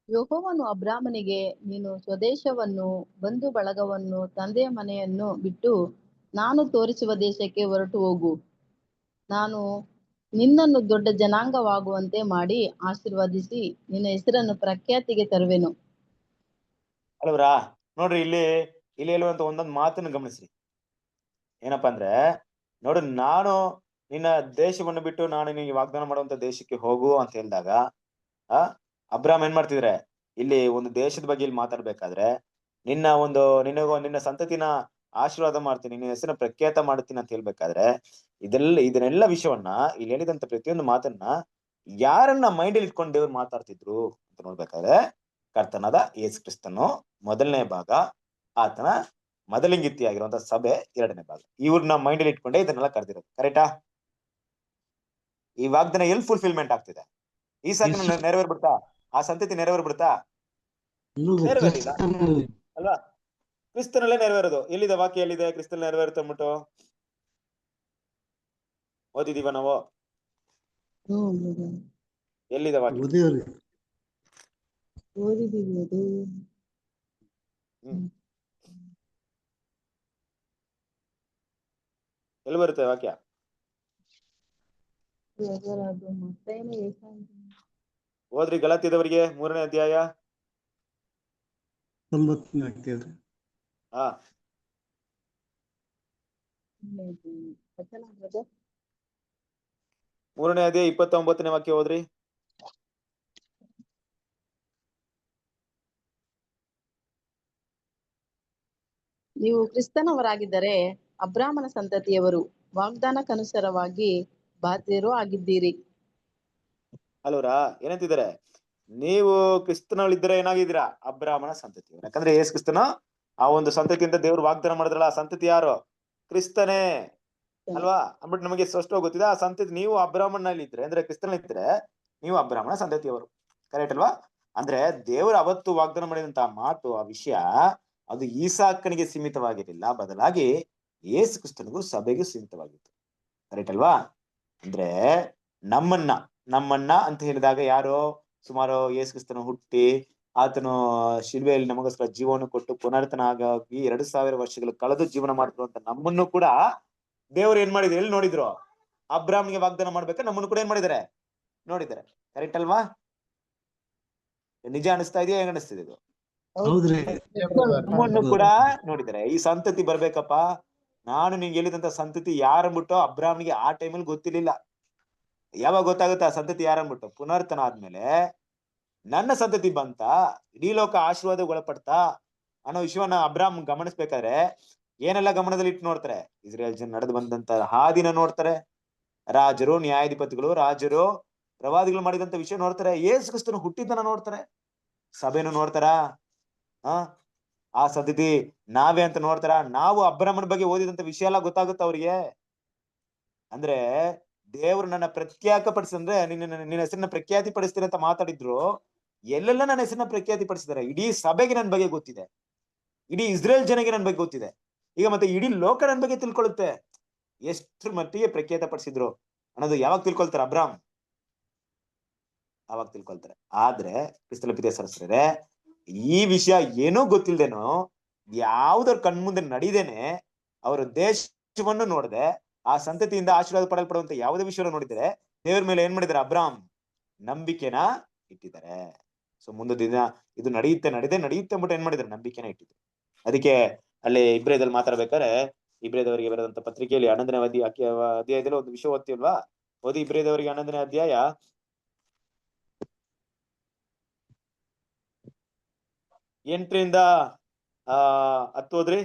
ಯೆಹೋವನು ಅಬ್ರಾಮನಿಗೆ, ನೀನು ಸ್ವದೇಶವನ್ನು, ಬಂಧು ಬಳಗವನ್ನು, ತಂದೆಯ ಮನೆಯನ್ನು ಬಿಟ್ಟು ನಾನು ತೋರಿಸುವ ದೇಶಕ್ಕೆ ಹೊರಟು ಹೋಗು. ನಾನು ನಿನ್ನನ್ನು ದೊಡ್ಡ ಜನಾಂಗವಾಗುವಂತೆ ಮಾಡಿ ಆಶೀರ್ವದಿಸಿ ನಿನ್ನ ಹೆಸರನ್ನು ಪ್ರಖ್ಯಾತಿಗೆ ತರುವೆನು. ಅಲ್ವರಾ? ನೋಡ್ರಿ, ಇಲ್ಲಿ ಹೇಳುವಂತ ಒಂದೊಂದು ಮಾತನ್ನು ಗಮನಿಸ್ರಿ. ಏನಪ್ಪಾ ಅಂದ್ರೆ, ನೋಡು, ನಾನು ನಿನ್ನ ದೇಶವನ್ನು ಬಿಟ್ಟು ನಾನು ನಿನಗೆ ವಾಗ್ದಾನ ಮಾಡುವಂತ ದೇಶಕ್ಕೆ ಹೋಗು ಅಂತ ಹೇಳಿದಾಗ ಅಬ್ರಾಮ್ ಏನ್ ಮಾಡ್ತಿದ್ರೆ? ಇಲ್ಲಿ ಒಂದು ದೇಶದ ಬಗ್ಗೆ ಇಲ್ಲಿ ಮಾತಾಡ್ಬೇಕಾದ್ರೆ ನಿನ್ನ ಸಂತತಿನ ಆಶೀರ್ವಾದ ಮಾಡ್ತೀನಿ, ನಿನ್ನ ಹೆಸರನ್ನ ಪ್ರಖ್ಯಾತ ಮಾಡುತ್ತೀನಿ ಅಂತ ಹೇಳ್ಬೇಕಾದ್ರೆ ಇದನ್ನೆಲ್ಲ ವಿಷಯವನ್ನ ಇಲ್ಲಿ ಹೇಳಿದಂತ ಪ್ರತಿಯೊಂದು ಮಾತನ್ನ ಯಾರನ್ನ ಮೈಂಡ್ ಅಲ್ಲಿ ಇಟ್ಕೊಂಡು ದೇವ್ರು ಮಾತಾಡ್ತಿದ್ರು ಅಂತ ನೋಡ್ಬೇಕಾದ್ರೆ ಕರ್ತನಾದ ಯೇಸು ಕ್ರಿಸ್ತನು ಮೊದಲನೇ ಭಾಗ, ಆತನ ಮೊದಲಿಂಗಿತ್ತಿ ಆಗಿರುವಂತ ಸಭೆ ಎರಡನೇ ಭಾಗ, ಇವ್ರನ್ನ ಮೈಂಡ್ ಅಲ್ಲಿ ಇಟ್ಕೊಂಡೆ ಇದನ್ನೆಲ್ಲ ಕರೆದಿರೋದು. ಕರೆಕ್ಟಾ? ಈ ವಾಗ್ದಾನ ಎಲ್ಲಿ ಫುಲ್ಫಿಲ್ಮೆಂಟ್ ಆಗ್ತಿದೆ? ಈ ಸಾಕಿನ ನೆರವೇರ್ಬಿಡ್ತಾ? ಆ ಸಂತತಿ ನೆರವೇರ್ಬಿಡ್ತಾ? ನೆರವೇರಿಲ್ಲ ಅಲ್ವಾ? ಕ್ರಿಸ್ತನಲ್ಲೇ ನೆರವೇರೋದು. ಎಲ್ಲಿದೆ ವಾಕ್ಯ? ಎಲ್ಲಿದೆ ಕ್ರಿಸ್ತನ್ ನೆರವೇರುತ್ತೆ ಅಂದ್ಬಿಟ್ಟು? ಓದಿದೀವ ನಾವು? ಎಲ್ಲಿದೆ ವಾಕ್ಯ? ಓದಿದೀವಿ ಅದು. ಎಲ್ಲಿ ಬರುತ್ತೆ ವಾಕ್ಯ? ಓದ್ರಿ ಗಲಾತ್ಯದವರಿಗೆ 3ನೇ ಅಧ್ಯಾಯ. ಹಾ, ಮೂರನೇ ಅಧ್ಯಾಯ 29ನೇ ವಾಕ್ಯ ಓದ್ರಿ. ನೀವು ಕ್ರಿಸ್ತನವರಾಗಿದ್ದರೆ ಅಬ್ರಾಮನ ಸಂತತಿಯವರು, ವಾಗ್ದಾನಕ್ಕನುಸಾರವಾಗಿ ಬಾಧ್ಯರು ಆಗಿದ್ದೀರಿ. ಅಲ್ವರಾ? ಏನಂತಿದ್ದಾರೆ? ನೀವು ಕ್ರಿಸ್ತನಲ್ಲಿದ್ದರೆ ಏನಾಗಿದ್ದೀರಾ? ಅಬ್ರಾಮನ ಸಂತತಿಯವರು. ಯಾಕಂದ್ರೆ ಯೇಸು ಕ್ರಿಸ್ತನ ಆ ಒಂದು ಸಂತತಿಯಿಂದ ದೇವ್ರು ವಾಗ್ದಾನ ಮಾಡಿದ್ರಲ್ಲ, ಆ ಸಂತತಿ ಯಾರು? ಕ್ರಿಸ್ತನೇ ಅಲ್ವಾ ಅಂದ್ಬಿಟ್ಟು ನಮಗೆ ಸ್ಪಷ್ಟವಾಗಿ ಗೊತ್ತಿದೆ. ಆ ಸಂತತಿ ನೀವು ಅಬ್ರಾಮನಲ್ಲಿ ಇದ್ರೆ, ಅಂದ್ರೆ ಕ್ರಿಸ್ತನಲ್ಲಿ ನೀವು ಅಬ್ರಾಮನ ಸಂತತಿಯವರು. ಕರೆಕ್ಟ್ ಅಲ್ವಾ? ಅಂದ್ರೆ ದೇವರು ಅವತ್ತು ವಾಗ್ದಾನ ಮಾಡಿದಂತಹ ಮಾತು, ಆ ವಿಷಯ ಅದು ಈಸಾಕನಿಗೆ ಸೀಮಿತವಾಗಿರಲಿಲ್ಲ, ಬದಲಾಗಿ ಯೇಸು ಕ್ರಿಸ್ತನಿಗೂ ಸಭೆಗೂ ಸೀಮಿತವಾಗಿತ್ತು. ಕರೆಕ್ಟ್ ಅಲ್ವಾ? ಅಂದ್ರೆ ನಮ್ಮನ್ನ ಅಂತ ಹೇಳಿದಾಗ ಯಾರು? ಸುಮಾರು ಯೇಸು ಕ್ರಿಸ್ತನು ಹುಟ್ಟಿ ಆತನು ಶಿಲ್ವೆಯಲ್ಲಿ ನಮಗೋಸ್ಕರ ಜೀವವನ್ನು ಕೊಟ್ಟು ಪುನರ್ತನ ಆಗಿ 2000 ವರ್ಷಗಳು ಕಳೆದು ಜೀವನ ಮಾಡ್ತಿರುವಂತ ನಮ್ಮನ್ನು ಕೂಡ ದೇವರು ಏನ್ ಮಾಡಿದ್ರು? ಎಲ್ಲಿ ನೋಡಿದ್ರು? ಅಬ್ರಾಮ್ಗೆ ವಾಗ್ದಾನ ಮಾಡ್ಬೇಕಾ ನಮ್ಮನ್ನು ಕೂಡ ಏನ್ ಮಾಡಿದ್ದಾರೆ? ನೋಡಿದ್ದಾರೆ. ಕರೆಕ್ಟ್ ಅಲ್ವಾ? ನಿಜ ಅನಿಸ್ತಾ ಇದೆಯಾ? ಹೇಗೆ ಅನಿಸ್ತಿದೆ ಇದು? ನಮ್ಮನ್ನು ಕೂಡ ನೋಡಿದ್ದಾರೆ. ಈ ಸಂತತಿ ಬರ್ಬೇಕಪ್ಪ, ನಾನು ನಿಂಗೆ ಹೇಳಿದಂತ ಸಂತತಿ ಯಾರನ್ಬಿಟ್ಟು ಅಬ್ರಾಮ್ಗೆ ಆ ಟೈಮಲ್ಲಿ ಗೊತ್ತಿರ್ಲಿಲ್ಲ. ಯಾವಾಗ ಗೊತ್ತಾಗುತ್ತೆ ಆ ಸಂತತಿ ಯಾರನ್ಬಿಟ್ಟು? ಪುನರ್ತನ ಆದ್ಮೇಲೆ ನನ್ನ ಸಂತತಿ ಬಂತ, ಇಡೀ ಲೋಕ ಆಶೀರ್ವಾದ ಒಳಪಡ್ತಾ ಅನ್ನೋ ವಿಷಯವನ್ನ ಅಬ್ರಾಮ್ ಗಮನಿಸ್ಬೇಕಾದ್ರೆ ಏನೆಲ್ಲ ಗಮನದಲ್ಲಿ ಇಟ್ಟು ನೋಡ್ತಾರೆ? ಇಸ್ರೇಲ್ ಜನ ನಡೆದು ಬಂದಂತ ಹಾದಿನ ನೋಡ್ತಾರೆ, ರಾಜರು, ನ್ಯಾಯಾಧಿಪತಿಗಳು, ರಾಜರು, ಪ್ರವಾದಿಗಳು ಮಾಡಿದಂತ ವಿಷಯ ನೋಡ್ತಾರೆ, ಯೇಸು ಕ್ರಿಸ್ತನು ಹುಟ್ಟಿದ್ದನ್ನ ನೋಡ್ತಾರೆ, ಸಭೆನು ನೋಡ್ತಾರ, ಆ ಸಂತತಿ ನಾವೇ ಅಂತ ನೋಡ್ತಾರ. ನಾವು ಅಬ್ರಾಮನ ಬಗ್ಗೆ ಓದಿದಂತ ವಿಷಯ ಎಲ್ಲ ಗೊತ್ತಾಗುತ್ತೆ ಅವ್ರಿಗೆ. ಅಂದ್ರೆ ದೇವ್ರು ನನ್ನ ಪ್ರಖ್ಯಾತ ಪಡಿಸಿದ್ರೆ, ನಿನ್ನ ಹೆಸರನ್ನ ಪ್ರಖ್ಯಾತಿ ಪಡಿಸ್ತೀರ ಅಂತ ಮಾತಾಡಿದ್ರು. ಎಲ್ಲೆಲ್ಲ ನನ್ನ ಹೆಸರನ್ನ ಪ್ರಖ್ಯಾತಿ ಪಡಿಸಿದಾರೆ. ಇಡೀ ಸಭೆಗೆ ನನ್ನ ಬಗ್ಗೆ ಗೊತ್ತಿದೆ, ಇಡೀ ಇಸ್ರೇಲ್ ಜನಗೆ ನನ್ನ ಬಗ್ಗೆ ಗೊತ್ತಿದೆ. ಈಗ ಮತ್ತೆ ಇಡೀ ಲೋಕ ನನ್ನ ಬಗ್ಗೆ ತಿಳ್ಕೊಳ್ಳುತ್ತೆ. ಎಷ್ಟ್ರ ಮಟ್ಟಿಗೆ ಪ್ರಖ್ಯಾತ ಪಡಿಸಿದ್ರು ಅನ್ನೋದು ಯಾವಾಗ ತಿಳ್ಕೊಳ್ತಾರೆ? ಅಬ್ರಾಮ್ ಅವಾಗ ತಿಳ್ಕೊಳ್ತಾರೆ. ಆದ್ರೆ ಕ್ರಿಸ್ತನ ಪ್ರಿಯ ಸಹೋದರರೇ, ಈ ವಿಷಯ ಏನೂ ಗೊತ್ತಿಲ್ದೇನೋ, ಯಾವ್ದ್ರ ಕಣ್ಮುಂದೆ ನಡೀದೇನೆ, ಅವರ ದೇಶವನ್ನು ನೋಡದೆ, ಆ ಸಂತತಿಯಿಂದ ಆಶೀರ್ವಾದ ಪಡಲ್ಪಡುವಂತ ಯಾವುದೇ ವಿಷಯವನ್ನು ನೋಡಿದರೆ ದೇವ್ರ ಮೇಲೆ ಏನ್ ಮಾಡಿದ್ದಾರೆ? ಅಬ್ರಾಮ್ ನಂಬಿಕೆನ ಇಟ್ಟಿದ್ದಾರೆ. ಸೊ ಮುಂದೆ ದಿನ ಇದು ನಡೆಯುತ್ತೆ ಅಂದ್ಬಿಟ್ಟು ಏನ್ ಮಾಡಿದ್ದಾರೆ? ನಂಬಿಕೆನ ಇಟ್ಟಿದ್ರು. ಅದಕ್ಕೆ ಅಲ್ಲಿ ಇಬ್ರಿಯದಲ್ಲಿ ಮಾತಾಡ್ಬೇಕಾದ್ರೆ, ಇಬ್ರಿಯದವರಿಗೆ ಬರೆದಂತ ಪತ್ರಿಕೆಯಲ್ಲಿ 11ನೇ ಅಧ್ಯಾಯದಲ್ಲಿ ಒಂದು ವಿಷಯ ಓದ್ತೀವಲ್ವಾ? ಓದಿ ಇಬ್ರಿಯದವರಿಗೆ 11ನೇ ಅಧ್ಯಾಯ 8ರಿಂದ 10 ಓದ್ರಿ.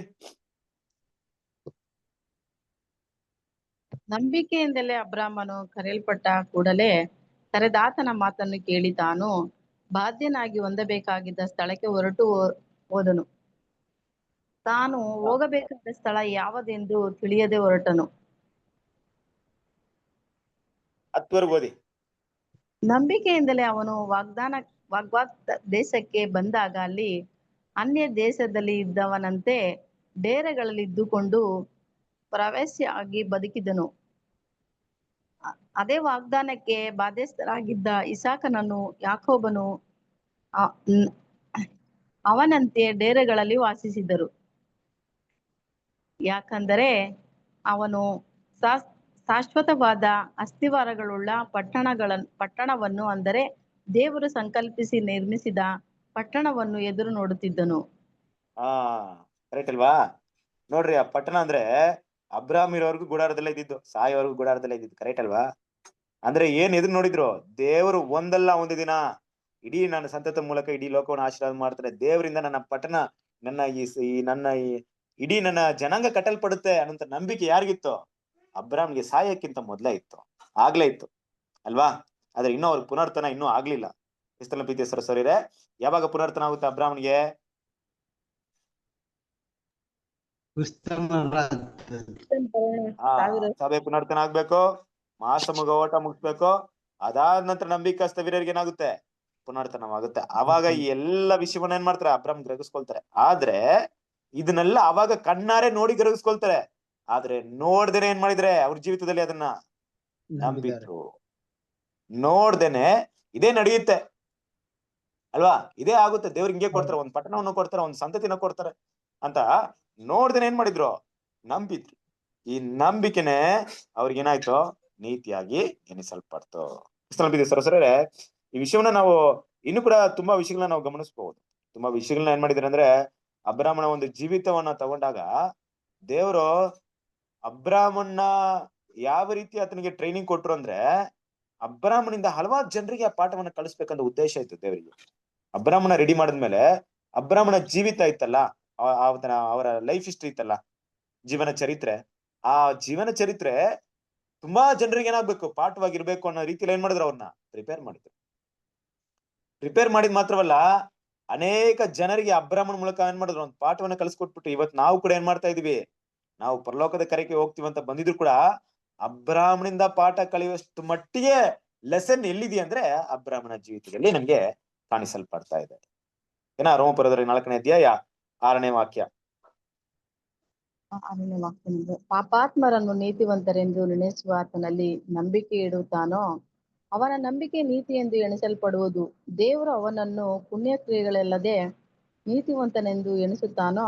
ನಂಬಿಕೆಯಿಂದಲೇ ಅಬ್ರಾಮನು ಕರೆಯಲ್ಪಟ್ಟ ಕೂಡಲೇ ಕರೆದಾತನ ಮಾತನ್ನು ಕೇಳಿ ತಾನು ಬಾಧ್ಯನಾಗಿ ಹೊಂದಬೇಕಾಗಿದ್ದ ಸ್ಥಳಕ್ಕೆ ಹೊರಟು ಹೋದನು. ತಾನು ಹೋಗಬೇಕಾದ ಸ್ಥಳ ಯಾವುದೆಂದು ತಿಳಿಯದೆ ಹೊರಟನು. 10 ಓದಿ. ನಂಬಿಕೆಯಿಂದಲೇ ಅವನು ವಾಗ್ವಾದ ದೇಶಕ್ಕೆ ಬಂದಾಗ ಅಲ್ಲಿ ಅನ್ಯ ದೇಶದಲ್ಲಿ ಇದ್ದವನಂತೆ ಡೇರೆಗಳಲ್ಲಿ ಇದ್ದುಕೊಂಡು ಪ್ರವೇಶ ಆಗಿ ಬದುಕಿದನು. ಅದೇ ವಾಗ್ದಾನಕ್ಕೆ ಬಾಧ್ಯಸ್ಥರಾಗಿದ್ದ ಇಸಾಕನನ್ನು ಯಾಕೋಬನು ಅವನಂತೆ ಡೇರೆಗಳಲ್ಲಿ ವಾಸಿಸಿದರು. ಯಾಕಂದರೆ ಅವನು ಶಾಶ್ವತವಾದ ಅಸ್ತಿವಾರಗಳುಳ್ಳ ಪಟ್ಟಣವನ್ನು, ಅಂದರೆ ದೇವರು ಸಂಕಲ್ಪಿಸಿ ನಿರ್ಮಿಸಿದ ಪಟ್ಟಣವನ್ನು ಎದುರು ನೋಡುತ್ತಿದ್ದನು. ಕರೆಕ್ಟ್ ಅಲ್ವಾ? ನೋಡ್ರಿ, ಆ ಪಟ್ಟಣ ಅಂದ್ರೆ ಅಬ್ರಾಮ್ ಇರೋರ್ಗು ಗುಡಾರದಲ್ಲೇ ಇದ್ದಿದ್ದು, ಸಾಯೋರ್ಗು ಗುಡಾರದಲ್ಲೇ ಇದ್ದಿದ್ದು. ಕರೆಕ್ಟ್ ಅಲ್ವಾ? ಅಂದ್ರೆ ಏನ್ ಎದುರು ನೋಡಿದ್ರು? ದೇವರು ಒಂದಲ್ಲ ಒಂದು ದಿನ ಇಡೀ ನನ್ನ ಸಂತತ ಮೂಲಕ ಇಡೀ ಲೋಕವನ್ನು ಆಶೀರ್ವಾದ ಮಾಡ್ತಾರೆ. ದೇವರಿಂದ ನನ್ನ ಪಟ್ಟಣ, ನನ್ನ ಈ ಇಡೀ ನನ್ನ ಜನಾಂಗ ಕಟ್ಟಲ್ಪಡುತ್ತೆ ಅನ್ನೋಂತ ನಂಬಿಕೆ ಯಾರಿಗಿತ್ತು? ಅಬ್ರಾಮ್ಗೆ ಸಾಯಕ್ಕಿಂತ ಮೊದ್ಲೇ ಇತ್ತು, ಆಗ್ಲೇ ಇತ್ತು ಅಲ್ವಾ? ಆದ್ರೆ ಇನ್ನೂ ಅವ್ರ ಪುನರ್ತನ ಇನ್ನೂ ಆಗ್ಲಿಲ್ಲ. ಕ್ರಿಸ್ತನ ಪ್ರೀತಿಯ ಸರಸರಿರೆ, ಯಾವಾಗ ಪುನರ್ತನ ಆಗುತ್ತೆ ಅಬ್ರಾಮ್ಗೆ? ಸಭೆ ಪುನರ್ತನ ಆಗ್ಬೇಕು, ಮಹಾಸಮೂಹ ಓಟ ಮುಗಿಸ್ಬೇಕು, ಅದಾದ ನಂತರ ನಂಬಿಕಸ್ತ ವೀರರಿಗೆ ಏನಾಗುತ್ತೆ? ಪುನರ್ತನವಾಗುತ್ತೆ. ಅವಾಗ ಈ ಎಲ್ಲಾ ವಿಷಯವನ್ನ ಏನ್ ಮಾಡ್ತಾರೆ? ಅಬ್ರಾಮ್ ಗ್ರಹಿಸ್ಕೊಳ್ತಾರೆ. ಆದ್ರೆ ಇದನ್ನೆಲ್ಲ ಅವಾಗ ಕಣ್ಣಾರೆ ನೋಡಿ ಗ್ರಹಿಸ್ಕೊಳ್ತಾರೆ. ಆದ್ರೆ ನೋಡ್ದೇನೆ ಏನ್ ಮಾಡಿದ್ರೆ ಅವ್ರ ಜೀವಿತದಲ್ಲಿ ಅದನ್ನ ನಂಬಿದ್ರು. ನೋಡ್ದೇನೆ ಇದೇ ನಡೆಯುತ್ತೆ ಅಲ್ವಾ? ಇದೇ ಆಗುತ್ತೆ. ದೇವ್ರಿಗೆ ಹಿಂಗೆ ಕೊಡ್ತಾರೆ, ಒಂದ್ ಪಟ್ಟಣವನ್ನು ಕೊಡ್ತಾರೆ, ಒಂದ್ ಸಂತತಿನ ಕೊಡ್ತಾರೆ ಅಂತ ನೋಡ್ದೇನೆ ಏನ್ ಮಾಡಿದ್ರು? ನಂಬಿದ್ರು. ಈ ನಂಬಿಕೆನೆ ಅವ್ರಿಗೆ ಏನಾಯ್ತು? ನೀತಿಯಾಗಿ ಎನಿಸಲ್ಪಡ್ತು. ಸರಸರೇ, ಈ ವಿಷಯವನ್ನ ನಾವು ಇನ್ನು ಕೂಡ ತುಂಬಾ ವಿಷಯಗಳನ್ನ ನಾವು ಗಮನಿಸಬಹುದು. ತುಂಬಾ ವಿಷಯಗಳನ್ನ ಏನ್ ಮಾಡಿದಾರೆ ಅಂದ್ರೆ, ಅಬ್ರಾಮನ ಒಂದು ಜೀವಿತವನ್ನ ತಗೊಂಡಾಗ ದೇವರು ಅಬ್ರಾಮನ್ನ ಯಾವ ರೀತಿ ಆತನಿಗೆ ಟ್ರೈನಿಂಗ್ ಕೊಟ್ರು ಅಂದ್ರೆ, ಅಬ್ರಾಮನಿಂದ ಹಲವಾರು ಜನರಿಗೆ ಆ ಪಾಠವನ್ನ ಕಳಿಸ್ಬೇಕಂತ ಉದ್ದೇಶ ಇತ್ತು ದೇವರಿಗೆ. ಅಬ್ರಾಮನ ರೆಡಿ ಮಾಡಿದ್ಮೇಲೆ ಅಬ್ರಾಮನ ಜೀವಿತ ಇತ್ತಲ್ಲ, ಅವರ ಲೈಫ್ ಹಿಸ್ಟ್ರಿ ಇತ್ತಲ್ಲ, ಜೀವನ ಚರಿತ್ರೆ, ಆ ಜೀವನ ಚರಿತ್ರೆ ತುಂಬಾ ಜನರಿಗೆ ಏನಾಗ್ಬೇಕು? ಪಾಠವಾಗಿರ್ಬೇಕು ಅನ್ನೋ ರೀತಿಯಲ್ಲಿ ಏನ್ ಮಾಡಿದ್ರು? ಅವ್ರನ್ನ ಪ್ರಿಪೇರ್ ಮಾಡಿದ್ರು. ಪ್ರಿಪೇರ್ ಮಾಡಿದ್ ಮಾತ್ರವಲ್ಲ, ಅನೇಕ ಜನರಿಗೆ ಅಬ್ರಾಮನ ಮೂಲಕ ಏನ್ ಮಾಡಿದ್ರು? ಒಂದು ಪಾಠವನ್ನ ಕಲಿಸ್ಕೊಟ್ಬಿಟ್ಟು ಇವತ್ತು ನಾವು ಕೂಡ ಏನ್ ಮಾಡ್ತಾ ಇದೀವಿ? ನಾವು ಪರಲೋಕದ ಕರೆಗೆ ಹೋಗ್ತೀವಂತ ಬಂದಿದ್ರು ಕೂಡ ಅಬ್ರಾಮನಿಂದ ಪಾಠ ಕಲಿಯುವಷ್ಟು ಮಟ್ಟಿಗೆ ಲೆಸನ್ ಎಲ್ಲಿದೆ ಅಂದ್ರೆ ಅಬ್ರಾಮನ ಜೀವಿತದಲ್ಲಿ ನಮ್ಗೆ ಕಾಣಿಸಲ್ಪಡ್ತಾ ಇದೆ. ಏನ ರೋಮಪುರದಲ್ಲಿ 4ನೇ ಅಧ್ಯಾಯ 6ನೇ ವಾಕ್ಯ. ಪಾಪಾತ್ಮರನ್ನು ನೀತಿವಂತರೆಂದು ನೆನೆಸುವ ಆತನಲ್ಲಿ ನಂಬಿಕೆ ಇಡುತ್ತಾನೋ ಅವನ ನಂಬಿಕೆ ನೀತಿ ಎಂದು ಎಣಿಸಲ್ಪಡುವುದು. ದೇವರು ಅವನನ್ನು ಪುಣ್ಯಕ್ರಿಯೆಗಳಲ್ಲದೆ ನೀತಿವಂತನೆಂದು ಎಣಿಸುತ್ತಾನೋ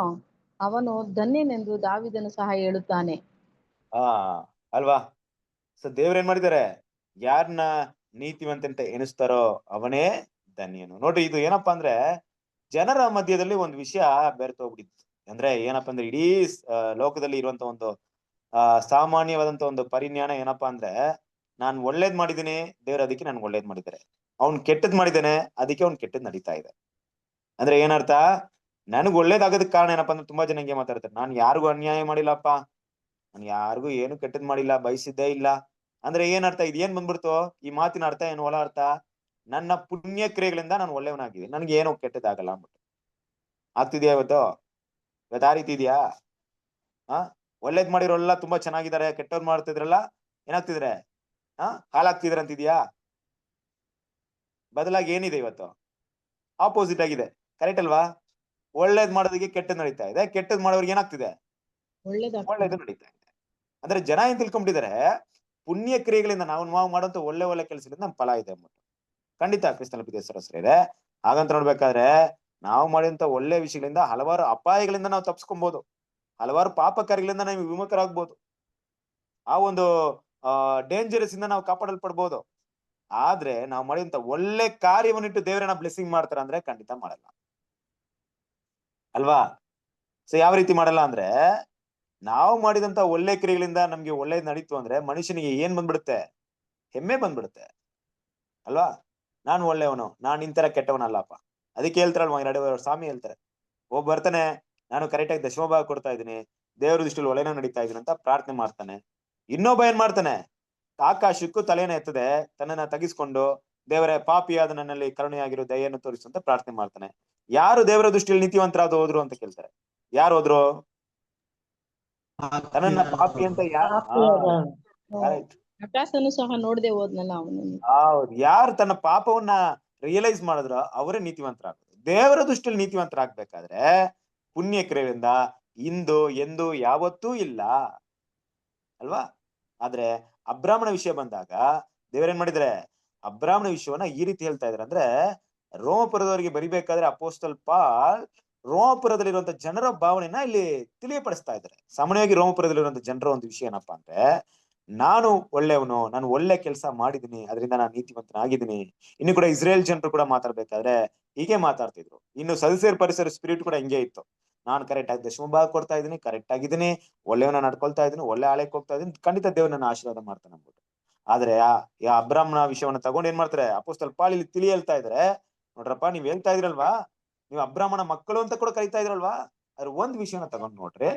ಅವನು ಧನ್ಯನೆಂದು ದಾವೀದನು ಸಹ ಹೇಳುತ್ತಾನೆ. ಅಲ್ವಾ? ಸೊ ದೇವ್ರ ಏನ್ ಮಾಡಿದ್ದಾರೆ? ಯಾರನ್ನ ನೀತಿವಂತ ಎಣಿಸ್ತಾರೋ ಅವನೇ ಧನ್ಯನು. ನೋಡ್ರಿ, ಇದು ಏನಪ್ಪಾ ಅಂದ್ರೆ ಜನರ ಮಧ್ಯದಲ್ಲಿ ಒಂದು ವಿಷಯ ಬೆರೆತೋಗ್ಬಿಟ್ಟಿತ್ತು. ಅಂದ್ರೆ ಏನಪ್ಪಾ ಅಂದ್ರೆ ಇಡೀ ಲೋಕದಲ್ಲಿ ಇರುವಂತ ಒಂದು ಸಾಮಾನ್ಯವಾದಂತ ಒಂದು ಪರಿಜ್ಞಾನ ಏನಪ್ಪಾ ಅಂದ್ರೆ, ನಾನ್ ಒಳ್ಳೇದ್ ಮಾಡಿದ್ದೀನಿ, ದೇವ್ರ ಅದಕ್ಕೆ ನನ್ಗೆ ಒಳ್ಳೇದ್ ಮಾಡಿದ್ದಾರೆ. ಅವ್ನ್ ಕೆಟ್ಟದ್ ಮಾಡಿದ್ದಾನೆ, ಅದಕ್ಕೆ ಅವ್ನ್ ಕೆಟ್ಟದ್ ನಡೀತಾ ಇದೆ. ಅಂದ್ರೆ ಏನರ್ಥ? ನನ್ಗ್ ಒಳ್ಳೇದಾಗೋದಕ್ ಕಾರಣ ಏನಪ್ಪಾ ಅಂದ್ರೆ, ತುಂಬಾ ಜನ ಹಿಂಗೆ ಮಾತಾಡ್ತಾರೆ, ನಾನ್ ಯಾರಿಗೂ ಅನ್ಯಾಯ ಮಾಡಿಲ್ಲಪ್ಪ, ನಾನು ಯಾರಿಗೂ ಏನು ಕೆಟ್ಟದ್ ಮಾಡಿಲ್ಲ, ಬಯಸಿದ್ದೇ ಇಲ್ಲ. ಅಂದ್ರೆ ಏನರ್ಥ? ಇದು ಏನ್ ಬಂದ್ಬಿಡ್ತು ಈ ಮಾತಿನ ಅರ್ಥ? ಏನು ಒಳ ಅರ್ಥ? ನನ್ನ ಪುಣ್ಯ ಕ್ರಿಯೆಗಳಿಂದ ನಾನು ಒಳ್ಳೆಯವನಾಗಿದ್ದೀನಿ, ನನ್ಗೆ ಏನೋ ಕೆಟ್ಟದಾಗಲ್ಲ ಅಂದ್ಬಿಟ್ಟು. ಆಗ್ತಿದ್ಯಾ ಇವತ್ತು? ಆ ರೀತಿ ಇದೆಯಾ? ಒಳ್ಳೇದ್ ಮಾಡಿರೋಲ್ಲ ತುಂಬಾ ಚೆನ್ನಾಗಿದ್ದಾರೆ, ಕೆಟ್ಟವ್ರು ಮಾಡ್ತಿದ್ರಲ್ಲ ಏನಾಗ್ತಿದ್ರೆ? ಹಾಳಾಗ್ತಿದ್ರ ಅಂತಿದ್ಯಾ? ಬದಲಾಗಿ ಏನಿದೆ ಇವತ್ತು? ಆಪೋಸಿಟ್ ಆಗಿದೆ. ಕರೆಕ್ಟ್ ಅಲ್ವಾ? ಒಳ್ಳೇದ್ ಮಾಡೋದಕ್ಕೆ ಕೆಟ್ಟದ್ ನಡೀತಾ ಇದೆ, ಕೆಟ್ಟದ್ ಮಾಡೋರ್ಗೆ ಏನಾಗ್ತಿದೆ? ಒಳ್ಳೇದು ನಡೀತಾ ಇದೆ. ಅಂದ್ರೆ ಜನ ಏನ್ ತಿಳ್ಕೊಂಡ್ಬಿಟ್ಟಿದ್ದಾರೆ, ಪುಣ್ಯ ಕ್ರಿಯೆಗಳಿಂದ ನಾವು ಮಾಡೋಂತ ಒಳ್ಳೆ ಕೆಲಸದಿಂದ ನಮ್ ಫಲ ಇದೆ ಅಂದ್ಬಿಟ್ಟು. ಖಂಡಿತ ಕ್ರಿಸ್ತನ ಪ್ರೀತಿಯ ಸಹೋದರರೇ, ಹಾಗಂತ ನೋಡ್ಬೇಕಾದ್ರೆ ನಾವು ಮಾಡಿದಂತ ಒಳ್ಳೆ ವಿಷಯಗಳಿಂದ ಹಲವಾರು ಅಪಾಯಗಳಿಂದ ನಾವು ತಪ್ಪಿಸ್ಕೊಬಹುದು, ಹಲವಾರು ಪಾಪ ಕಾರ್ಯಗಳಿಂದ ನಾವು ವಿಮುಖರಾಗ್ಬೋದು, ಆ ಒಂದು ಡೇಂಜರಸ್ ಇಂದ ನಾವು ಕಾಪಾಡಲ್ಪಡ್ಬೋದು. ಆದ್ರೆ ನಾವು ಮಾಡಿದಂತ ಒಳ್ಳೆ ಕಾರ್ಯವನ್ನಿಟ್ಟು ದೇವರನ್ನ ಬ್ಲೆಸ್ಸಿಂಗ್ ಮಾಡ್ತಾರ ಅಂದ್ರೆ ಖಂಡಿತ ಮಾಡಲ್ಲ ಅಲ್ವಾ? ಸೊ ಯಾವ ರೀತಿ ಮಾಡಲ್ಲ ಅಂದ್ರೆ, ನಾವು ಮಾಡಿದಂತ ಒಳ್ಳೆ ಕ್ರಿಯೆಗಳಿಂದ ನಮ್ಗೆ ಒಳ್ಳೇದ್ ನಡೀತು ಅಂದ್ರೆ ಮನುಷ್ಯನಿಗೆ ಏನ್ ಬಂದ್ಬಿಡುತ್ತೆ? ಹೆಮ್ಮೆ ಬಂದ್ಬಿಡುತ್ತೆ ಅಲ್ವಾ? ನಾನು ಒಳ್ಳೆಯವನು, ನಾನ್ ಇಂತರ ಕೆಟ್ಟವನಲ್ಲಪ್ಪ. ಅದಕ್ಕೆ ಹೇಳ್ತಾರಲ್ವಾ, 2 ಸ್ವಾಮಿ ಹೇಳ್ತಾರೆ, ಒಬ್ಬ ಬರ್ತಾನೆ, ನಾನು ಕರೆಕ್ಟಾಗಿ ದಶಮಭಾಗ ಕೊಡ್ತಾ ಇದ್ದೀನಿ, ದೇವ್ರ ದೃಷ್ಟಿಯಲ್ಲಿ ಒಳ್ಳೆನ ನಡೀತಾ ಇದೀನಿ ಅಂತ ಪ್ರಾರ್ಥನೆ ಮಾಡ್ತಾನೆ. ಇನ್ನೊಬ್ಬ ಏನ್ ಮಾಡ್ತಾನೆ? ಆಕಾಶಕ್ಕೂ ತಲೆನ ಎತ್ತದೆ, ತನ್ನನ್ನ ತಗ್ಗಿಸ್ಕೊಂಡು ದೇವರೇ ಪಾಪಿಯಾದ ನನ್ನಲ್ಲಿ ಕರುಣೆಯಾಗಿರೋ ದಯೆಯನ್ನು ತೋರಿಸು ಅಂತ ಪ್ರಾರ್ಥನೆ ಮಾಡ್ತಾನೆ. ಯಾರು ದೇವರ ದೃಷ್ಟಿಯಲ್ಲಿ ನೀತಿವಂತರಾದ ಹೋದ್ರು ಅಂತ ಕೇಳ್ತಾರೆ. ಯಾರು ಹೋದ್ರು? ತನ್ನನ್ನ ಪಾಪಿ ಅಂತ ಆಕಾಶನು ಸಹ ನೋಡದೆ ಹೋದ್ನಲ್ಲ ಅವನು. ಹೌದು, ಯಾರು ತನ್ನ ಪಾಪವನ್ನ ರಿಯಲೈಸ್ ಮಾಡಿದ್ರ ಅವರೇ ನೀತಿವಂತರಾಗ್ತಾರೆ. ದೇವರ ದೃಷ್ಟಿಯಲ್ಲಿ ನೀತಿವಂತರಾಗ್ಬೇಕಾದ್ರೆ ಪುಣ್ಯ ಕ್ರಿಯೆಯಿಂದ ಇಂದು ಎಂದು ಯಾವತ್ತೂ ಇಲ್ಲ ಅಲ್ವಾ? ಆದ್ರೆ ಅಬ್ರಾಮನ ವಿಷಯ ಬಂದಾಗ ದೇವರೇನ್ ಮಾಡಿದ್ರೆ, ಅಬ್ರಾಮನ ವಿಷಯವನ್ನ ಈ ರೀತಿ ಹೇಳ್ತಾ ಇದಾರೆ ಅಂದ್ರೆ, ರೋಮಪುರದವರಿಗೆ ಬರಿಬೇಕಾದ್ರೆ ಅಪೋಸ್ತಲ್ ಪಾಲ್ ರೋಮಪುರದಲ್ಲಿರುವಂತ ಜನರ ಭಾವನೆನ ಇಲ್ಲಿ ತಿಳಿಯಪಡಿಸ್ತಾ ಇದ್ದಾರೆ. ಸಾಮಾನ್ಯವಾಗಿ ರೋಮಪುರದಲ್ಲಿರುವಂತ ಜನರ ಒಂದು ವಿಷಯ ಏನಪ್ಪಾ ಅಂದ್ರೆ, ನಾನು ಒಳ್ಳೆಯವನು, ನಾನು ಒಳ್ಳೆ ಕೆಲಸ ಮಾಡಿದೀನಿ, ಅದರಿಂದ ನಾನು ನೀತಿವಂತನಾಗಿದ್ದೀನಿ. ಇನ್ನು ಕೂಡ ಇಸ್ರೇಲ್ ಜನರು ಕೂಡ ಮಾತಾಡ್ಬೇಕಾದ್ರೆ ಹೀಗೆ ಮಾತಾಡ್ತಿದ್ರು. ಇನ್ನು ಸಲ್ಸೇರ್ ಪರಿಸರ ಸ್ಪಿರಿಟ್ ಕೂಡ ಹಿಂಗೆ ಇತ್ತು. ನಾನು ಕರೆಕ್ಟ್ ಆಗಿ ದಶಮಭಾಗ ಕೊಡ್ತಾ ಇದ್ದೀನಿ, ಕರೆಕ್ಟ್ ಆಗಿದ್ದೀನಿ, ಒಳ್ಳೆಯವನ ನಡ್ಕೊಳ್ತಾ ಇದ್ದೀನಿ, ಒಳ್ಳೆ ಆಳಕ್ಕೆ ಹೋಗ್ತಾ ಇದೀನಿ, ಖಂಡಿತ ದೇವ್ರು ನನ್ನ ಆಶೀರ್ವಾದ ಮಾಡ್ತಾನೆ ಅಂದ್ಬಿಟ್ಟು. ಆದ್ರೆ ಆ ಅಬ್ರಾಮ್ನ ವಿಷಯವನ್ನ ತಗೊಂಡು ಏನ್ ಮಾಡ್ತಾರೆ ಅಪೊಸ್ತಲ ಪಾಲ್ ಇಲ್ಲಿ ತಿಳಿ ಹೇಳ್ತಾ ಇದಾರೆ, ನೋಡ್ರಪ್ಪ ನೀವ್ ಹೇಳ್ತಾ ಇದ್ರಲ್ವಾ, ನೀವು ಅಬ್ರಾಮನ ಮಕ್ಕಳು ಅಂತ ಕೂಡ ಕರಿತಾ ಇದ್ರಲ್ವಾ, ಅದ್ರ ಒಂದ್ ವಿಷಯನ ತಗೊಂಡ್ ನೋಡ್ರಿ,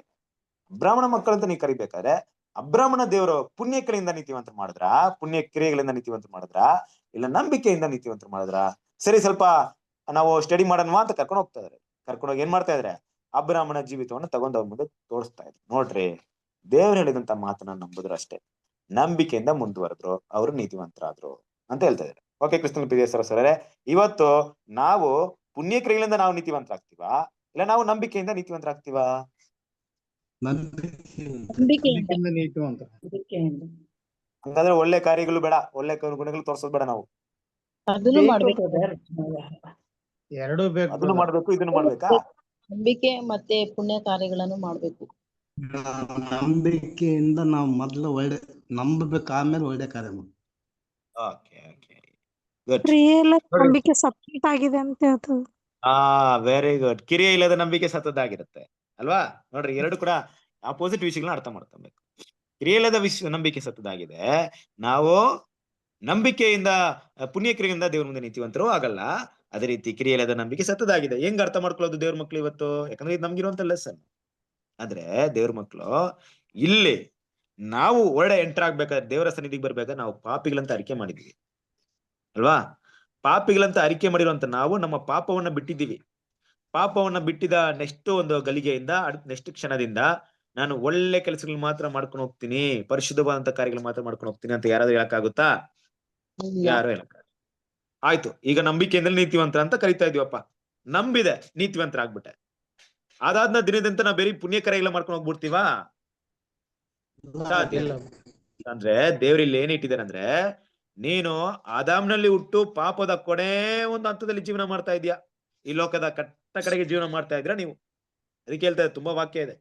ಬ್ರಾಹ್ಮಣ ಮಕ್ಕಳಂತ ನೀವು ಕರಿಬೇಕಾದ್ರೆ ಅಬ್ರಾಹ್ಮಣ ದೇವರು ಪುಣ್ಯ ಕ್ರಿಯೆಯಿಂದ ನೀತಿವಂತ ಮಾಡಿದ್ರ, ಪುಣ್ಯ ಕ್ರಿಯೆಗಳಿಂದ ನೀತಿವಂತ ಮಾಡಿದ್ರ, ಇಲ್ಲ ನಂಬಿಕೆಯಿಂದ ನೀತಿವಂತ ಮಾಡಿದ್ರ? ಸರಿ, ಸ್ವಲ್ಪ ನಾವು ಸ್ಟಡಿ ಮಾಡೋಣವಾ ಅಂತ ಕರ್ಕೊಂಡು ಹೋಗ್ತಾ ಇದಾರೆ. ಕರ್ಕೊಂಡೋಗಿ ಏನ್ ಮಾಡ್ತಾ ಇದಾರೆ? ಅಬ್ರಾಹ್ಮಣ ಜೀವಿತವನ್ನ ತಗೊಂಡ್ ಅವ್ರ ಮುಂದೆ ತೋರಿಸ್ತಾ ಇದ್ರು. ನೋಡ್ರಿ, ದೇವ್ರು ಹೇಳಿದಂತ ಮಾತನ್ನ ನಂಬಿದ್ರು ಅಷ್ಟೇ, ನಂಬಿಕೆಯಿಂದ ಮುಂದುವರೆದ್ರು, ಅವರು ನೀತಿವಂತರಾದ್ರು ಅಂತ ಹೇಳ್ತಾ ಇದ್ದಾರೆ. ಓಕೆ ಕ್ರಿಸ್ತನ ಪ್ರಿಯ ಸರಸರೇ, ಇವತ್ತು ನಾವು ಪುಣ್ಯ ಕ್ರಿಯೆಗಳಿಂದ ನಾವು ನೀತಿವಂತರಾಗ್ತೀವಾ, ಇಲ್ಲ ನಾವು ನಂಬಿಕೆಯಿಂದ ನೀತಿವಂತರಾಗ್ತೀವಾ? ನಂಬಿಕೆಯಿಂದ ನೀತಿವಂತ. ನಂಬಿಕೆಯಿಂದ. ಹಂಗಂದ್ರೆ ಒಳ್ಳೆ ಕಾರ್ಯಗಳು ಬೇಡ, ಒಳ್ಳೆ ಗುಣಗಳು ತೋರ್ಸೋದ್ ಬೇಡ, ನಾವು ಅದನ್ನು ಬೇಕು ಮಾಡ್ಬೇಕು. brother. ಎರಡೂ ಬೇಕು ಅದನ್ನು brother. ಮಾಡ್ಬೇಕು, ಇದನ್ನು ಮಾಡ್ಬೇಕಾ? ನಂಬಿಕೆ ಮತ್ತೆ ಪುಣ್ಯ ಕಾರ್ಯಗಳನ್ನು ಮಾಡ್ಬೇಕು. ನಂಬಿಕೆಯಿಂದ ನಾವು ಮೊದಲು ಒಳ್ಳೆ ನಂಬಬೇಕು, ಆಮೇಲೆ ಒಳ್ಳೆ ಕಾರ್ಯ ಮಾಡ್ಬೇಕು. Okay okay, good. ಕ್ರಿಯೆಯಲ್ಲಿ ನಂಬಿಕೆ ಸಬ್ಮಿಟ್ ಆಗಿದೆ ಅಂತ ಹೇಳ್ತದೆ. Very good. ಕಿರಿಯ ಇಲ್ಲದ ನಂಬಿಕೆ ಸತ್ತದಾಗಿರುತ್ತೆ ಅಲ್ವಾ? ನೋಡ್ರಿ, ಎರಡು ಕೂಡ ಅಪೋಸಿಟ್ ವಿಷಯಗಳನ್ನ ಅರ್ಥ ಮಾಡ್ಕೊಬೇಕು. ಕ್ರಿಯೆ ಇಲ್ಲದ ನಂಬಿಕೆ ಸತ್ತದಾಗಿದೆ. ನಾವು ನಂಬಿಕೆಯಿಂದ ಪುಣ್ಯ ಕ್ರಿಯೆಯಿಂದ ದೇವ್ರ ಮುಂದೆ ನೀತಿವಂತರು ಆಗಲ್ಲ. ಅದೇ ರೀತಿ ಕ್ರಿಯೆ ಇಲ್ಲದ ನಂಬಿಕೆ ಸತ್ತದಾಗಿದೆ. ಹೆಂಗ್ ಅರ್ಥ ಮಾಡ್ಕೊಳ್ಳೋದು ದೇವ್ರ ಮಕ್ಳು ಇವತ್ತು? ಯಾಕಂದ್ರೆ ಇದು ನಮ್ಗಿರುವಂತ ಲೆಸನ್. ಆದ್ರೆ ದೇವ್ರ ಮಕ್ಳು ಇಲ್ಲಿ ನಾವು ಒಳ್ಳೆ ಎಂಟರ್ ಆಗ್ಬೇಕಾದ್ರೆ, ದೇವರ ಸನ್ನಿಧಿಗೆ ಬರ್ಬೇಕಾದ್ರೆ ನಾವು ಪಾಪಿಗಳಂತ ಅರಿಕೆ ಮಾಡಿದ್ವಿ ಅಲ್ವಾ? ಪಾಪಿಗಳಂತ ಅರಿಕೆ ಮಾಡಿರುವಂತ ನಾವು ನಮ್ಮ ಪಾಪವನ್ನ ಬಿಟ್ಟಿದ್ದೀವಿ. ಪಾಪವನ್ನ ಬಿಟ್ಟಿದ ನೆಕ್ಸ್ಟ್ ಒಂದು ಗಳಿಗೆಯಿಂದ, ನೆಕ್ಸ್ಟ್ ಕ್ಷಣದಿಂದ ನಾನು ಒಳ್ಳೆ ಕೆಲಸಗಳು ಮಾತ್ರ ಮಾಡ್ಕೊಂಡು ಹೋಗ್ತೀನಿ, ಪರಿಶುದ್ಧವಾದಂತ ಕಾರ್ಯಗಳು ಮಾತ್ರ ಮಾಡ್ಕೊಂಡು ಹೋಗ್ತೀನಿ ಅಂತ ಯಾರಾದ್ರೂ ಹೇಳಕ್ಕಾಗುತ್ತಾ? ಯಾರು ಹೇಳಕ್ ಆಯ್ತು. ಈಗ ನಂಬಿಕೆಯಿಂದ ನೀತಿವಂತ ಅಂತ ಕರಿತಾ ಇದೀವಪ್ಪ, ನಂಬಿದೆ ನೀತಿವಂತರ ಆಗ್ಬಿಟ್ಟೆ. ಅದಾದ್ನ ದಿನದಂತ ನಾವು ಬೇರೆ ಪುಣ್ಯ ಕಾರ್ಯಗಳ ಮಾಡ್ಕೊಂಡು ಹೋಗ್ಬಿಡ್ತೀವಾ? ಸಾಧ್ಯ ಇಲ್ಲ. ಅಂದ್ರೆ ದೇವ್ರಲ್ಲಿ ಏನ್ ಇಟ್ಟಿದ್ದಾರೆ ಅಂದ್ರೆ, ನೀನು ಆದಾಮ್ನಲ್ಲಿ ಹುಟ್ಟು ಪಾಪದ ಕೊನೆ ಒಂದು ಹಂತದಲ್ಲಿ ಜೀವನ ಮಾಡ್ತಾ ಇದೀಯಾ, ಈ ಲೋಕದ ಕಟ್ಟ ಕಡೆಗೆ ಜೀವನ ಮಾಡ್ತಾ ಇದ್ರ ನೀವು. ಅದಕ್ಕೆ ಹೇಳ್ತಾ ಇದೆ, ತುಂಬಾ ವಾಕ್ಯ ಇದೆ,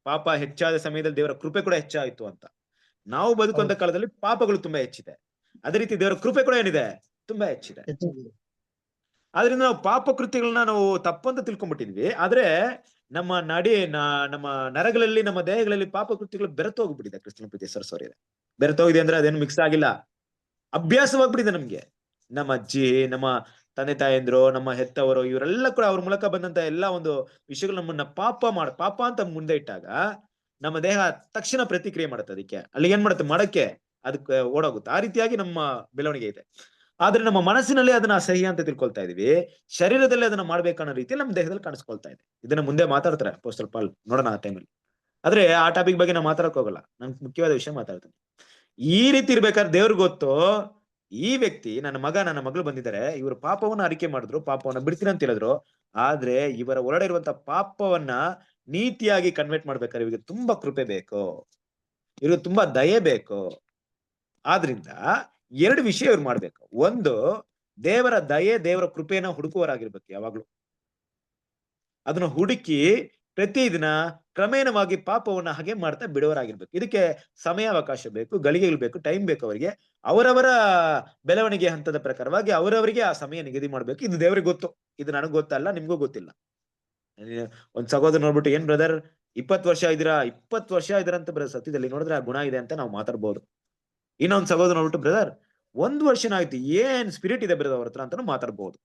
ಪಾಪ ಹೆಚ್ಚಾದ ಸಮಯದಲ್ಲಿ ದೇವರ ಕೃಪೆ ಕೂಡ ಹೆಚ್ಚಾಯ್ತು ಅಂತ. ನಾವು ಬದುಕುವಂತ ಕಾಲದಲ್ಲಿ ಪಾಪಗಳು ತುಂಬಾ ಹೆಚ್ಚಿದೆ, ಅದೇ ರೀತಿ ದೇವರ ಕೃಪೆ ಕೂಡ ಏನಿದೆ, ತುಂಬಾ ಹೆಚ್ಚಿದೆ. ಆದ್ರಿಂದ ನಾವು ಪಾಪ ಕೃತ್ಯಗಳನ್ನ ನಾವು ತಪ್ಪಂತ ತಿಳ್ಕೊಂಡ್ಬಿಟ್ಟಿದ್ವಿ. ಆದ್ರೆ ನಮ್ಮ ನಮ್ಮ ನರಗಳಲ್ಲಿ, ನಮ್ಮ ದೇಹಗಳಲ್ಲಿ ಪಾಪ ಕೃತ್ಯಗಳು ಬೆರೆತೋಗ್ಬಿಟ್ಟಿದೆ. ಕ್ರಿಸ್ತನ ಪ್ರೀತಿ ಸರಸೋರಿ ಇದೆ, ಬೆರೆತೋಗಿದೆ ಅಂದ್ರೆ ಅದೇನು ಮಿಕ್ಸ್ ಆಗಿಲ್ಲ, ಅಭ್ಯಾಸವಾಗ್ಬಿಟ್ಟಿದೆ ನಮ್ಗೆ. ನಮ್ಮ ಅಜ್ಜಿ, ನಮ್ಮ ತಂದೆ ತಾಯಂದ್ರು, ನಮ್ಮ ಹೆತ್ತವರು, ಇವರೆಲ್ಲ ಕೂಡ ಅವ್ರ ಮೂಲಕ ಬಂದಂತ ಎಲ್ಲಾ ಒಂದು ವಿಷಯಗಳು ನಮ್ಮನ್ನ ಪಾಪ ಅಂತ ಮುಂದೆ ಇಟ್ಟಾಗ ನಮ್ಮ ದೇಹ ತಕ್ಷಣ ಪ್ರತಿಕ್ರಿಯೆ ಮಾಡುತ್ತೆ. ಅದಕ್ಕೆ ಅಲ್ಲಿ ಏನ್ ಮಾಡುತ್ತೆ, ಮಾಡಕ್ಕೆ ಅದಕ್ಕೆ ಓಡೋಗುತ್ತೆ. ಆ ರೀತಿಯಾಗಿ ನಮ್ಮ ಬೆಳವಣಿಗೆ ಇದೆ. ಆದ್ರೆ ನಮ್ಮ ಮನಸ್ಸಿನಲ್ಲಿ ಅದನ್ನ ಅಸಹ್ಯ ಅಂತ ತಿಳ್ಕೊಳ್ತಾ ಇದೀವಿ, ಶರೀರದಲ್ಲಿ ಅದನ್ನ ಮಾಡ್ಬೇಕನ್ನೋ ರೀತಿಯಲ್ಲಿ ನಮ್ಮ ದೇಹದಲ್ಲಿ ಕಾಣಿಸ್ಕೊಳ್ತಾ ಇದೆ. ಇದನ್ನ ಮುಂದೆ ಮಾತಾಡ್ತಾರೆ ಅಪೊಸ್ತಲ ಪೌಲ್, ನೋಡೋಣ ಆ ಟೈಮಲ್ಲಿ. ಆದ್ರೆ ಆ ಟಾಪಿಕ್ ಬಗ್ಗೆ ನಾವು ಮಾತಾಡಕ್ ಹೋಗಲ್ಲ, ನನ್ಗೆ ಮುಖ್ಯವಾದ ವಿಷಯ ಮಾತಾಡ್ತೀನಿ. ಈ ರೀತಿ ಇರ್ಬೇಕಾದ್ರೆ ದೇವ್ರಿಗೆ ಗೊತ್ತು, ಈ ವ್ಯಕ್ತಿ ನನ್ನ ಮಗ, ನನ್ನ ಮಗಳು ಬಂದಿದ್ದಾರೆ, ಇವರು ಪಾಪವನ್ನ ಅರಿಕೆ ಮಾಡಿದ್ರು, ಪಾಪವನ್ನ ಬಿಡ್ತೀನಿ ಅಂತ ಹೇಳಿದ್ರು. ಆದ್ರೆ ಇವರ ಒಳಗಡೆ ಇರುವಂತ ಪಾಪವನ್ನ ನೀತಿಯಾಗಿ ಕನ್ವರ್ಟ್ ಮಾಡ್ಬೇಕಾದ್ರೆ ಇವ್ರಿಗೆ ತುಂಬಾ ಕೃಪೆ ಬೇಕು, ಇವ್ರಿಗೆ ತುಂಬಾ ದಯೆ ಬೇಕು. ಆದ್ರಿಂದ ಎರಡು ವಿಷಯ ಇವ್ರು ಮಾಡ್ಬೇಕು. ಒಂದು, ದೇವರ ದಯೆ, ದೇವರ ಕೃಪೆಯನ್ನ ಹುಡುಕುವರಾಗಿರ್ಬೇಕು ಯಾವಾಗ್ಲೂ. ಅದನ್ನ ಹುಡುಕಿ ಪ್ರತಿದಿನ ಕ್ರಮೇಣವಾಗಿ ಪಾಪವನ್ನ ಹಾಗೆ ಮಾಡ್ತಾ ಬಿಡುವರಾಗಿರ್ಬೇಕು. ಇದಕ್ಕೆ ಸಮಯಾವಕಾಶ ಬೇಕು, ಗಳಿಗೆಗಳು ಬೇಕು, ಟೈಮ್ ಬೇಕು ಅವರಿಗೆ. ಅವರವರ ಬೆಳವಣಿಗೆ ಹಂತದ ಪ್ರಕಾರವಾಗಿ ಅವರವರಿಗೆ ಆ ಸಮಯ ನಿಗದಿ ಮಾಡ್ಬೇಕು. ಇದು ದೇವ್ರಿಗೆ ಗೊತ್ತು, ಇದು ನನಗ್ ಗೊತ್ತಲ್ಲ, ನಿಮ್ಗೂ ಗೊತ್ತಿಲ್ಲ. ಒಂದ್ ಸಹೋದರ ನೋಡ್ಬಿಟ್ಟು, ಏನ್ ಬ್ರದರ್ 20 ವರ್ಷ ಇದ್ದೀರಾ, 20 ವರ್ಷ ಇದ್ದೀರಾ ಅಂತ ಸತ್ಯದಲ್ಲಿ ನೋಡಿದ್ರೆ ಆ ಗುಣ ಇದೆ ಅಂತ ನಾವು ಮಾತಾಡ್ಬೋದು. ಇನ್ನೊಂದ್ ಸಹೋದರ ನೋಡ್ಬಿಟ್ಟು, ಬ್ರದರ್ 1 ವರ್ಷನ ಆಯ್ತು, ಏನ್ ಸ್ಪಿರಿಟ್ ಇದೆ ಬ್ರದರ್ ಅವ್ರ ಹತ್ರ ಅಂತಾನು ಮಾತಾಡ್ಬೋದು.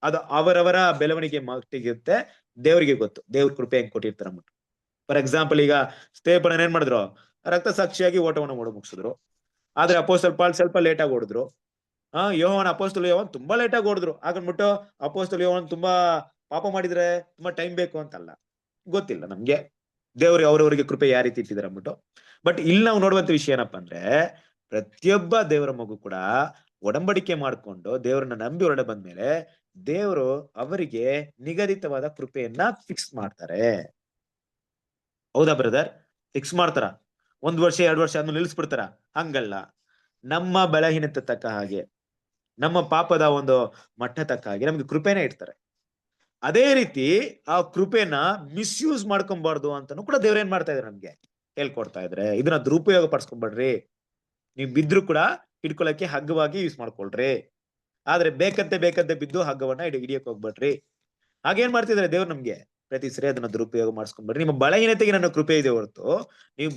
ಅದು ಅವರವರ ಬೆಳವಣಿಗೆ ಮಟ್ಟಿಗಿರುತ್ತೆ, ದೇವರಿಗೆ ಗೊತ್ತು ದೇವ್ರ ಕೃಪೆ ಹೆಂಗ್ ಕೊಟ್ಟಿರ್ತಾರ ಅಂದ್ಬಿಟ್ಟು. ಫಾರ್ ಎಕ್ಸಾಂಪಲ್, ಈಗ ಸ್ಟೇಫನನ್ ಏನ್ ಮಾಡಿದ್ರು, ರಕ್ತ ಸಾಕ್ಷಿಯಾಗಿ ಓಟವನ್ನು ಓಡ ಮುಗಿಸಿದ್ರು. ಆದ್ರೆ ಅಪೊಸ್ತಲ ಪಾಲ್ ಸ್ವಲ್ಪ ಲೇಟ್ ಆಗಿ ಓಡಿದ್ರು. ಅಪೊಸ್ತಲ ಯೋಹಾನ್ ತುಂಬಾ ಲೇಟ್ ಆಗಿ ಓಡಿದ್ರು. ಹಾಗನ್ಬಿಟ್ಟು ಅಪೊಸ್ತಲ ಯೋಹಾನ್ ತುಂಬಾ ಪಾಪ ಮಾಡಿದ್ರೆ ತುಂಬಾ ಟೈಮ್ ಬೇಕು ಅಂತಲ್ಲ, ಗೊತ್ತಿಲ್ಲ ನಮ್ಗೆ ದೇವ್ರಿಗೆ ಅವ್ರವ್ರಿಗೆ ಕೃಪೆ ಯಾವ ರೀತಿ ಇಟ್ಟಿದಾರೆ ಅಂದ್ಬಿಟ್ಟು. ಬಟ್ ಇಲ್ಲಿ ನಾವು ನೋಡುವಂತ ವಿಷಯ ಏನಪ್ಪಾ ಅಂದ್ರೆ, ಪ್ರತಿಯೊಬ್ಬ ದೇವರ ಮಗು ಕೂಡ ಒಡಂಬಡಿಕೆ ಮಾಡ್ಕೊಂಡು ದೇವರನ್ನ ನಂಬಿ ಹೊರಡೆ ಬಂದ್ಮೇಲೆ ದೇವರು ಅವರಿಗೆ ನಿಗದಿತವಾದ ಕೃಪೆಯನ್ನ ಫಿಕ್ಸ್ ಮಾಡ್ತಾರೆ. ಹೌದಾ ಬ್ರದರ್? ಫಿಕ್ಸ್ ಮಾಡ್ತಾರ. 1 ವರ್ಷ 2 ವರ್ಷ ಆದ್ಮೇಲೆ ನಿಲ್ಲಿಸ್ಬಿಡ್ತಾರ? ಹಂಗಲ್ಲ. ನಮ್ಮ ಬಲಹೀನತೆ ತಕ್ಕ ಹಾಗೆ, ನಮ್ಮ ಪಾಪದ ಒಂದು ಮಟ್ಟ ತಕ್ಕ ಹಾಗೆ ನಮ್ಗೆ ಕೃಪೆನೇ ಇಡ್ತಾರೆ. ಅದೇ ರೀತಿ ಆ ಕೃಪೆನ ಮಿಸ್ಯೂಸ್ ಮಾಡ್ಕೊಬಾರ್ದು ಅಂತಾನು ಕೂಡ ದೇವ್ರ ಏನ್ ಮಾಡ್ತಾ ಇದ್ರೆ ನಮ್ಗೆ ಹೇಳ್ಕೊಡ್ತಾ ಇದ್ರೆ, ಇದನ್ನ ದುರುಪಯೋಗ ಪಡಿಸ್ಕೊಂಡ್ಬೇಡ್ರಿ. ನೀವ್ ಬಿದ್ರು ಕೂಡ ಹಿಡ್ಕೊಳಕ್ಕೆ ಹಗ್ಗವಾಗಿ ಯೂಸ್ ಮಾಡ್ಕೊಳ್ರಿ, ಆದ್ರೆ ಬೇಕಂತೆ ಬಿದ್ದು ಹಗ್ಗವನ್ನ ಹಿಡಿಯಕ್ ಹೋಗ್ಬೇಡ್ರಿ. ಹಾಗೇನ್ ಮಾಡ್ತಿದ್ರೆ ದೇವ್ರು ನಮ್ಗೆ ಪ್ರತಿ ಸರಿ ಅದನ್ನ ದುರುಪಯೋಗ ಮಾಡಿಸ್ಕೊಂಡ್ಬೇಡ್ರಿ. ನಿಮ್ಮ ಬಲಹೀನತೆಗೆ ನನ್ನ ಕೃಪೆ ಇದೆ ಹೊರತು ನೀವು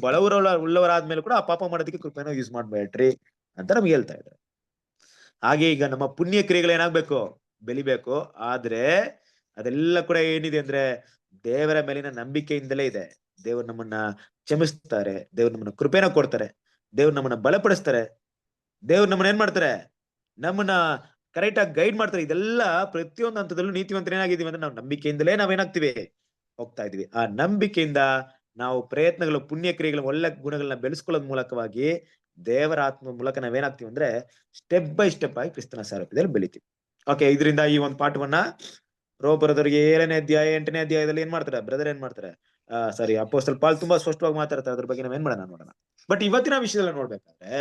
ಉಳ್ಳವರಾದ್ಮೇಲೆ ಕೂಡ ಆ ಪಾಪ ಮಾಡೋದಕ್ಕೆ ಕೃಪೆನ ಯೂಸ್ ಮಾಡ್ಬೇಡ್ರಿ ಅಂತ ನಮ್ಗೆ ಹೇಳ್ತಾ ಇದ್ದಾರೆ. ಹಾಗೆ ಈಗ ನಮ್ಮ ಪುಣ್ಯ ಕ್ರಿಯೆಗಳು ಏನಾಗ್ಬೇಕು, ಬೆಳಿಬೇಕು. ಆದ್ರೆ ಅದೆಲ್ಲ ಕೂಡ ಏನಿದೆ ಅಂದ್ರೆ ದೇವರ ಮೇಲಿನ ನಂಬಿಕೆಯಿಂದಲೇ ಇದೆ. ದೇವರು ನಮ್ಮನ್ನ ಕ್ಷಮಿಸ್ತಾರೆ, ದೇವ್ರು ನಮ್ಮನ್ನ ಕೃಪೆನ ಕೊಡ್ತಾರೆ, ದೇವ್ರು ನಮ್ಮನ್ನ ಬಲಪಡಿಸ್ತಾರೆ, ದೇವ್ರು ನಮ್ಮನ್ನ ಏನ್ ಮಾಡ್ತಾರೆ, ನಮ್ಮನ್ನ ಕರೆಕ್ಟ್ ಆಗಿ ಗೈಡ್ ಮಾಡ್ತಾರೆ. ಇದೆಲ್ಲ ಪ್ರತಿಯೊಂದು ಹಂತದಲ್ಲೂ ನೀತಿವಂತರೇನಾಗಿದ್ದೀವಿ ಅಂದ್ರೆ ನಾವು ನಂಬಿಕೆಯಿಂದಲೇ ನಾವೇನಾಗ್ತೀವಿ, ಹೋಗ್ತಾ ಇದೀವಿ. ಆ ನಂಬಿಕೆಯಿಂದ ನಾವು ಪ್ರಯತ್ನಗಳು, ಪುಣ್ಯ ಕ್ರಿಯೆಗಳು, ಒಳ್ಳೆ ಗುಣಗಳನ್ನ ಬೆಳೆಸ್ಕೊಳ್ಳೋದ್ ಮೂಲಕವಾಗಿ ದೇವರ ಆತ್ಮ ಮೂಲಕ ನಾವೇನಾಗ್ತೀವಿ ಅಂದ್ರೆ ಸ್ಟೆಪ್ ಬೈ ಸ್ಟೆಪ್ ಆಗಿ ಕ್ರಿಸ್ತನ ಸಾರೂಪ್ಯದಲ್ಲಿ ಬೆಳಿತೀವಿ. ಓಕೆ, ಇದರಿಂದ ಈ ಒಂದು ಪಾಠವನ್ನ ರೋಬರದವರಿಗೆ 7ನೇ ಅಧ್ಯಾಯ 8ನೇ ಅಧ್ಯಾಯದಲ್ಲಿ ಏನ್ ಮಾಡ್ತಾರೆ, ಬ್ರದರ್ ಏನ್ ಮಾಡ್ತಾರೆ, ಸಾರಿ ಅಪೊಸ್ತಲ ಪಾಲ್ ತುಂಬಾ ಸ್ಪಷ್ಟವಾಗಿ ಮಾತಾಡ್ತಾರೆ. ಅದ್ರ ಬಗ್ಗೆ ನಾವೇನ್ ಮಾಡೋಣ ನೋಡೋಣ. ಬಟ್ ಇವತ್ತಿನ ವಿಷಯದಲ್ಲಿ ನೋಡ್ಬೇಕಾದ್ರೆ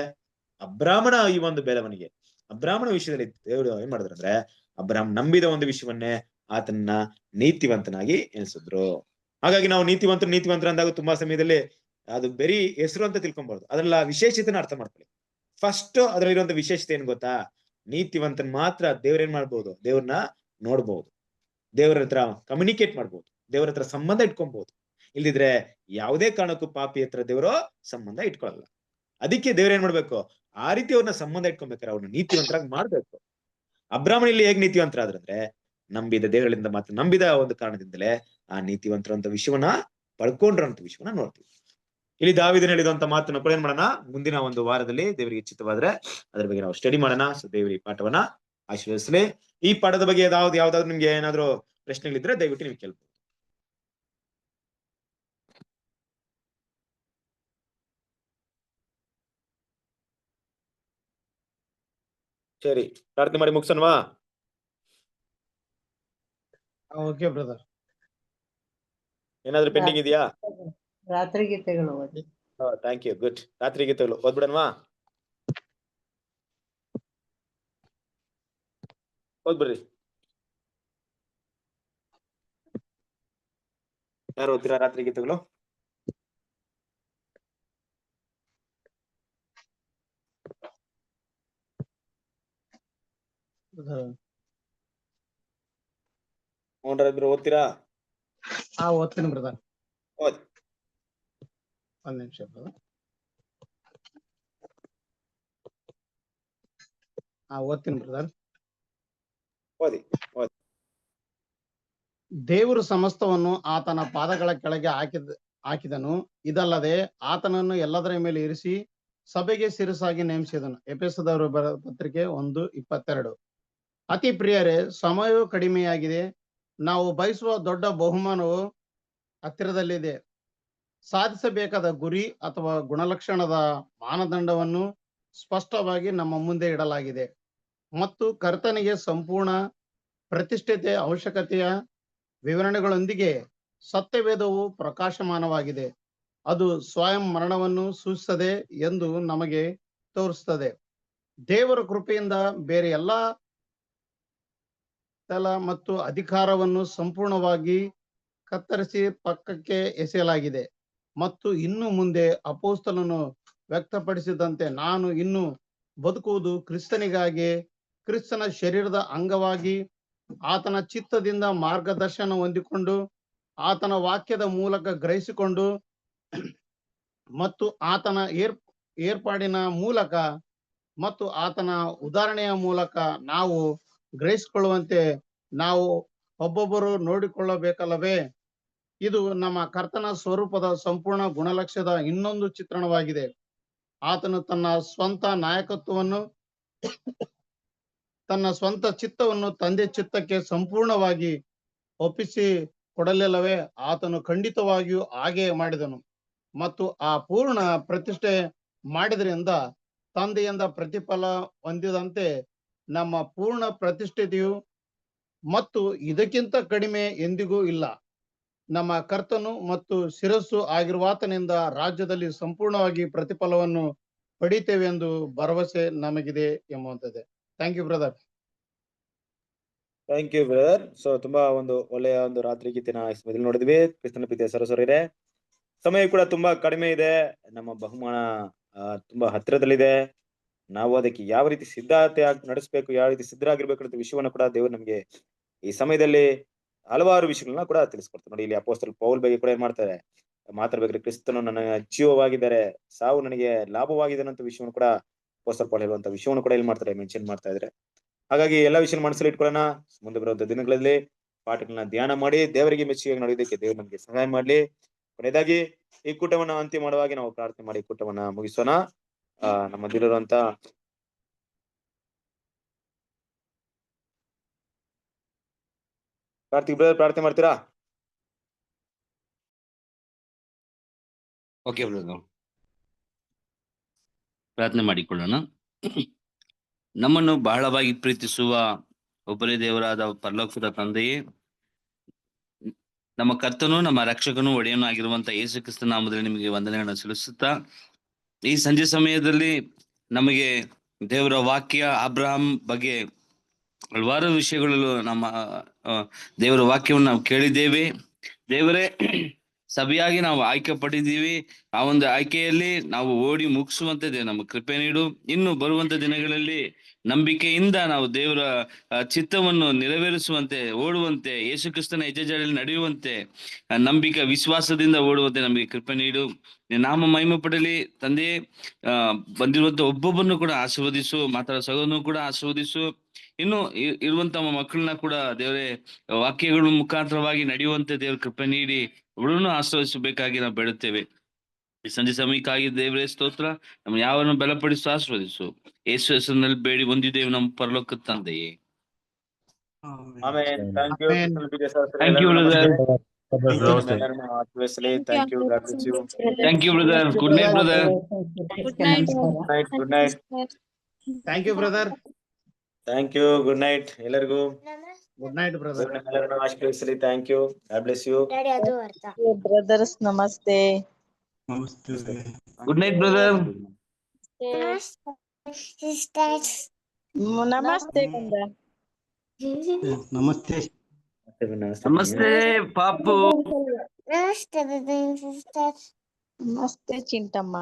ಅಬ್ರಾಮನ ಈ ಒಂದು ಬೆಳವಣಿಗೆ, ಅಬ್ರಾಮನ ವಿಷಯದಲ್ಲಿ ದೇವರು ಏನ್ ಮಾಡಿದ್ರು ಅಂದ್ರೆ ಅಬ್ರಾಮ್ ನಂಬಿದ ಒಂದು ವಿಷಯವನ್ನೇ ಆತನ್ನ ನೀತಿವಂತನಾಗಿ ಎನಿಸಿದ್ರು. ಹಾಗಾಗಿ ನಾವು ನೀತಿವಂತರ ಅಂದಾಗ ತುಂಬಾ ಸಮಯದಲ್ಲಿ ಅದು ಬರೀ ಹೆಸರು ಅಂತ ತಿಳ್ಕೊಬಾರ್ದು, ಅದ್ರಲ್ಲ ವಿಶೇಷತೆನ ಅರ್ಥ ಮಾಡ್ಕೊಳ್ಳಿ. ಫಸ್ಟ್ ಅದ್ರಲ್ಲಿರುವಂತ ವಿಶೇಷತೆ ಏನ್ ಗೊತ್ತಾ, ನೀತಿವಂತನ್ ಮಾತ್ರ ದೇವ್ರ ಏನ್ ಮಾಡ್ಬೋದು, ದೇವ್ರನ್ನ ನೋಡ್ಬಹುದು, ದೇವರ ಹತ್ರ ಕಮ್ಯುನಿಕೇಟ್ ಮಾಡ್ಬೋದು, ದೇವರ ಹತ್ರ ಸಂಬಂಧ ಇಟ್ಕೊಬಹುದು. ಇಲ್ದಿದ್ರೆ ಯಾವುದೇ ಕಾರಣಕ್ಕೂ ಪಾಪಿ ಹತ್ರ ದೇವರು ಸಂಬಂಧ ಇಟ್ಕೊಳ್ಳಲ್ಲ. ಅದಕ್ಕೆ ದೇವ್ರ ಏನ್ ಮಾಡ್ಬೇಕು, ಆ ರೀತಿ ಅವ್ರನ್ನ ಸಂಬಂಧ ಇಟ್ಕೊಬೇಕಾರೆ ಅವ್ರನ್ನ ನೀತಿವಂತರಾಗಿ ಮಾಡ್ಬೇಕು. ಅಬ್ರಾಹ್ಮಣಲ್ಲಿ ಹೇಗ್ ನೀತಿವಂತರಾದ್ರಂದ್ರೆ ನಂಬಿದ ದೇವರಿಂದ ಮಾತ್ರ, ನಂಬಿದ ಒಂದು ಕಾರಣದಿಂದಲೇ ಆ ನೀತಿವಂತರಂತ ವಿಷಯವನ್ನ ಪಡ್ಕೊಂಡ್ರಂತ ವಿಷಯವನ್ನ ನೋಡ್ತೀವಿ. ಇಲ್ಲಿ ದಾವೀದನ ಹೇಳಿದಂತ ಮಾತನ್ನ ಕೂಡ ಏನ್ ಮಾಡೋಣ, ಮುಂದಿನ ಒಂದು ವಾರದಲ್ಲಿ ದೇವರಿಗೆ ಇಚ್ಛಿತವಾದ್ರೆ ಅದ್ರ ಬಗ್ಗೆ ನಾವು ಸ್ಟಡಿ ಮಾಡೋಣ. ಸೊ ದೇವರ ಈ ಪಾಠವನ್ನ ಆಶೀರ್ವದಿಸಲಿ. ಈ ಪಾಠದ ಬಗ್ಗೆ ಯಾವ್ದಾದ್ರು ನಿಮ್ಗೆ ಏನಾದ್ರು ಪ್ರಶ್ನೆಗಳಿದ್ರೆ ದಯವಿಟ್ಟು ನೀವು ಕೇಳ್ಬೋದು. ಸರಿ, ಪ್ರಾರ್ಥನೆ ಮಾಡಿ ಮುಗಿಸೋಣವಾ? Okay brother. ಏನಾದ್ರು ಪೆಂಡಿಂಗ್ ಇದೆಯಾ? ರಾತ್ರಿ ಗೀತೆಗಳು ಓದಿ. Thank you, good. ರಾತ್ರಿ ಗೀತೆಗಳು ಓದ್ಬಿಡನ್ವಾ? ಓದ್ಬಿಡ್ರಿ. ಯಾರು ಓದ್ತೀರಾ ರಾತ್ರಿ ಗೀತೆಗಳು? ಮೋಹನ್ರಾಜ್ ಓದ್ತೀರಾ? ಓದ್ತೀನಿ ಬ್ರದರ್. ಓದಿ. ಒಂದ್ ನಿಮಿಷ ಬ್ರದರ್. ಓದ್ತೀನಿ ಬ್ರದರ್. ಓದಿ. ದೇವರು ಸಮಸ್ತವನ್ನು ಆತನ ಪಾದಗಳ ಕೆಳಗೆ ಹಾಕಿದನು. ಇದಲ್ಲದೆ ಆತನನ್ನು ಎಲ್ಲದರ ಮೇಲೆ ಇರಿಸಿ ಸಭೆಗೆ ಶಿರಸಾಗಿ ನೇಮಿಸಿದನು. ಎಫೆಸದವರು ಬರೆದ ಪತ್ರಿಕೆ 1:22. ಅತಿ ಪ್ರಿಯರೇ, ಸಮಯವೂ ಕಡಿಮೆಯಾಗಿದೆ. ನಾವು ಬಯಸುವ ದೊಡ್ಡ ಬಹುಮಾನವು ಹತ್ತಿರದಲ್ಲಿದೆ. ಸಾಧಿಸಬೇಕಾದ ಗುರಿ ಅಥವಾ ಗುಣಲಕ್ಷಣದ ಮಾನದಂಡವನ್ನು ಸ್ಪಷ್ಟವಾಗಿ ನಮ್ಮ ಮುಂದೆ ಇಡಲಾಗಿದೆ ಮತ್ತು ಕರ್ತನಿಗೆ ಸಂಪೂರ್ಣ ಪ್ರತಿಷ್ಠೆಯ ಅವಶ್ಯಕತೆಯ ವಿವರಣೆಗಳೊಂದಿಗೆ ಸತ್ಯವೇದವು ಪ್ರಕಾಶಮಾನವಾಗಿದೆ. ಅದು ಸ್ವಯಂ ಮರಣವನ್ನು ಸೂಚಿಸದೆ ಎಂದು ನಮಗೆ ತೋರಿಸುತ್ತದೆ. ದೇವರ ಕೃಪೆಯಿಂದ ಬೇರೆ ಎಲ್ಲಾ ತಲ ಮತ್ತು ಅಧಿಕಾರವನ್ನು ಸಂಪೂರ್ಣವಾಗಿ ಕತ್ತರಿಸಿ ಪಕ್ಕಕ್ಕೆ ಎಸೆಯಲಾಗಿದೆ ಮತ್ತು ಇನ್ನು ಮುಂದೆ ಅಪೊಸ್ತಲನು ವ್ಯಕ್ತಪಡಿಸಿದಂತೆ ನಾನು ಇನ್ನು ಬದುಕುವುದು ಕ್ರಿಸ್ತನಿಗಾಗಿ, ಕ್ರಿಸ್ತನ ಶರೀರದ ಅಂಗವಾಗಿ, ಆತನ ಚಿತ್ತದಿಂದ ಮಾರ್ಗದರ್ಶನ ಹೊಂದಿಕೊಂಡು, ಆತನ ವಾಕ್ಯದ ಮೂಲಕ ಗ್ರಹಿಸಿಕೊಂಡು ಮತ್ತು ಆತನ ಏರ್ಪಾಡಿನ ಮೂಲಕ ಮತ್ತು ಆತನ ಉದಾಹರಣೆಯ ಮೂಲಕ ನಾವು ಗ್ರಹಿಸಿಕೊಳ್ಳುವಂತೆ ನಾವು ಒಬ್ಬೊಬ್ಬರು ನೋಡಿಕೊಳ್ಳಬೇಕಲ್ಲವೇ? ಇದು ನಮ್ಮ ಕರ್ತನ ಸ್ವರೂಪದ ಸಂಪೂರ್ಣ ಗುಣಲಕ್ಷ್ಯದ ಇನ್ನೊಂದು ಚಿತ್ರಣವಾಗಿದೆ. ಆತನು ತನ್ನ ಸ್ವಂತ ನಾಯಕತ್ವವನ್ನು, ತನ್ನ ಸ್ವಂತ ಚಿತ್ತವನ್ನು ತಂದೆ ಚಿತ್ತಕ್ಕೆ ಸಂಪೂರ್ಣವಾಗಿ ಒಪ್ಪಿಸಿ ಕೊಡಲಿಲ್ಲವೇ? ಆತನು ಖಂಡಿತವಾಗಿಯೂ ಹಾಗೆ ಮಾಡಿದನು ಮತ್ತು ಆ ಪೂರ್ಣ ಪ್ರತಿಷ್ಠೆ ಮಾಡಿದ್ರಿಂದ ತಂದೆಯಿಂದ ಪ್ರತಿಫಲ ಹೊಂದಿದಂತೆ ನಮ್ಮ ಪೂರ್ಣ ಪ್ರತಿಷ್ಠೆಯು ಮತ್ತು ಇದಕ್ಕಿಂತ ಕಡಿಮೆ ಎಂದಿಗೂ ಇಲ್ಲ. ನಮ್ಮ ಕರ್ತನು ಮತ್ತು ಶಿರಸ್ಸು ಆಗಿರುವಾತನಿಂದ ರಾಜ್ಯದಲ್ಲಿ ಸಂಪೂರ್ಣವಾಗಿ ಪ್ರತಿಫಲವನ್ನು ಪಡಿತೇವೆ ಎಂದು ಭರವಸೆ ನಮಗಿದೆ ಎಂಬುವಂಥದ್ದೇ. Thank you brother. Thank you brother. So ತುಂಬಾ ಒಂದು ಒಳ್ಳೆಯ ಒಂದು ರಾತ್ರಿ ಗೀತೆನ ನೋಡಿದ್ವಿ. ಕ್ರಿಸ್ತನ ಪ್ರೀತಿಯ ಸರಸರಿರೇ, ಸಮಯ ಕೂಡ ತುಂಬಾ ಕಡಿಮೆ ಇದೆ. ನಮ್ಮ ಬಹುಮಾನ ತುಂಬಾ ಹತ್ತಿರದಲ್ಲಿದೆ. ನಾವು ಅದಕ್ಕೆ ಯಾವ ರೀತಿ ಸಿದ್ಧತೆ ನಡೆಸಬೇಕು, ಯಾವ ರೀತಿ ಸಿದ್ಧರಾಗಿರ್ಬೇಕು ಅಂತ ವಿಷಯವನ್ನ ಕೂಡ ದೇವರು ನಮ್ಗೆ ಈ ಸಮಯದಲ್ಲಿ ಹಲವಾರು ವಿಷಯಗಳನ್ನ ಕೂಡ ತಿಳಿಸ್ಕೊಡ್ತಾರೆ. ನೋಡಿ, ಇಲ್ಲಿ ಅಪೊಸ್ತಲ ಪೌಲ್ ಬಗ್ಗೆ ಕೂಡ ಏನ್ ಮಾಡ್ತಾರೆ, ಮಾತಾಡ್ಬೇಕಾದ್ರೆ ಕ್ರಿಸ್ತನು ನನಗೆ ಜೀವವಾಗಿದ್ದಾರೆ, ಸಾವು ನನಗೆ ಲಾಭವಾಗಿದೆ ಅನ್ನೋ ವಿಷಯವನ್ನು ಕೂಡ ಅಪೊಸ್ತಲ ಪೌಲ್ ಹೇಳುವಂತ ವಿಷಯವನ್ನು ಕೂಡ ಇಲ್ಲಿ ಮಾಡ್ತಾರೆ, ಮೆನ್ಷನ್ ಮಾಡ್ತಾ ಇದ್ರೆ. ಹಾಗಾಗಿ ಎಲ್ಲಾ ವಿಷಯ ಮನಸ್ಸಲ್ಲಿ ಇಟ್ಕೊಳ್ಳೋಣ. ಮುಂದೆ ಬರುವಂತ ದಿನಗಳಲ್ಲಿ ಪಾಠಗಳನ್ನ ಧ್ಯಾನ ಮಾಡಿ ದೇವರಿಗೆ ಮೆಚ್ಚುಗೆ ನಡೆಯೋದಕ್ಕೆ ದೇವರು ನಮ್ಗೆ ಸಹಾಯ ಮಾಡ್ಲಿ. ಕೊನೆಯದಾಗಿ ಈ ಕೂಟವನ್ನ ಅಂತ್ಯ ಮಾಡುವಾಗ ನಾವು ಪ್ರಾರ್ಥನೆ ಮಾಡಿ ಕೂಟವನ್ನ ಮುಗಿಸೋಣ. ನಮ್ಮಲ್ಲಿರುವಂತ ಕಾರ್ತಿಕ್ ಬ್ರದರ್ ಪ್ರಾರ್ಥನೆ ಮಾಡ್ತೀರಾ? ಓಕೆ ಬ್ರದರ್, ಪ್ರಾರ್ಥನೆ ಮಾಡಿಕೊಳ್ಳೋಣ. ನಮ್ಮನ್ನು ಬಹಳವಾಗಿ ಪ್ರೀತಿಸುವ ಒಬ್ಬರೇ ದೇವರಾದ ಪರಲೋಕದ ತಂದೆಯೇ, ನಮ್ಮ ಕರ್ತನು ನಮ್ಮ ರಕ್ಷಕನು ಒಡೆಯನು ಆಗಿರುವಂತ ಯೇಸು ಕ್ರಿಸ್ತ ನಾಮದಲ್ಲಿ ನಿಮಗೆ ವಂದನೆಗಳನ್ನು ಸಲ್ಲಿಸುತ್ತಾ, ಈ ಸಂಜೆ ಸಮಯದಲ್ಲಿ ನಮಗೆ ದೇವರ ವಾಕ್ಯ ಅಬ್ರಹಾಂ ಬಗ್ಗೆ ಹಲವಾರು ವಿಷಯಗಳಲ್ಲೂ ನಮ್ಮ ದೇವರ ವಾಕ್ಯವನ್ನು ನಾವು ಕೇಳಿದ್ದೇವೆ. ದೇವರೇ, ಸಭೆಯಾಗಿ ನಾವು ಆಯ್ಕೆ ಪಟ್ಟಿದ್ದೀವಿ. ಆ ಒಂದು ಆಯ್ಕೆಯಲ್ಲಿ ನಾವು ಓಡಿ ಮುಗಿಸುವಂತೆ ನಮ್ಮ ಕೃಪೆ ನೀಡು. ಇನ್ನು ಬರುವಂತ ದಿನಗಳಲ್ಲಿ ನಂಬಿಕೆಯಿಂದ ನಾವು ದೇವರ ಚಿತ್ತವನ್ನು ನೆರವೇರಿಸುವಂತೆ, ಓಡುವಂತೆ, ಯೇಸು ಕ್ರಿಸ್ತನ ಹೆಜ್ಜೆಗಳಲ್ಲಿ ನಡೆಯುವಂತೆ, ನಂಬಿಕೆ ವಿಶ್ವಾಸದಿಂದ ಓಡುವಂತೆ ನಮಗೆ ಕೃಪೆ ನೀಡು. ನಾಮ ಮಹಿಮೆ ಪಡಲಿ ತಂದೆ. ಬಂದಿರುವಂತ ಒಬ್ಬೊಬ್ಬರನ್ನು ಕೂಡ ಆಶೀರ್ವದಿಸು, ಮಾತಾಡೋ ಸಹೋದರನು ಕೂಡ ಆಶೀರ್ವದಿಸು. ಇನ್ನು ಇರುವಂತ ಮಕ್ಕಳನ್ನ ಕೂಡ ದೇವರೇ ವಾಕ್ಯಗಳ ಮುಖಾಂತರವಾಗಿ ನಡೆಯುವಂತೆ ದೇವ್ರ ಕೃಪೆ ನೀಡಿ ಅವಳನ್ನು ಆಶೀರ್ವದಿಸಬೇಕಾಗಿ ನಾವು ಬೇಡುತ್ತೇವೆ. ಈ ಸಂಜೆ ಸಮಯಕ್ಕಾಗಿ ದೇವರೇ ಸ್ತೋತ್ರ. ನಮ್ಮ ಯಾವನ್ನು ಬಲಪಡಿಸು, ಆಶೀರ್ವದಿಸು. ಯೇಸು ಹೆಸರಿನಲ್ಲಿ ಬೇಡಿ ಹೊಂದಿದ್ದೇವೆ ನಮ್ಮ ಪರಲೋಕದ ತಂದೆಯೇ. Amen. Thank you. Thank you brother. Thank you. God bless you. Thank you brother. Good night brother. Good night. Thank you brother. Thank you. Good night ಎಲ್ಲರಿಗೂ. Good night brother. ಎಲ್ಲರನ್ನು ಆಶೀರ್ವದಿಸಲಿ. Thank you. God bless you. Brothers ನಮಸ್ತೆ. Good night brother. ನಮಸ್ತೆ ಕಂದ. ನಮಸ್ತೆ. ನಮಸ್ತೆ ಪಾಪು. ನಮಸ್ತೆ ಚಿಂಟಮ್ಮ.